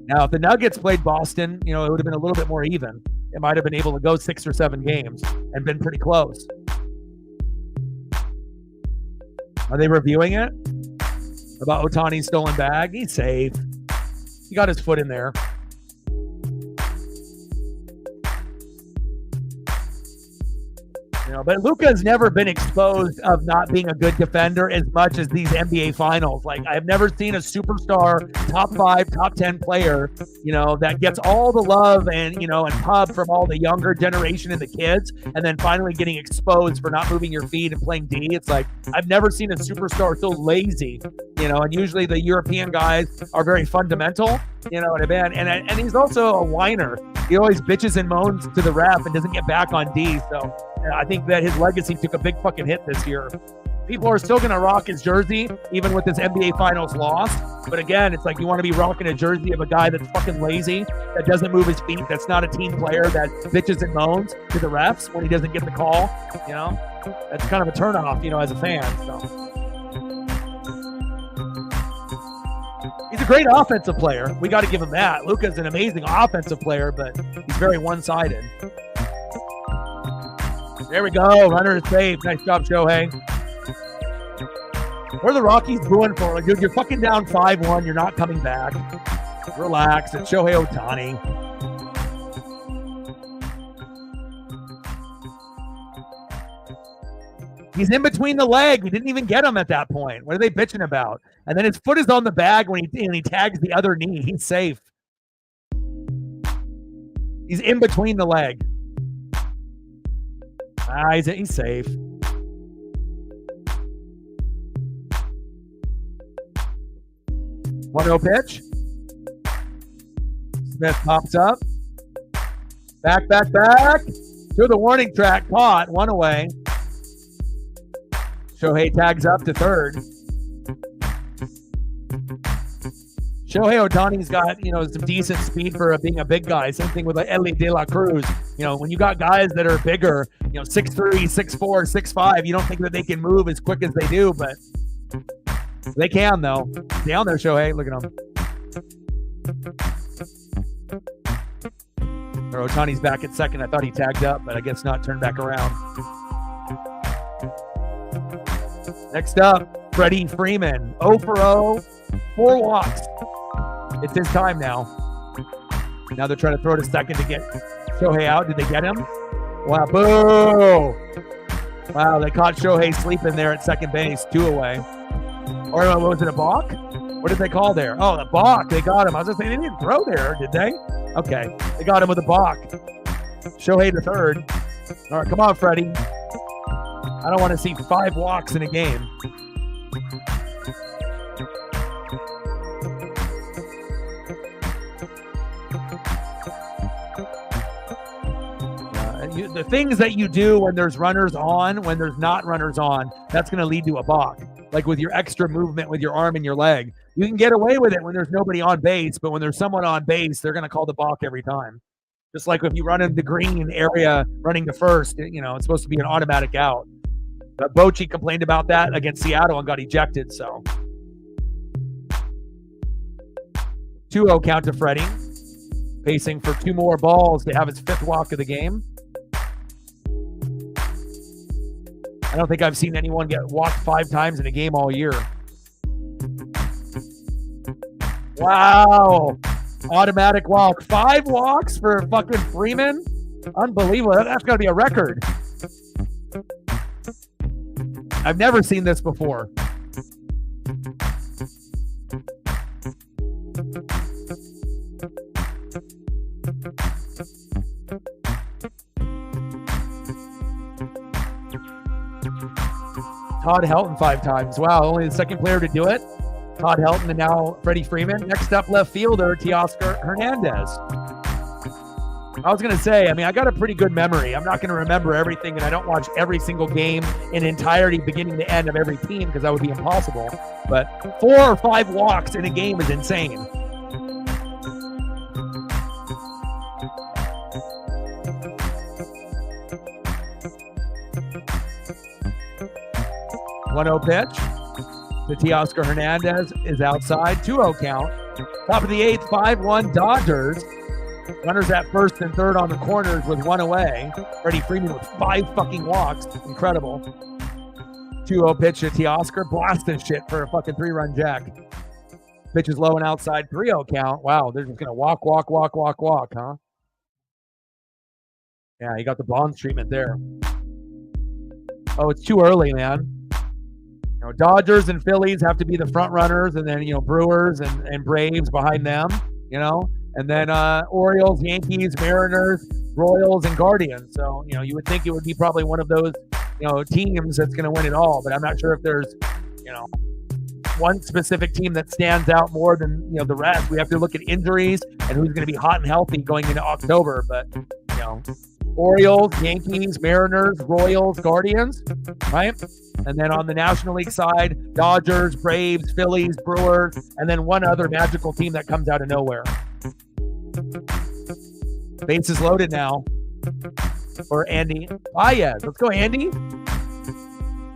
Now, if the Nuggets played Boston, it would have been a little bit more even. It might have been able to go 6 or 7 games and been pretty close. Are they reviewing it? About Ohtani's stolen bag? He's safe. He got his foot in there. But Luka's never been exposed of not being a good defender as much as these NBA finals. Like, I've never seen a superstar, top 5, top 10 player, that gets all the love and pub from all the younger generation and the kids, and then finally getting exposed for not moving your feet and playing D. It's like, I've never seen a superstar so lazy, and usually the European guys are very fundamental, you know what I mean? And he's also a whiner. He always bitches and moans to the ref and doesn't get back on D. So I think that his legacy took a big fucking hit this year. People are still going to rock his jersey, even with this NBA Finals loss. But again, it's like you want to be rocking a jersey of a guy that's fucking lazy, that doesn't move his feet, that's not a team player, that bitches and moans to the refs when he doesn't get the call. That's kind of a turnoff, as a fan. So. He's a great offensive player. We got to give him that. Luka's an amazing offensive player, but he's very one-sided. There we go. Runner is safe. Nice job, Shohei. What are the Rockies booing for? Like, dude, you're fucking down 5-1. You're not coming back. Relax. It's Shohei Ohtani. He's in between the leg. We didn't even get him at that point. What are they bitching about? And then his foot is on the bag when he tags the other knee. He's safe. He's in between the leg. He's safe. One-0 pitch. Smith pops up. Back. To the warning track. Caught. One away. Shohei tags up to third. Shohei Ohtani's got, some decent speed for being a big guy. Same thing with Ellie De La Cruz. When you got guys that are bigger, 6'3", 6'4", 6'5", you don't think that they can move as quick as they do, but they can, though. Down there, Shohei. Look at him. Or Ohtani's back at second. I thought he tagged up, but I guess not. Turned back around. Next up, Freddie Freeman. 0 for 0. 4 walks. It's his time now. Now they're trying to throw to second to get Shohei out. Did they get him? Wow, boo! Wow, they caught Shohei sleeping there at second base. 2 away. Or was it a balk? What did they call there? Oh, the balk. They got him. I was just saying, they didn't throw there, did they? Okay. They got him with a balk. Shohei to third. All right, come on, Freddie. I don't want to see 5 walks in a game. The things that you do when there's runners on, when there's not runners on, that's going to lead to a balk. Like with your extra movement with your arm and your leg. You can get away with it when there's nobody on base, but when there's someone on base, they're going to call the balk every time. Just like if you run in the green area running to first, it's supposed to be an automatic out. But Bochy complained about that against Seattle and got ejected, so. 2-0 count to Freddie. Pacing for 2 more balls to have his 5th walk of the game. I don't think I've seen anyone get walked 5 times in a game all year. Wow. Automatic walk. 5 walks for fucking Freeman? Unbelievable. That's got to be a record. I've never seen this before. Todd Helton 5 times. Wow, only the second player to do it. Todd Helton and now Freddie Freeman. Next up, left fielder, Teoscar Hernandez. I was going to say, I mean, I got a pretty good memory. I'm not going to remember everything, and I don't watch every single game in entirety, beginning to end of every team, because that would be impossible. But 4 or 5 walks in a game is insane. One-0 pitch to Teoscar Hernandez is outside. 2-0 count. Top of the 8th, 5-1 Dodgers. Runners at first and third on the corners with 1 away. Freddie Freeman with 5 fucking walks. Incredible. 2-0 pitch to Teoscar. Blasting shit for a fucking 3-run jack. Pitch is low and outside. 3-0 count. Wow, they're just going to walk, huh? Yeah, he got the Bonds treatment there. Oh, it's too early, man. You know, Dodgers and Phillies have to be the front runners, and then, you know, Brewers and Braves behind them, you know, and then Orioles, Yankees, Mariners, Royals, and Guardians. So, you know, you would think it would be probably one of those, you know, teams that's going to win it all, but I'm not sure if there's, you know, one specific team that stands out more than, you know, the rest. We have to look at injuries and who's going to be hot and healthy going into October, but, you know, Orioles, Yankees, Mariners, Royals, Guardians, right? And then on the National League side, Dodgers, Braves, Phillies, Brewers, and then one other magical team that comes out of nowhere. Bases loaded now for Andy Paez. Let's go, Andy.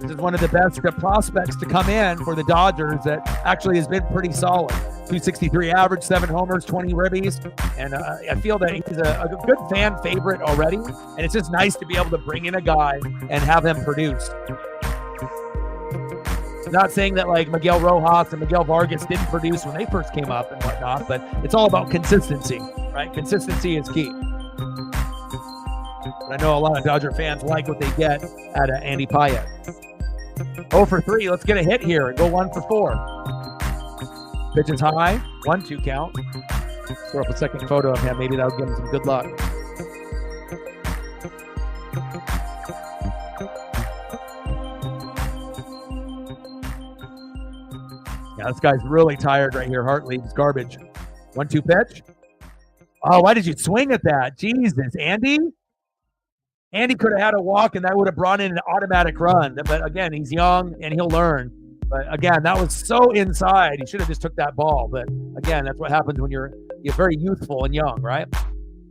This is one of the best prospects to come in for the Dodgers that actually has been pretty solid. 263 average, 7 homers, 20 ribbies. And I feel that he's a good fan favorite already. And it's just nice to be able to bring in a guy and have him produce. Not saying that like Miguel Rojas and Miguel Vargas didn't produce when they first came up and whatnot, but it's all about consistency, right? Consistency is key. But I know a lot of Dodger fans like what they get out of Andy Paez. 0 for 3. Let's get a hit here and go 1 for 4. Pitch is high. 1-2 count. Throw up a second photo of him. Maybe that'll give him some good luck. Yeah, this guy's really tired right here. Heart leaves garbage. 1-2 pitch. Oh, why did you swing at that? Jesus, Andy? Andy could have had a walk, and that would have brought in an automatic run. But again, he's young, and he'll learn. But again, that was so inside. He should have just took that ball. But again, that's what happens when you're very youthful and young, right?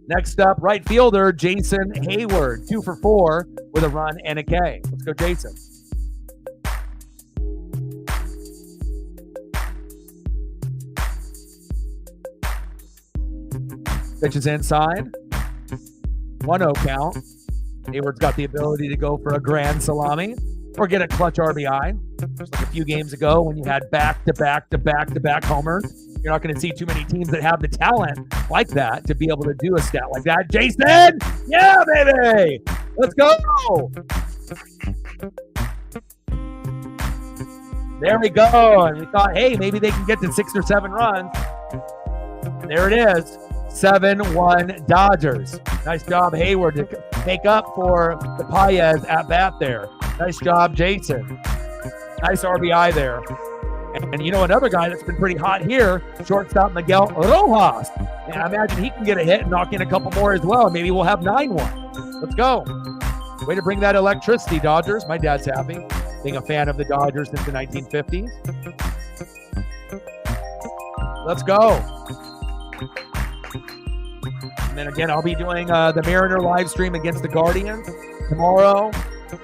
Next up, right fielder Jason Hayward, 2 for 4 with a run and a K. Let's go, Jason. Pitch is inside. 1-0 count. Hayward's got the ability to go for a grand salami or get a clutch RBI. Just like a few games ago when you had back-to-back homers. You're not going to see too many teams that have the talent like that to be able to do a stat like that. Jason! Yeah, baby! Let's go! There we go. And we thought, hey, maybe they can get to 6 or 7 runs. And there it is. 7-1 Dodgers. Nice job, Hayward, to make up for the Paez at bat there. Nice job, Jason. Nice RBI there. And you know, another guy that's been pretty hot here, shortstop Miguel Rojas. And I imagine he can get a hit and knock in a couple more as well. Maybe we'll have 9-1. Let's go. Way to bring that electricity, Dodgers. My dad's happy, being a fan of the Dodgers since the 1950s. Let's go. And then again, I'll be doing the Mariner live stream against the Guardians tomorrow,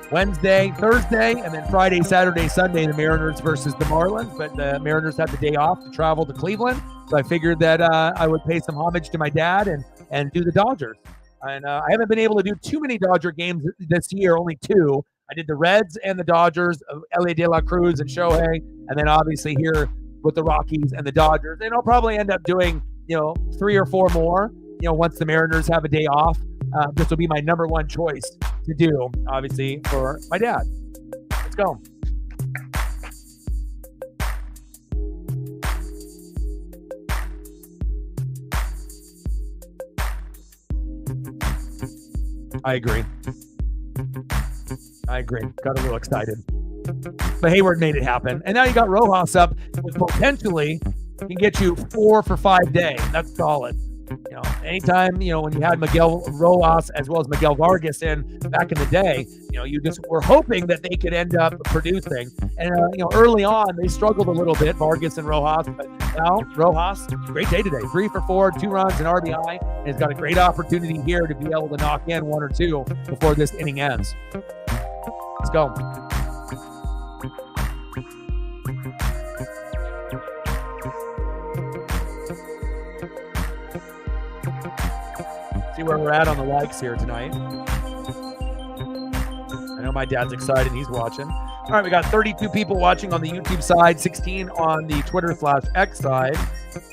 Wednesday, Thursday, and then Friday, Saturday, Sunday, the Mariners versus the Marlins. But the Mariners had the day off to travel to Cleveland, so I figured that I would pay some homage to my dad and do the Dodgers. And I haven't been able to do too many Dodger games this year, only 2. I did the Reds and the Dodgers, Ellie De La Cruz and Shohei, and then obviously here with the Rockies and the Dodgers. And I'll probably end up doing, 3 or 4 more, once the Mariners have a day off. This will be my number one choice to do, obviously, for my dad. Let's go. I agree. Got a little excited. But Hayward made it happen. And now you got Rojas up, which potentially can get you 4 for 5 days. That's solid. Anytime, when you had Miguel Rojas as well as Miguel Vargas in back in the day, you just were hoping that they could end up producing. And, early on, they struggled a little bit, Vargas and Rojas. But now, Rojas, great day today. 3 for 4, 2 runs, and RBI. And he's got a great opportunity here to be able to knock in 1 or 2 before this inning ends. Let's go. See where we're at on the likes here tonight. I know my dad's excited. He's watching. All right, we got 32 people watching on the YouTube side, 16 on the Twitter/X side.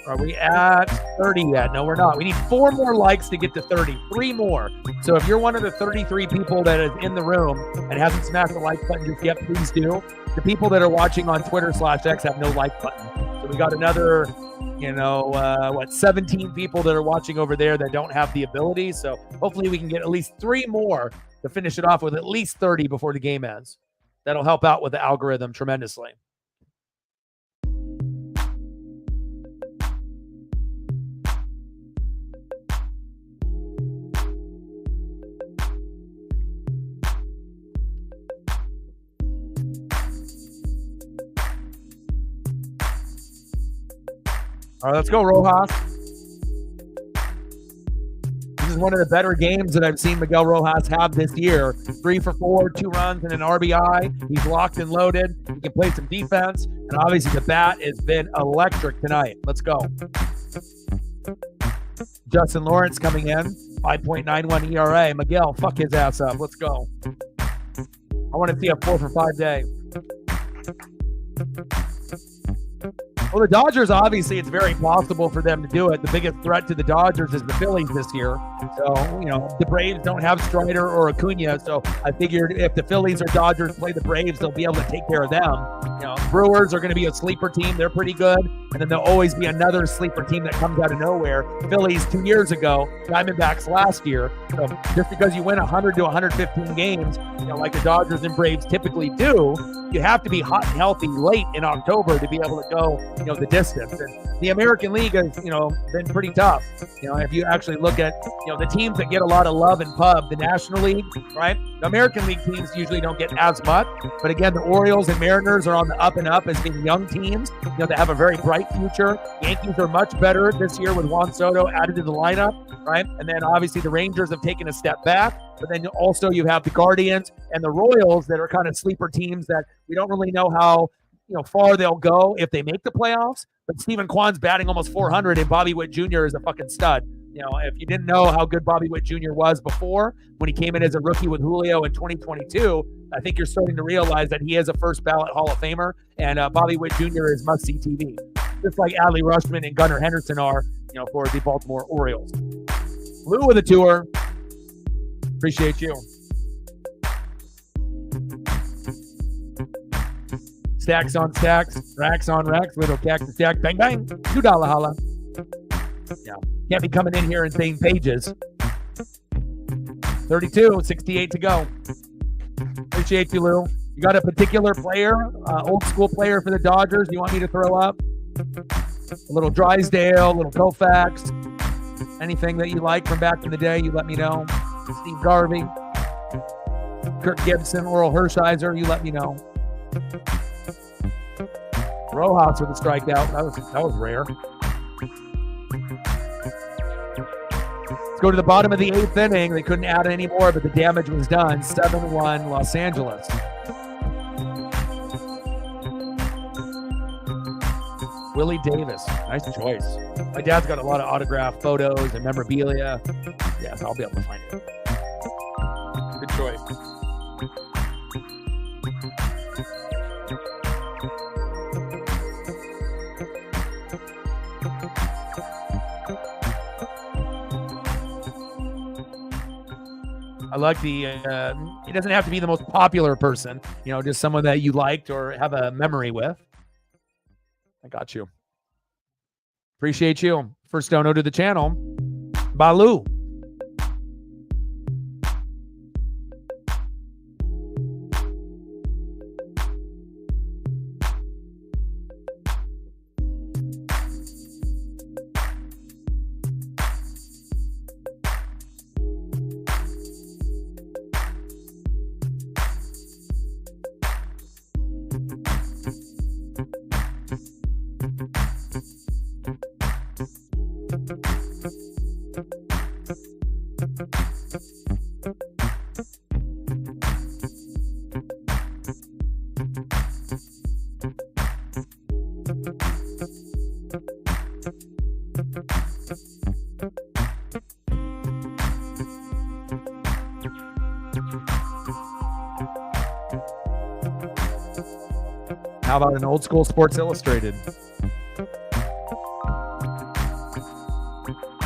Are we at 30 yet? No, we're not. We need 4 more likes to get to 30. 3 more. So if you're one of the 33 people that is in the room and hasn't smashed the like button just yet, please do. The people that are watching on Twitter/X have no like button. So we got another 17 people that are watching over there that don't have the ability. So hopefully we can get at least 3 more to finish it off with at least 30 before the game ends. That'll help out with the algorithm tremendously. All right, let's go, Rojas. This is one of the better games that I've seen Miguel Rojas have this year. 3 for 4, 2 runs, and an RBI. He's locked and loaded. He can play some defense. And obviously the bat has been electric tonight. Let's go. Justin Lawrence coming in. 5.91 ERA. Miguel, fuck his ass up. Let's go. I want to see a 4 for 5 day. Well, the Dodgers, obviously, it's very possible for them to do it. The biggest threat to the Dodgers is the Phillies this year. So, the Braves don't have Strider or Acuna. So I figured if the Phillies or Dodgers play the Braves, they'll be able to take care of them. Brewers are going to be a sleeper team. They're pretty good. And then there'll always be another sleeper team that comes out of nowhere. Phillies 2 years ago, Diamondbacks last year. So just because you win 100 to 115 games, like the Dodgers and Braves typically do, you have to be hot and healthy late in October to be able to go, the distance. And the American League has, been pretty tough. If you actually look at, the teams that get a lot of love and pub, the National League, right? The American League teams usually don't get as much. But again, the Orioles and Mariners are on the up and up as being young teams, that have a very bright future. Yankees are much better this year with Juan Soto added to the lineup, right? And then obviously the Rangers have taken a step back. But then also you have the Guardians and the Royals that are kind of sleeper teams that we don't really know how far they'll go if they make the playoffs. But Stephen Kwan's batting almost 400, and Bobby Witt Jr. is a fucking stud. If you didn't know how good Bobby Witt Jr. was before, when he came in as a rookie with Julio in 2022, I think you're starting to realize that he is a first ballot Hall of Famer, and Bobby Witt Jr. is must-see TV, just like Adley Rutschman and Gunnar Henderson are, for the Baltimore Orioles. Lou with a tour. Appreciate you. Stacks on stacks, racks on racks, little cactus stack, bang, bang, $2 holla. Yeah, can't be coming in here and saying pages. 32, 68 to go. Appreciate you, Lou. You got a particular player, old school player for the Dodgers you want me to throw up? A little Drysdale, a little Koufax, anything that you like from back in the day, you let me know. Steve Garvey, Kirk Gibson, Oral Hershiser, you let me know. Rojas with a strikeout. That was rare. Let's go to the bottom of the 8th inning. They couldn't add any more, but the damage was done. 7-1 Los Angeles. Willie Davis. Nice choice. My dad's got a lot of autographed photos and memorabilia. Yes, I'll be able to find it. Good choice. I like the, it doesn't have to be the most popular person, just someone that you liked or have a memory with. I got you. Appreciate you. First dono to the channel, Balu. How about an old school Sports Illustrated? See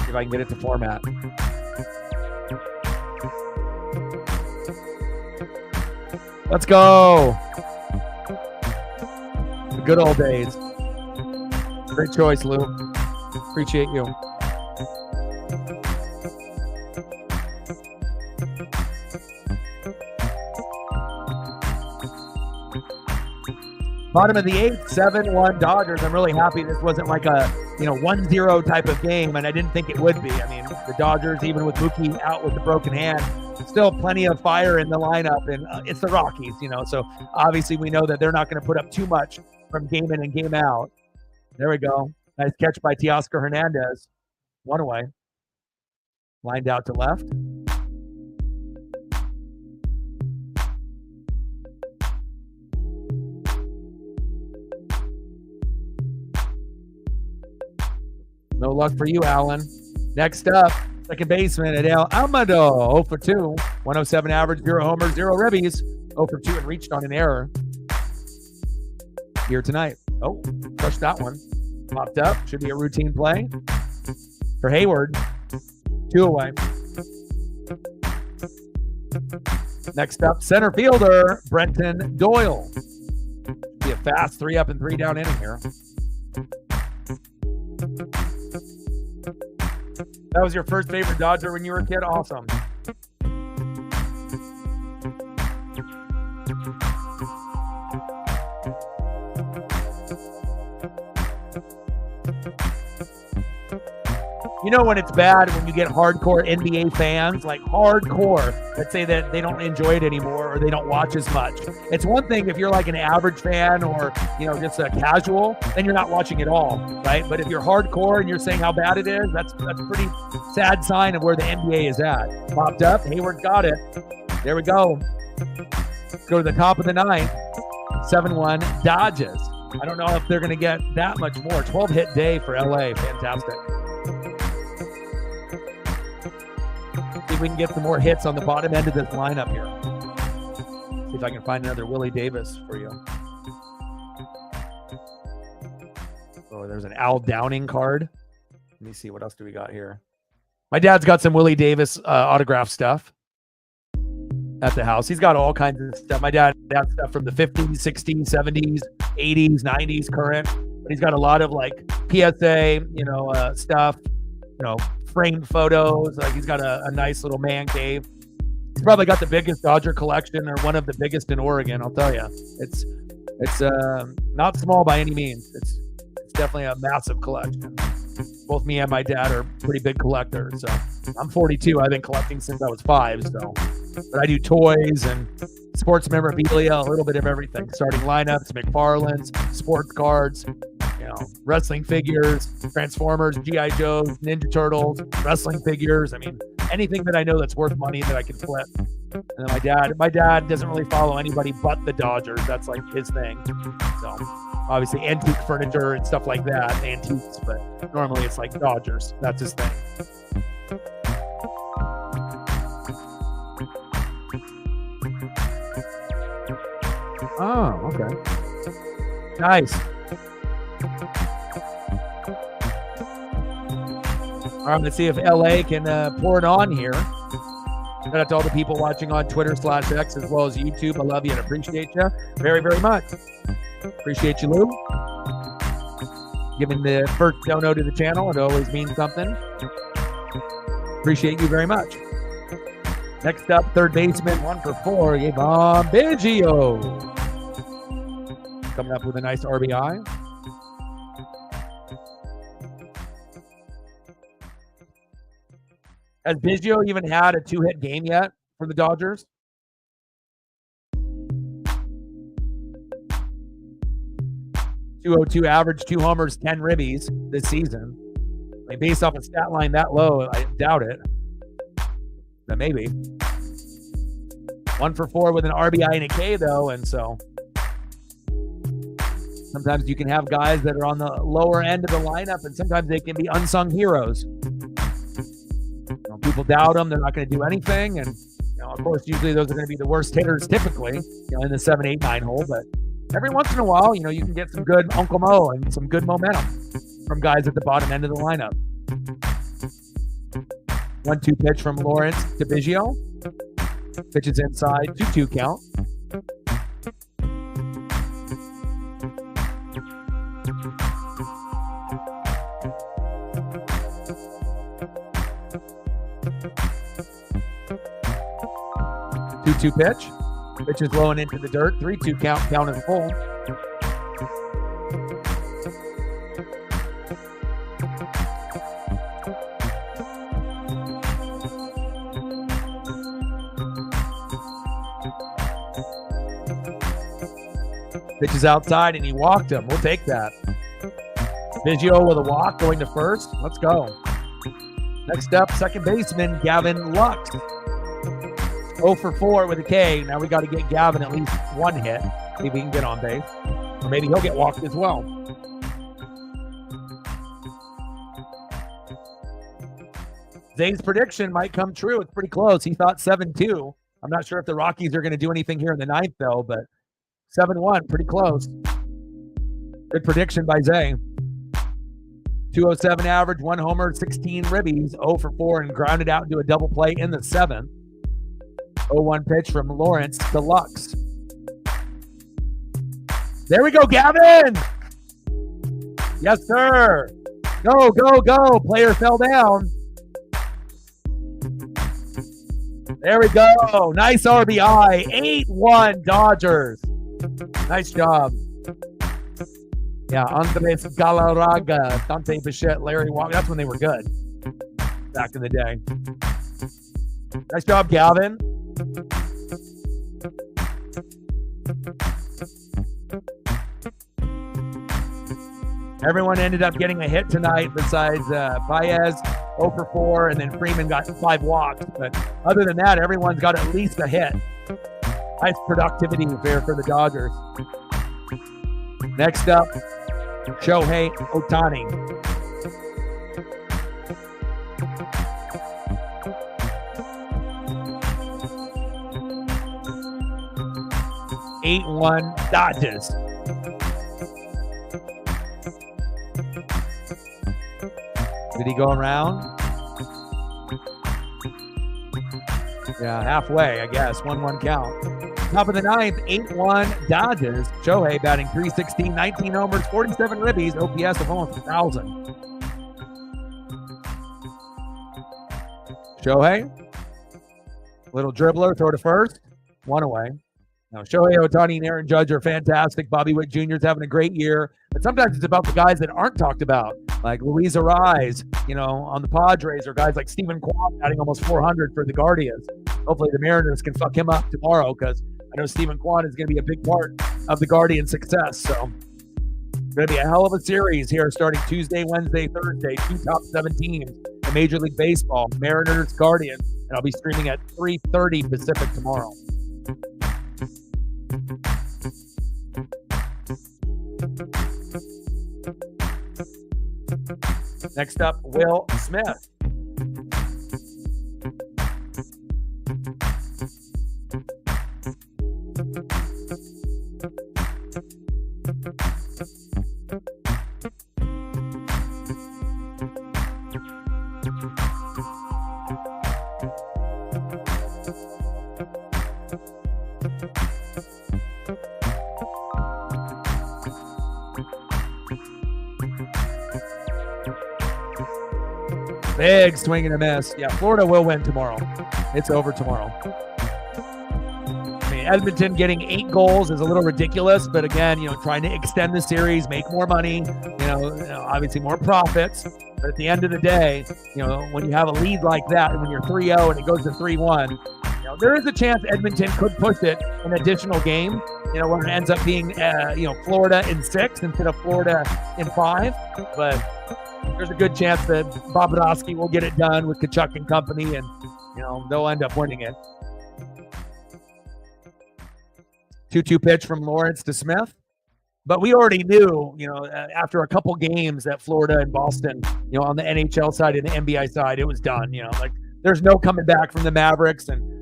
if I can get it to format. Let's go. The good old days. Great choice, Lou. Appreciate you. Bottom of the 8th, 7-1 Dodgers. I'm really happy this wasn't like a 1-0 type of game, and I didn't think it would be. I mean, the Dodgers, even with Mookie out with the broken hand, still plenty of fire in the lineup, and it's the Rockies, so obviously we know that they're not going to put up too much from game in and game out. There we go. Nice catch by Teoscar Hernandez. One away. Lined out to left. No luck for you, Allen. Next up, second baseman, Adele Amado, 0 for 2. 107 average, 0 homers, 0 ribbies. 0 for 2 and reached on an error here tonight. Oh, crushed that one. Popped up. Should be a routine play for Hayward. 2 away. Next up, center fielder, Brenton Doyle. Be a fast 3 up and 3 down inning here. That was your first favorite Dodger when you were a kid? Awesome. You know when it's bad when you get hardcore NBA fans, like hardcore, that say that they don't enjoy it anymore or they don't watch as much. It's one thing if you're like an average fan or, just a casual, then you're not watching at all, right? But if you're hardcore and you're saying how bad it is, that's a pretty sad sign of where the NBA is at. Popped up, Hayward got it. There we go. Let's go to the top of the 9th. 7-1 Dodgers. I don't know if they're going to get that much more. 12-hit day for LA. Fantastic. See if we can get some more hits on the bottom end of this lineup here. See if I can find another Willie Davis for you. Oh, there's an Al Downing card. Let me see. What else do we got here? My dad's got some Willie Davis autograph stuff at the house. He's got all kinds of stuff. My dad has stuff from the 50s, 60s, 70s, 80s, 90s, current. But he's got a lot of like PSA, stuff, framed photos. Like he's got a nice little man cave. He's probably got the biggest Dodger collection, or one of the biggest in Oregon. I'll tell you, it's not small by any means. It's definitely a massive collection. Both me and my dad are pretty big collectors. So I'm 42. I've been collecting since I was 5. So, but I do toys and sports memorabilia, a little bit of everything. Starting lineups, McFarlane's, sports cards, wrestling figures, Transformers, G.I. Joes, Ninja Turtles, wrestling figures. I mean, anything that I know that's worth money that I can flip. And then my dad doesn't really follow anybody but the Dodgers. That's like his thing. So obviously antique furniture and stuff like that, antiques, but normally it's like Dodgers. That's his thing. Oh, okay. Nice. All right, let's see if LA can pour it on here. Shout out to all the people watching on Twitter/X as well as YouTube. I love you and appreciate you very, very much. Appreciate you, Lou. Giving the first dono to the channel. It always means something. Appreciate you very much. Next up, third baseman, 1 for 4, Ivan Biggio. Coming up with a nice RBI. Has Biggio even had a 2-hit game yet for the Dodgers? .202 average, 2 homers, 10 ribbies this season. I mean, based off a stat line that low, I doubt it. But maybe. 1 for 4 with an RBI and a K, though, and so sometimes you can have guys that are on the lower end of the lineup, and sometimes they can be unsung heroes. People doubt them; they're not going to do anything, and of course, usually those are going to be the worst hitters, typically, in the 7, 8, 9 hole. But every once in a while, you can get some good Uncle Mo and some good momentum from guys at the bottom end of the lineup. 1-2 pitch from Lawrence to Biggio. Pitches inside, 2-2 count. Two pitch. Pitch is low and into the dirt. 3-2 count. Count is full. Pitch is outside and he walked him. We'll take that. Biggio with a walk going to first. Let's go. Next up, second baseman Gavin Lux. 0 for 4 with a K. Now we got to get Gavin at least 1 hit. See if we can get on base. Or maybe he'll get walked as well. Zane's prediction might come true. It's pretty close. He thought 7-2. I'm not sure if the Rockies are going to do anything here in the 9th, though, but 7-1, pretty close. Good prediction by Zay. 207 average, 1 homer, 16 ribbies, 0 for 4, and grounded out into a double play in the 7th. 0-1 pitch from Lawrence to Lux. There we go, Gavin! Yes, sir! Go, go, go! Player fell down. There we go. Nice RBI. 8-1 Dodgers. Nice job. Yeah, Andres Galarraga, Dante Bichette, Larry Walker. That's when they were good back in the day. Nice job, Gavin. Everyone ended up getting a hit tonight besides Baez, 0 for 4, and then Freeman got 5 walks. But other than that, everyone's got at least a hit. Nice productivity there for the Dodgers. Next up, Shohei Ohtani. (8-1) Dodgers. Did he go around? Yeah, halfway, I guess. 1-1 count. Top of the 9th, 8-1 Dodgers. Shohei batting .316, 19 homers, 47 ribbies, OPS of almost 1,000. Shohei, little dribbler, throw to first, 1 away. Now, Shohei Ohtani and Aaron Judge are fantastic. Bobby Witt Jr. is having a great year. But sometimes it's about the guys that aren't talked about, like Luis Ariz, on the Padres, or guys like Stephen Kwan adding almost 400 for the Guardians. Hopefully the Mariners can fuck him up tomorrow, because I know Stephen Kwan is going to be a big part of the Guardians' success. So it's going to be a hell of a series here starting Tuesday, Wednesday, Thursday. 2 top 7 teams in Major League Baseball, Mariners, Guardians. And I'll be streaming at 3:30 Pacific tomorrow. Next up, Will Smith. Big swing and a miss. Yeah, Florida will win tomorrow. It's over tomorrow. I mean, Edmonton getting 8 goals is a little ridiculous, but again, trying to extend the series, make more money, obviously more profits. But at the end of the day, when you have a lead like that, and when you're 3-0 and it goes to 3-1, there is a chance Edmonton could push it an additional game, where it ends up being, Florida in 6 instead of Florida in 5. But there's a good chance that Bobrovsky will get it done with Tkachuk and company, and, they'll end up winning it. 2-2 pitch from Lawrence to Smith. But we already knew, after a couple games that Florida and Boston, on the NHL side and the NBA side, it was done. There's no coming back from the Mavericks. And,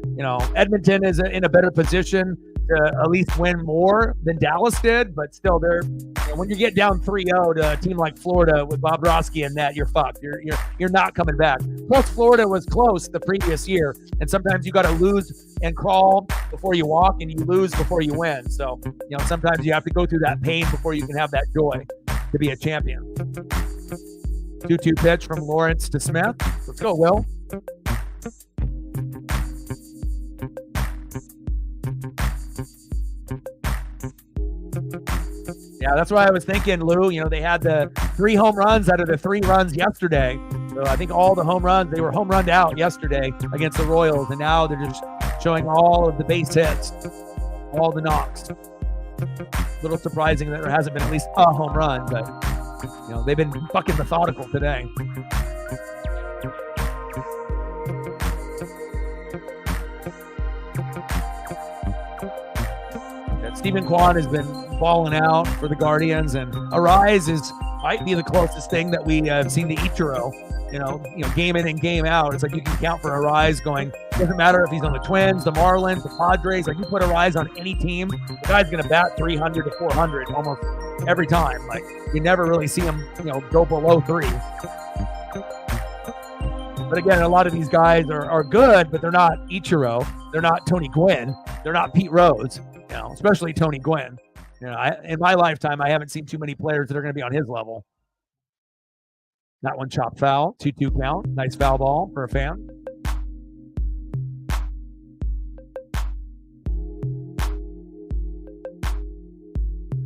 Edmonton is in a better position to at least win more than Dallas did. But still, when you get down 3-0 to a team like Florida with Bobrovsky and that, you're fucked. You're not coming back. Plus, Florida was close the previous year. And sometimes you got to lose and crawl before you walk, and you lose before you win. So, sometimes you have to go through that pain before you can have that joy to be a champion. 2-2 pitch from Lawrence to Smith. Let's go, Will. Yeah, that's why I was thinking, Lou. They had the 3 home runs out of the 3 runs yesterday. So I think all the home runs, they were home runned out yesterday against the Royals, and now they're just showing all of the base hits, all the knocks. A little surprising that there hasn't been at least a home run, but they've been fucking methodical today. Stephen Kwan has been balling out for the Guardians, and Arise might be the closest thing that we have seen to Ichiro. Game in and game out. It's like you can count for Arise going, doesn't matter if he's on the Twins, the Marlins, the Padres, like you put Arise on any team, the guy's going to bat 300 to 400 almost every time. Like you never really see him, go below 3. But again, a lot of these guys are good, but they're not Ichiro. They're not Tony Gwynn. They're not Pete Rose, especially Tony Gwynn. In my lifetime, I haven't seen too many players that are going to be on his level. That one chopped foul, 2-2 count. Nice foul ball for a fan.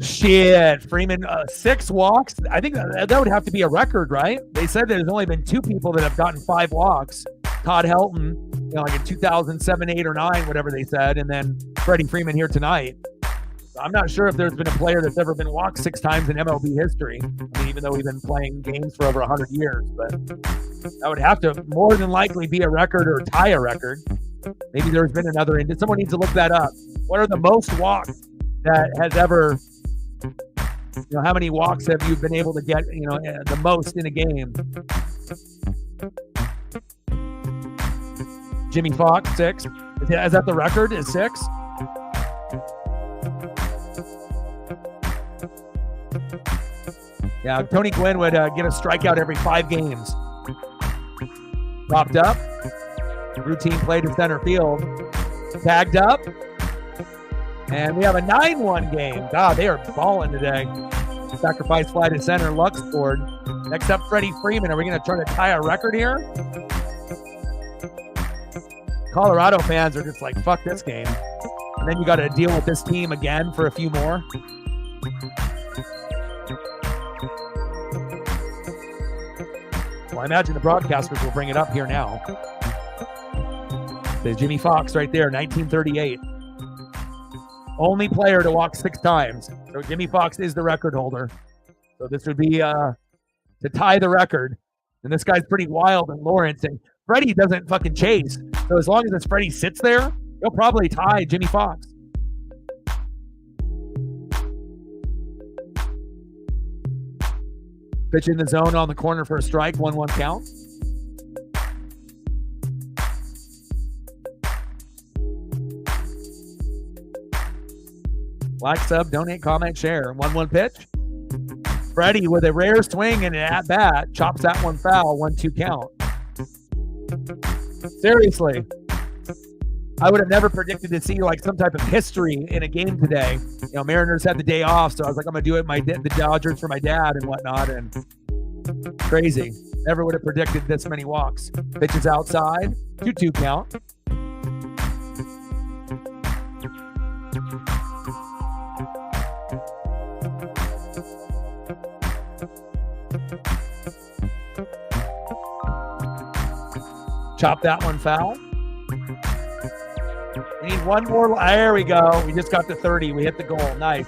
Shit, Freeman, 6 walks. I think that would have to be a record, right? They said there's only been 2 people that have gotten 5 walks. Todd Helton, like in 2007, 8, or 9, whatever they said, and then Freddie Freeman here tonight. I'm not sure if there's been a player that's ever been walked 6 times in MLB history. I mean, even though we've been playing games for over 100 years, but that would have to more than likely be a record or tie a record. Maybe there's been another. Someone needs to look that up. What are the most walks that has ever? How many walks have you been able to get? The most in a game. Jimmy Fox, 6. Is that the record? Is 6? Yeah, Tony Gwynn would get a strikeout every 5 games. Popped up. Routine play to center field. Tagged up. And we have a 9-1 game. God, they are balling today. Sacrifice fly to center. Luck scored. Next up, Freddie Freeman. Are we going to try to tie a record here? Colorado fans are just like, fuck this game. And then you got to deal with this team again for a few more. Well, I imagine the broadcasters will bring it up here now. There's Jimmy Fox right there, 1938. Only player to walk 6 times. So Jimmy Fox is the record holder. So this would be to tie the record. And this guy's pretty wild and Lawrence. And Freddie doesn't fucking chase. So as long as this Freddie sits there, he'll probably tie Jimmy Fox. Pitch in the zone on the corner for a strike, 1-1 count. Like, sub, donate, comment, share. 1-1 pitch. Freddie with a rare swing and an at-bat chops that one foul, 1-2 count. Seriously. I would have never predicted to see like some type of history in a game today. You know, Mariners had the day off, so I was like, I'm gonna do it the Dodgers for my dad and whatnot, and crazy. Never would have predicted this many walks. Pitches outside, 2-2 count. Chop that one foul. We need one more. There we go. We just got to 30. We hit the goal. Nice.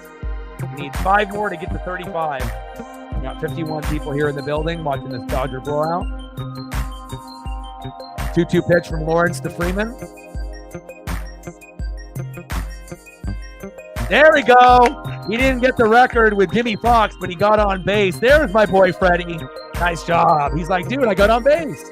We need 5 more to get to 35. We got 51 people here in the building watching this Dodger blowout. 2-2 pitch from Lawrence to Freeman. There we go. He didn't get the record with Jimmy Fox, but he got on base. There's my boy Freddie. Nice job. He's like, dude, I got on base.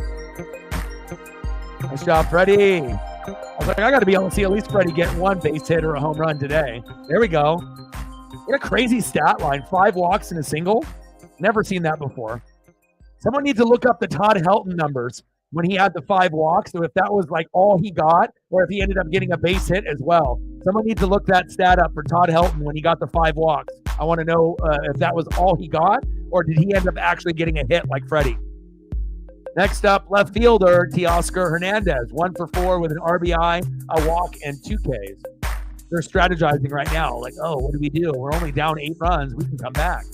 Nice job, Freddie. I was like, I got to be able to see at least Freddie get one base hit or a home run today. There we go. What a crazy stat line. 5 walks in a single. Never seen that before. Someone needs to look up the Todd Helton numbers when he had the 5 walks. So if that was like all he got, or if he ended up getting a base hit as well. Someone needs to look that stat up for Todd Helton when he got the 5 walks. I want to know if that was all he got, or did he end up actually getting a hit like Freddie? Next up, left fielder Teoscar Hernandez, 1 for 4 with an RBI, a walk, and 2 Ks. They're strategizing right now, like, oh, what do we do? We're only down 8 runs. We can come back.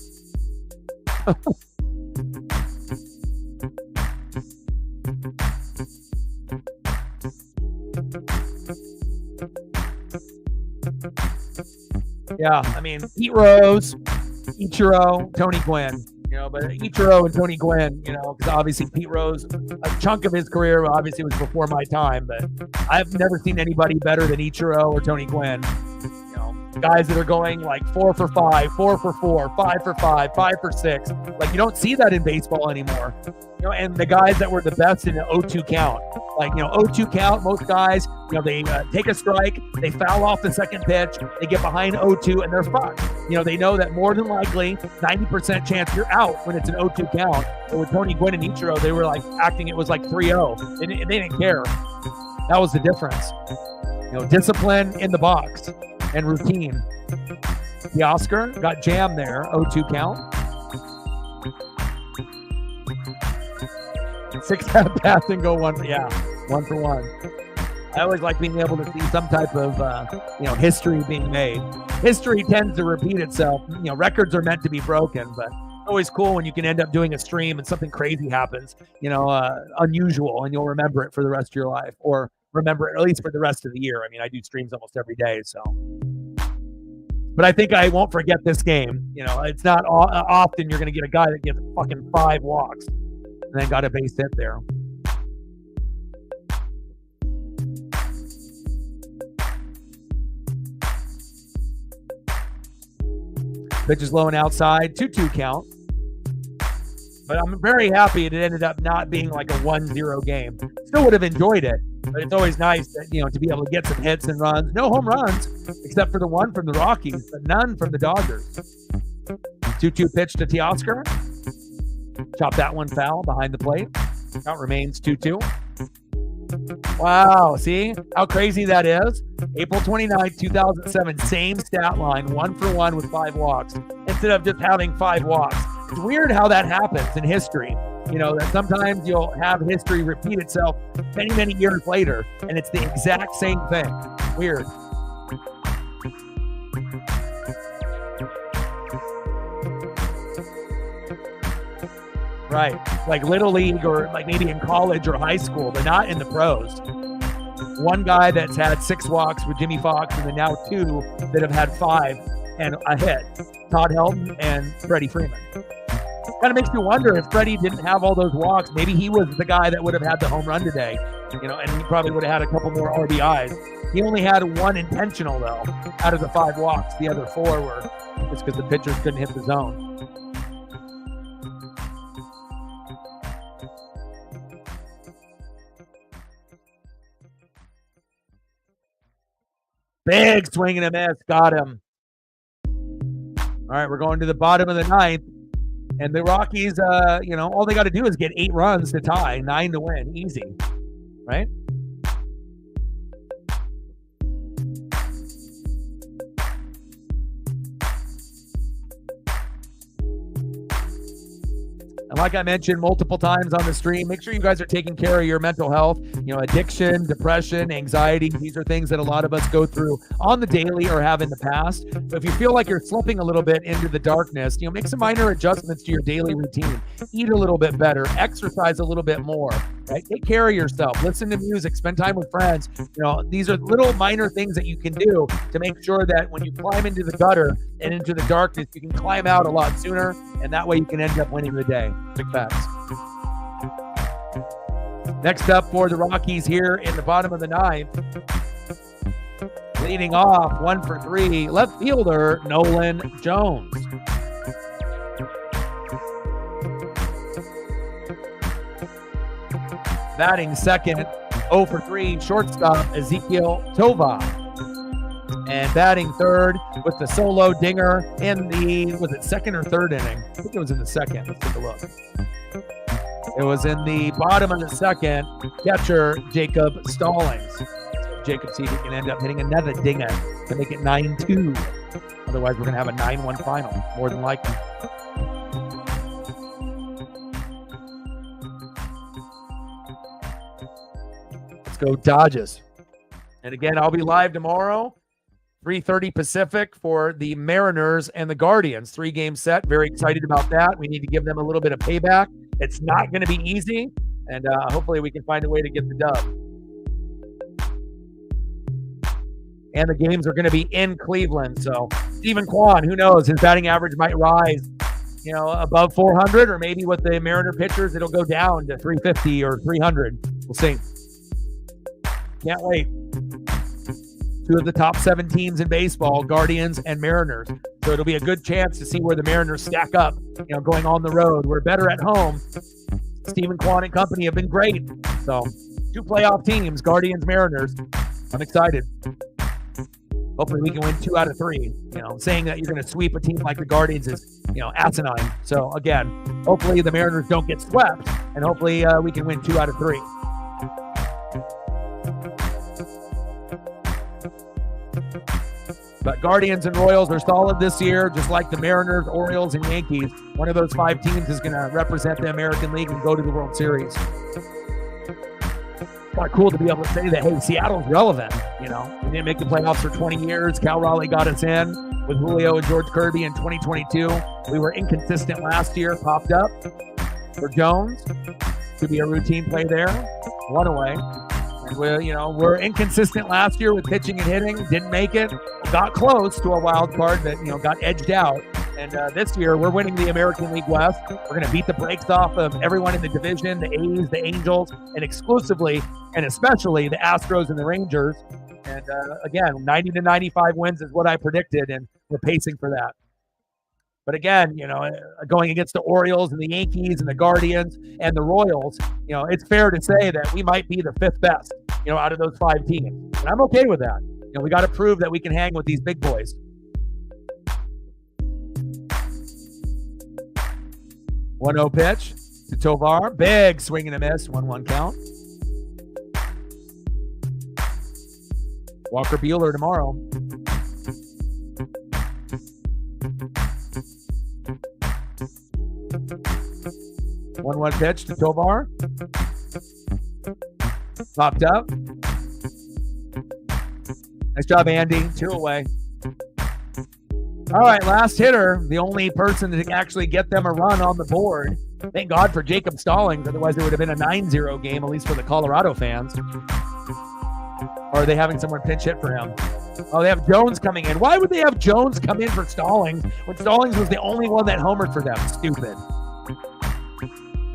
Yeah, I mean, Pete Rose, Ichiro, Tony Gwynn. You know, but Ichiro and Tony Gwynn, you know, because obviously Pete Rose, a chunk of his career obviously was before my time, but I've never seen anybody better than Ichiro or Tony Gwynn. You know, guys that are going like 4 for 5, 4 for 4, 5 for 5, 5 for 6. Like, you don't see that in baseball anymore. You know, and the guys that were the best in an 0-2 count, like, you know, 0-2 count, most guys, you know, they take a strike, they foul off the second pitch, they get behind 0-2, and they're fucked. You know, they know that more than likely, 90% chance you're out when it's an 0-2 count. But with Tony Gwynn and Ichiro, they were like acting it was like 3-0. They didn't care. That was the difference. You know, discipline in the box and routine. Teoscar got jammed there, 0-2 count. 6 at-bats and go 1 for 1. I always like being able to see some type of, you know, history being made. History tends to repeat itself. You know, records are meant to be broken, but it's always cool when you can end up doing a stream and something crazy happens, you know, unusual, and you'll remember it for the rest of your life, or remember it at least for the rest of the year. I mean, I do streams almost every day, so. But I think I won't forget this game. You know, it's not often you're going to get a guy that gets fucking 5 walks and then got a base hit there. Pitch is low and outside, 2-2 count. But I'm very happy it ended up not being like a 1-0 game. Still would have enjoyed it, but it's always nice that, you know, to be able to get some hits and runs. No home runs, except for the one from the Rockies, but none from the Dodgers. 2-2 pitch to Teoscar. Chop that one foul behind the plate. Count remains 2-2. Wow, see how crazy that is? April 29th, 2007, same stat line, 1 for 1 with 5 walks, instead of just having 5 walks. It's weird how that happens in history. You know, that sometimes you'll have history repeat itself many, many years later, and it's the exact same thing. Weird. Right, like Little League or like maybe in college or high school, but not in the pros. One guy that's had 6 walks with Jimmy Fox, and then now 2 that have had 5 and a hit. Todd Helton and Freddie Freeman. Kind of makes me wonder if Freddie didn't have all those walks, maybe he was the guy that would have had the home run today, you know, and he probably would have had a couple more RBIs. He only had 1 intentional, though, out of the 5 walks. The other 4 were just because the pitchers couldn't hit the zone. Big swing and a miss. Got him. All right, we're going to the bottom of the 9th. And the Rockies, you know, all they got to do is get 8 runs to tie, 9 to win. Easy, right? And like I mentioned multiple times on the stream, make sure you guys are taking care of your mental health. Addiction, depression, anxiety. These are things that a lot of us go through on the daily or have in the past. So if you feel like you're slipping a little bit into the darkness, make some minor adjustments to your daily routine. Eat a little bit better, exercise a little bit more, right? Take care of yourself, listen to music, spend time with friends. These are little minor things that you can do to make sure that when you climb into the gutter and into the darkness, you can climb out a lot sooner, and that way you can end up winning the day. Big facts. Next up for the Rockies here in the bottom of the ninth, leading off 1 for 3, left fielder Nolan Jones. Batting second, 0 for 3, shortstop Ezekiel Tovar. And batting third with the solo dinger in the, was it second or third inning? I think it was in the second. Let's take a look. It was in the bottom of the second, catcher Jacob Stallings. So Jacob, see if he can end up hitting another dinger to make it 9-2. Otherwise, we're going to have a 9-1 final, more than likely. Let's go Dodgers. And again, I'll be live tomorrow, 3:30 Pacific, for the Mariners and the Guardians. 3-game set. Very excited about that. We need to give them a little bit of payback. It's not going to be easy, and hopefully we can find a way to get the dub. And the games are going to be in Cleveland. So Stephen Kwan, who knows, his batting average might rise, above 400, or maybe with the Mariner pitchers, it'll go down to 350 or 300. We'll see. Can't wait. 2 of the top 7 teams in baseball, Guardians and Mariners. So it'll be a good chance to see where the Mariners stack up, going on the road. We're better at home. Stephen Kwan and company have been great. So 2 playoff teams, Guardians, Mariners. I'm excited. Hopefully we can win 2 out of 3. Saying that you're going to sweep a team like the Guardians is, asinine. So again, hopefully the Mariners don't get swept, and hopefully we can win 2 out of 3. But Guardians and Royals are solid this year, just like the Mariners, Orioles, and Yankees. One of those 5 teams is going to represent the American League and go to the World Series. Kind of cool to be able to say that, hey, Seattle's relevant. We didn't make the playoffs for 20 years. Cal Raleigh got us in with Julio and George Kirby in 2022. We were inconsistent last year, popped up for Jones. Could be a routine play there. 1 away. And we're inconsistent last year with pitching and hitting. Didn't make it. Got close to a wild card that, got edged out. And this year, we're winning the American League West. We're going to beat the brakes off of everyone in the division, the A's, the Angels, and exclusively and especially the Astros and the Rangers. And again, 90 to 95 wins is what I predicted, and we're pacing for that. But again, going against the Orioles and the Yankees and the Guardians and the Royals, it's fair to say that we might be the 5th best, out of those 5 teams. And I'm okay with that. We got to prove that we can hang with these big boys. One 0 pitch to Tovar. Big swing and a miss. 1-1 count. Walker Buehler tomorrow. 1-1 pitch to Tovar. Popped up. Nice job, Andy. 2 away. All right, last hitter, the only person to actually get them a run on the board. Thank God for Jacob Stallings. Otherwise, it would have been a 9-0 game, at least for the Colorado fans. Or are they having someone pinch hit for him? Oh, they have Jones coming in. Why would they have Jones come in for Stallings when Stallings was the only one that homered for them? Stupid.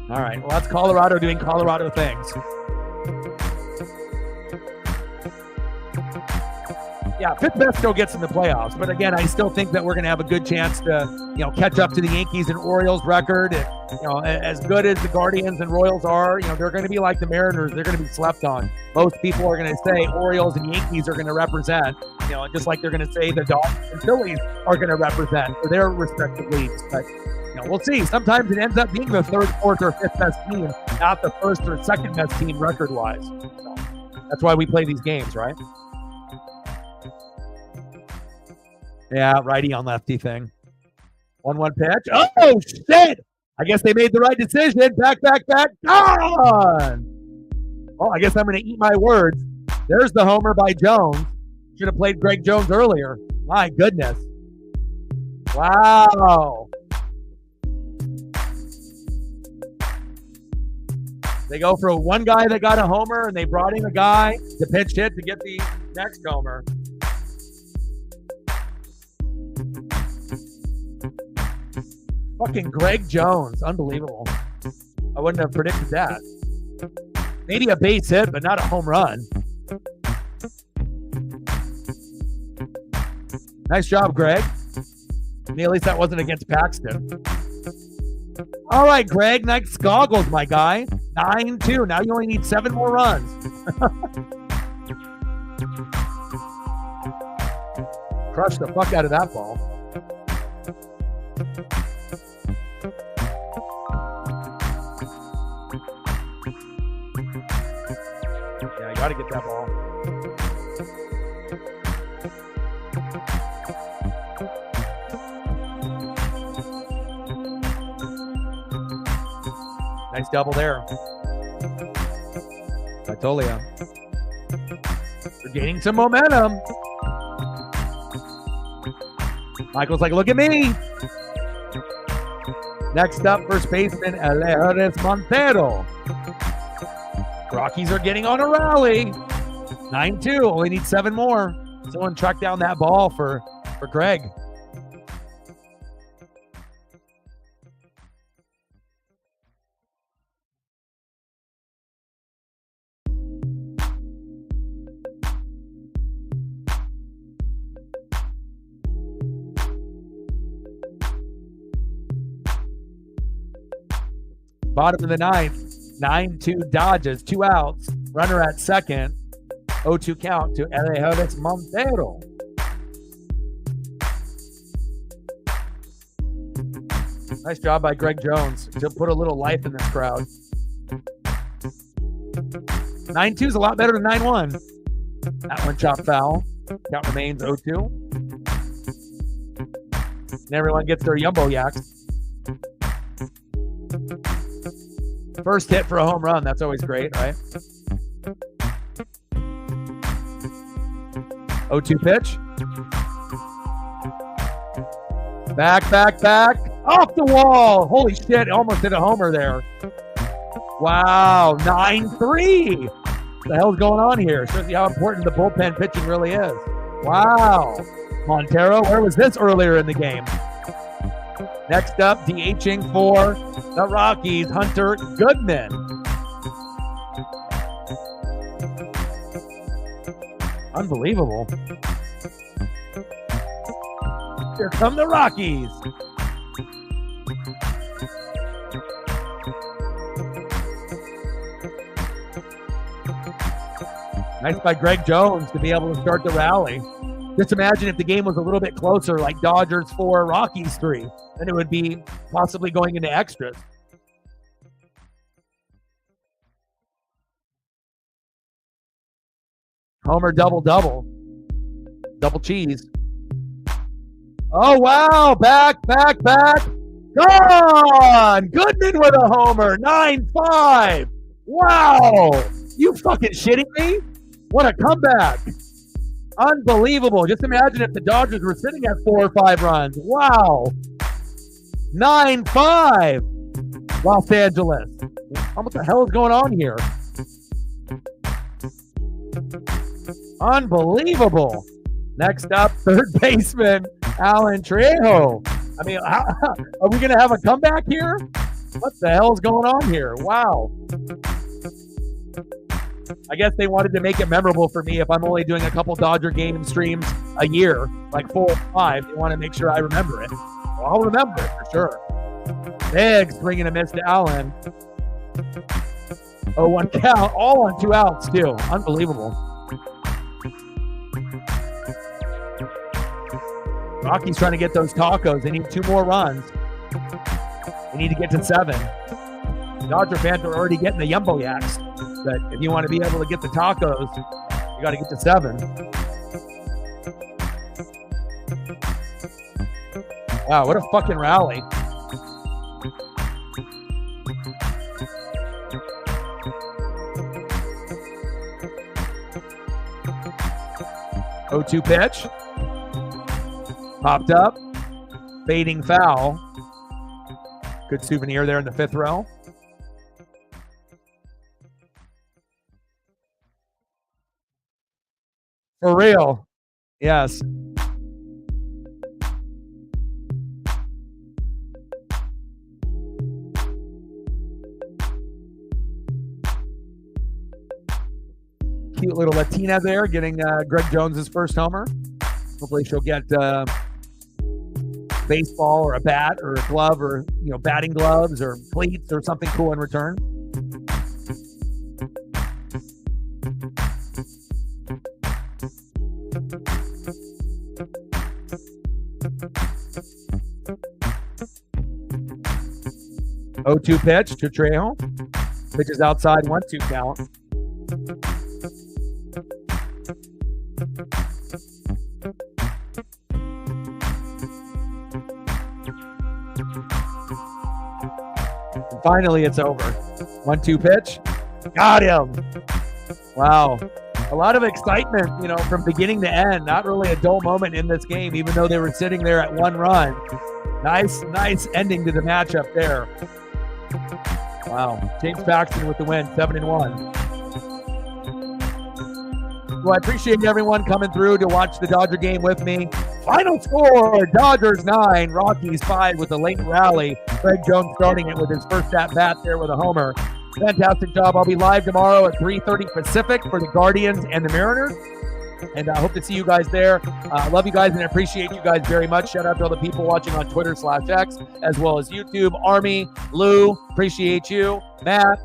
All right, well, that's Colorado doing Colorado things. Yeah, 5th best still gets in the playoffs. But again, I still think that we're going to have a good chance to, catch up to the Yankees and Orioles record. And, as good as the Guardians and Royals are, they're going to be like the Mariners. They're going to be slept on. Most people are going to say Orioles and Yankees are going to represent, just like they're going to say the Dodgers and Phillies are going to represent for their respective leagues. But, we'll see. Sometimes it ends up being the 3rd, 4th, or 5th best team, not the 1st or 2nd best team record-wise. So that's why we play these games, right? Yeah, righty on lefty thing. 1-1 pitch. Oh, shit! I guess they made the right decision. Back. Gone! Well, I guess I'm going to eat my words. There's the homer by Jones. Should have played Greg Jones earlier. My goodness. Wow. They go for one guy that got a homer, and they brought in a guy to pinch hit to get the next homer. Fucking Greg Jones. Unbelievable. I wouldn't have predicted that. Maybe a base hit, but not a home run. Nice job, Greg. I mean, at least that wasn't against Paxton. All right, Greg. Nice goggles, my guy. 9-2. Now you only need 7 more runs. Crush the fuck out of that ball. Yeah, you got to get that ball. Nice double there. I told you. We're gaining some momentum. Michael's like, look at me. Next up, first baseman, Alejandro Montero. Rockies are getting on a rally. 9-2. Only need 7 more. Someone track down that ball for Greg. Bottom of the ninth, 9-2 Dodgers, 2 outs. Runner at second, 0-2 count to Alejandro Montero. Nice job by Greg Jones to put a little life in this crowd. 9-2 is a lot better than 9-1. That one chopped foul. Count remains 0-2. And everyone gets their Yumbo Yaks. First hit for a home run. That's always great, right? 0-2 pitch. Back. Off the wall. Holy shit. Almost hit a homer there. Wow. 9-3. What the hell's going on here? Shows you how important the bullpen pitching really is. Wow. Montero, where was this earlier in the game? Next up, DHing for the Rockies, Hunter Goodman. Unbelievable. Here come the Rockies. Nice by Greg Jones to be able to start the rally. Just imagine if the game was a little bit closer, like Dodgers 4, Rockies 3. Then it would be possibly going into extras. Homer double. Double cheese. Oh, wow. Back. Gone. Goodman with a homer. 9-5. Wow. You fucking shitting me? What a comeback. Unbelievable. Just imagine if the Dodgers were sitting at 4 or 5 runs. Wow. 9-5. Los Angeles. What the hell is going on here? Unbelievable. Next up, third baseman, Alan Trejo. I mean, are we going to have a comeback here? What the hell is going on here? Wow. I guess they wanted to make it memorable for me if I'm only doing a couple Dodger game streams a year, like 4 or 5. They want to make sure I remember it. Well, I'll remember it for sure. Big swing and a miss to Allen. 0-1 count, all on 2 outs too. Unbelievable. Rockies trying to get those tacos. They need 2 more runs. They need to get to 7. Dodger fans are already getting the Yumbo Yaks. But if you want to be able to get the tacos, you got to get to 7. Wow, what a fucking rally. 0-2 pitch. Popped up. Fading foul. Good souvenir there in the 5th row. For real. Yes. Cute little Latina there getting Greg Jones's first homer. Hopefully she'll get baseball or a bat or a glove or batting gloves or cleats or something cool in return. Oh, 2 pitch to Trejo. Pitch is outside, 1-2 count. And finally, it's over. 1-2 pitch. Got him. Wow. A lot of excitement, from beginning to end. Not really a dull moment in this game, even though they were sitting there at 1 run. Nice ending to the matchup there. Wow. James Paxton with the win, 7-1. Well, I appreciate everyone coming through to watch the Dodger game with me. Final score, Dodgers 9, Rockies 5 with a late rally. Greg Jones starting it with his first at-bat there with a homer. Fantastic job. I'll be live tomorrow at 3:30 Pacific for the Guardians and the Mariners. And I hope to see you guys there. I love you guys and I appreciate you guys very much. Shout out to all the people watching on Twitter/X as well as YouTube. Army, Lou, appreciate you. Matt,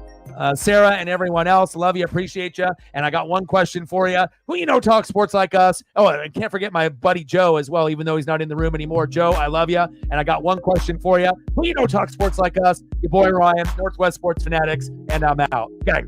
Sarah, and everyone else. Love you, appreciate you. And I got one question for you. Who talk sports like us? Oh, I can't forget my buddy Joe as well, even though he's not in the room anymore. Joe, I love you. And I got one question for you. Who talk sports like us? Your boy Ryan, Northwest Sports Fanatics, and I'm out. Okay.